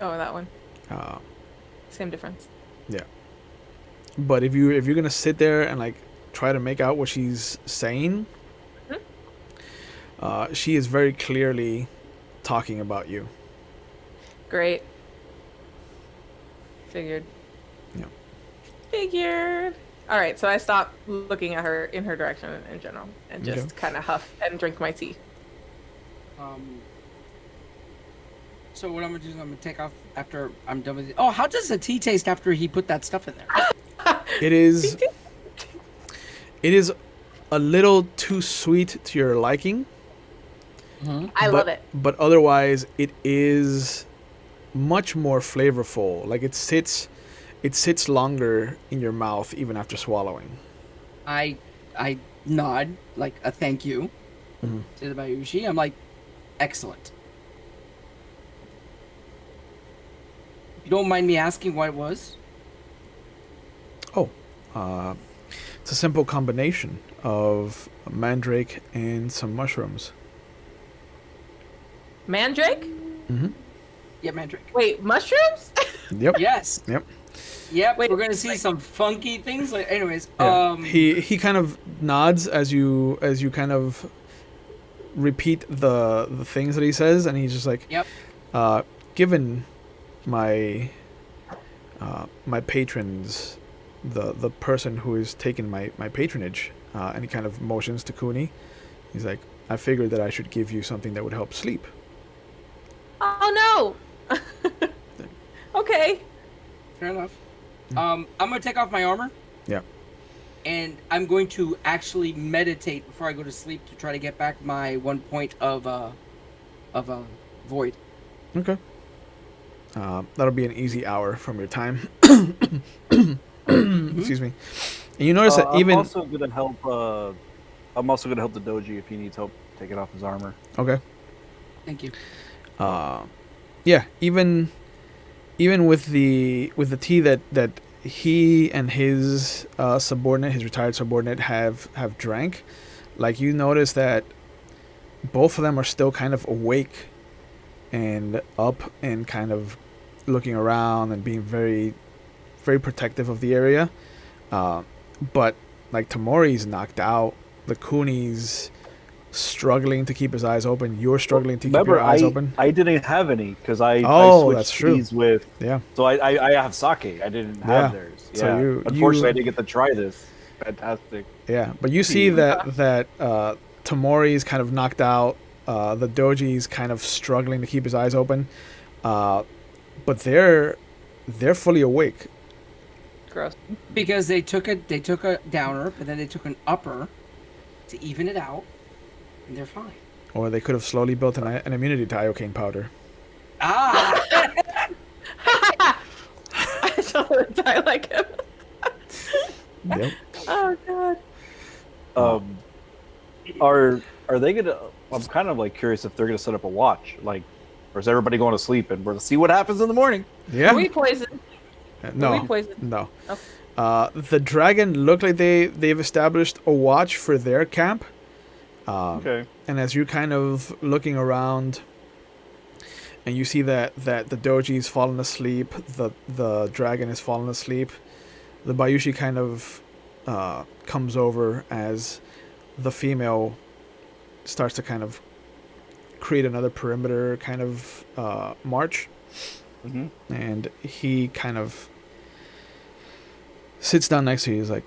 B: Oh, that one.
A: Uh,
B: Same difference.
A: yeah. But if you're gonna sit there and like try to make out what she's saying, she is very clearly talking about you.
B: Great. Figured.
A: Yeah.
B: Figured. All right, so I stop looking at her in her direction in general and just kind of huff and drink my tea.
D: So what I'm gonna do is I'm gonna take off after I'm done with it. Oh, how does the tea taste after he put that stuff in there?
A: It is a little too sweet to your liking.
B: I love it.
A: But otherwise, it is much more flavorful. Like it sits longer in your mouth even after swallowing.
D: I nod like a thank you to the Bayushi. I'm like, excellent. You don't mind me asking what it was?
A: Oh, it's a simple combination of mandrake and some mushrooms.
B: Mandrake?
D: Yeah, mandrake.
B: Wait, mushrooms?
A: Yep.
D: Yes.
A: Yep.
D: Yep.
B: Wait,
D: we're gonna see some funky things. Like, anyways.
A: Yeah. He kind of nods as you kind of repeat the things that he says, and he's just like,
D: Yep.
A: Given my my patrons, the person who is taking my patronage, and he kind of motions to Kuni. He's like, I figured that I should give you something that would help sleep.
B: Oh no. Okay.
D: Fair enough. I'm gonna take off my armor.
A: Yeah.
D: And I'm going to actually meditate before I go to sleep to try to get back my 1 point of void.
A: Okay. That'll be an easy hour from your time. Excuse me. And you notice that even
C: I'm also gonna help the Doji if he needs help taking off his armor.
A: okay.
D: Thank you.
A: Yeah, even with the tea that he and his subordinate, his retired subordinate, have drank, like you notice that both of them are still kind of awake and up and kind of looking around and being very, very protective of the area. But like Tamori's knocked out, the Kuni's struggling to keep his eyes open. You're struggling to keep your eyes open.
C: I didn't have any because I switched
A: that's true.
C: these with.
A: Yeah.
C: So I have sake. I didn't have theirs. Yeah.
A: So
C: Unfortunately, I didn't get to try this. Fantastic.
A: Yeah, but you see that Tamori's kind of knocked out. The Doji's kind of struggling to keep his eyes open, but they're fully awake.
B: Gross.
D: Because they took a downer, but then they took an upper to even it out, and they're fine.
A: Or they could have slowly built an immunity to iocane powder.
D: Ah!
B: I totally die like him.
A: Yep.
B: Oh god.
C: Are they gonna? I'm kind of like curious if they're gonna set up a watch, like, or is everybody going to sleep and we're gonna see what happens in the morning?
A: Yeah.
B: Are we poisoned?
A: No.
B: Are we poisoned?
A: No.
B: Oh.
A: The dragon looked like they've established a watch for their camp.
C: Okay.
A: And as you're kind of looking around, and you see that the Doji's fallen asleep, the dragon is fallen asleep, the Bayushi kind of comes over as the female starts to kind of create another perimeter kind of march.
C: Mm-hmm.
A: And he kind of sits down next to you. He's like,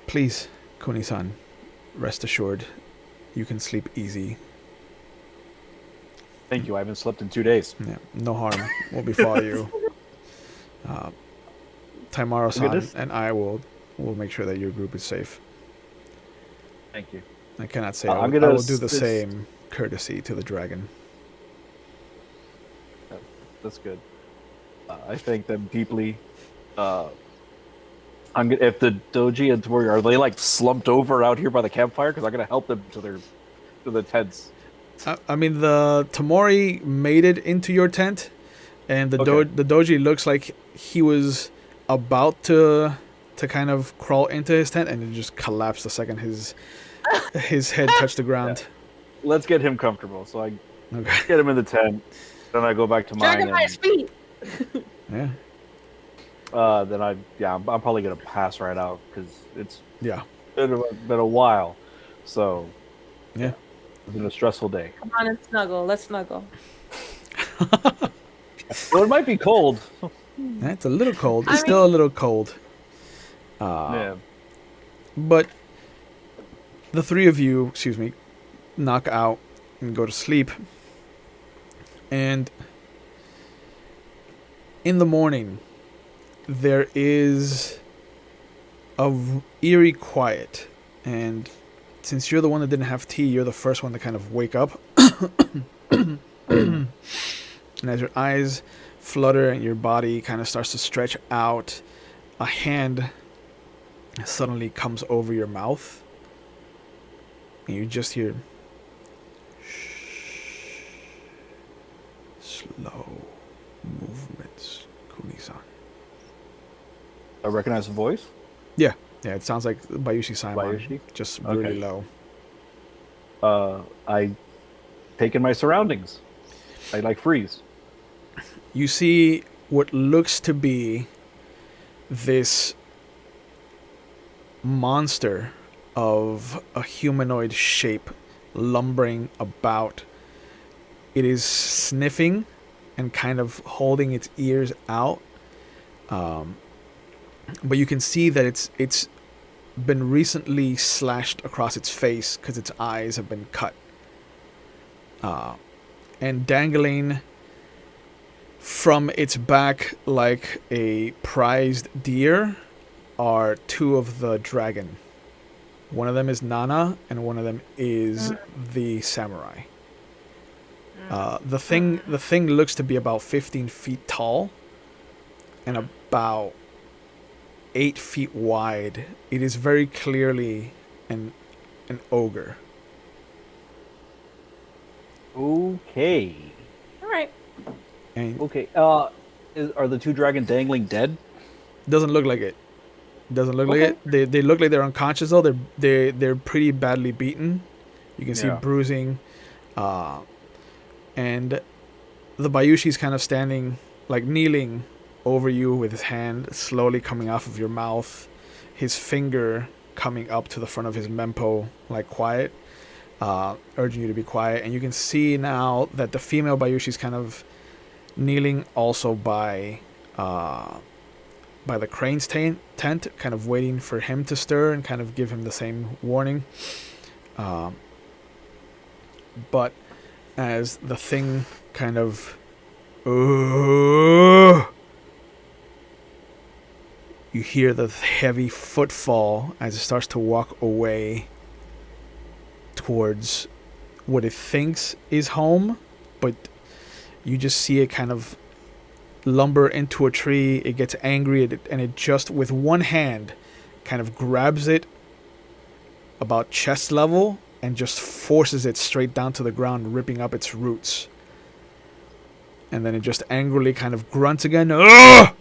A: please, Kuni-san, rest assured, you can sleep easy.
C: Thank you. I haven't slept in 2 days.
A: Yeah, no harm will befall you. Taimaro-san
C: Goodness.
A: and I will make sure that your group is safe.
C: Thank you.
A: I cannot say
C: I'm
A: I
C: gonna
A: will do the
C: s-
A: same courtesy to the dragon.
C: That's good. I thank them deeply. I'm gonna, if the Doji and Tamori are they like slumped over out here by the campfire, because I'm gonna help them to the tents.
A: I mean, the Tamori made it into your tent, and the
C: Okay.
A: the Doji looks like he was about to kind of crawl into his tent, and it just collapsed the second his head touched the ground.
C: Let's get him comfortable. So I
A: Okay.
C: get him in the tent, then I go back to
B: Drag
C: mine.
B: him by his feet.
A: Yeah.
C: Then I'm probably gonna pass right out because it's
A: Yeah.
C: been a while. So
A: Yeah.
C: it's been a stressful day.
B: Come on and snuggle. Let's snuggle.
C: Well, it might be cold.
A: It's a little cold. It's
B: I
A: still a little cold.
C: Yeah.
A: But the three of you, knock out and go to sleep. And in the morning, there is a eerie quiet. And since you're the one that didn't have tea, you're the first one to kind of wake up. And as your eyes flutter and your body kind of starts to stretch out, a hand suddenly comes over your mouth. And you just hear slow movements, Kuni-san.
C: I recognize the voice.
A: Yeah, it sounds like Bayushi Simon,
C: Bayushi?
A: just really
C: Okay.
A: low.
C: I take in my surroundings. I like freeze.
A: You see what looks to be this monster of a humanoid shape lumbering about. It is sniffing and kind of holding its ears out. But you can see that it's been recently slashed across its face because its eyes have been cut. And dangling from its back like a prized deer are two of the dragon. One of them is Nana, and one of them is the samurai. The thing looks to be about 15 feet tall and about 8 feet wide. It is very clearly an ogre.
C: Okay.
B: All right.
A: And
C: Okay. Are the two dragon dangling dead?
A: doesn't look like it. Doesn't look like
C: Okay.
A: it. They look like they're unconscious though. They're pretty badly beaten. You can see
C: Yeah.
A: bruising. And the Bayushi's kind of standing, like kneeling over you with his hand slowly coming off of your mouth, his finger coming up to the front of his mempo, like quiet, urging you to be quiet. And you can see now that the female Bayushi's kind of kneeling also by the crane's tent, kind of waiting for him to stir and kind of give him the same warning. But as the thing kind of you hear the heavy footfall as it starts to walk away towards what it thinks is home, but you just see it kind of lumber into a tree. It gets angry and it just with one hand kind of grabs it about chest level and just forces it straight down to the ground, ripping up its roots. And then it just angrily kind of grunts again. Ah!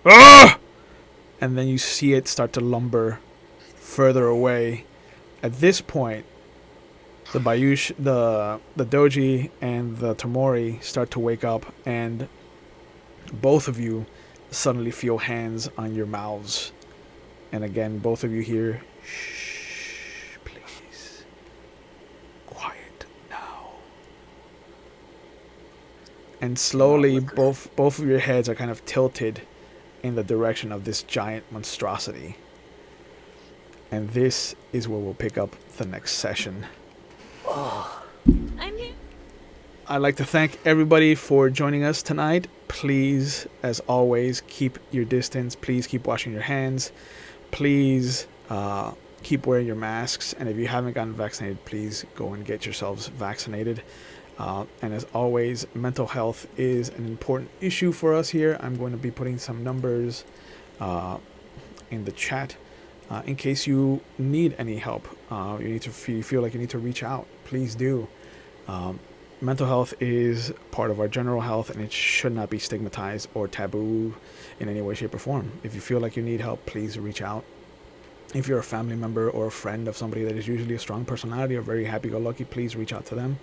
A: Ah! And then you see it start to lumber further away. At this point, the Bayush, the Doji, and the Tamori start to wake up, and both of you suddenly feel hands on your mouths. And again, both of you hear, shh, please. Quiet now. and slowly both of your heads are kind of tilted in the direction of this giant monstrosity. And this is where we'll pick up the next session.
E: I'm here.
A: I'd like to thank everybody for joining us tonight. Please, as always, keep your distance. Please keep washing your hands. Please keep wearing your masks. And if you haven't gotten vaccinated, please go and get yourselves vaccinated. And as always, mental health is an important issue for us here. I'm going to be putting some numbers in the chat in case you need any help. You feel like you need to reach out. Please do. Mental health is part of our general health, and it should not be stigmatized or taboo in any way, shape, or form. If you feel like you need help, please reach out. If you're a family member or a friend of somebody that is usually a strong personality or very happy-go-lucky, please reach out to them.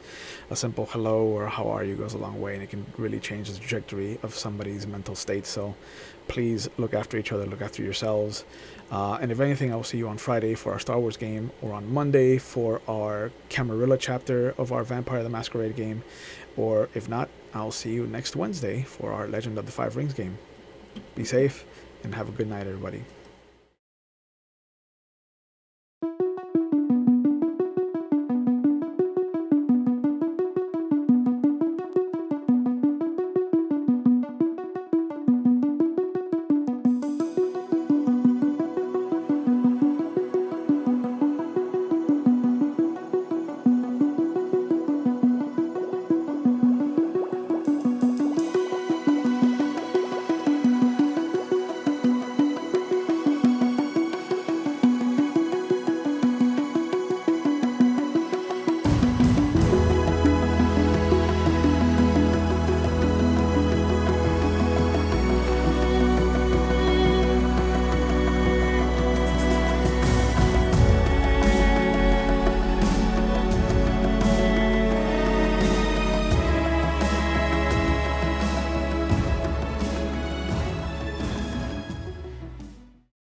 A: A simple hello or how are you goes a long way, and it can really change the trajectory of somebody's mental state. So please look after each other, look after yourselves. And if anything, I'll see you on Friday for our Star Wars game, or on Monday for our Camarilla chapter of our Vampire the Masquerade game. Or if not, I'll see you next Wednesday for our Legend of the Five Rings game. Be safe and have a good night, everybody.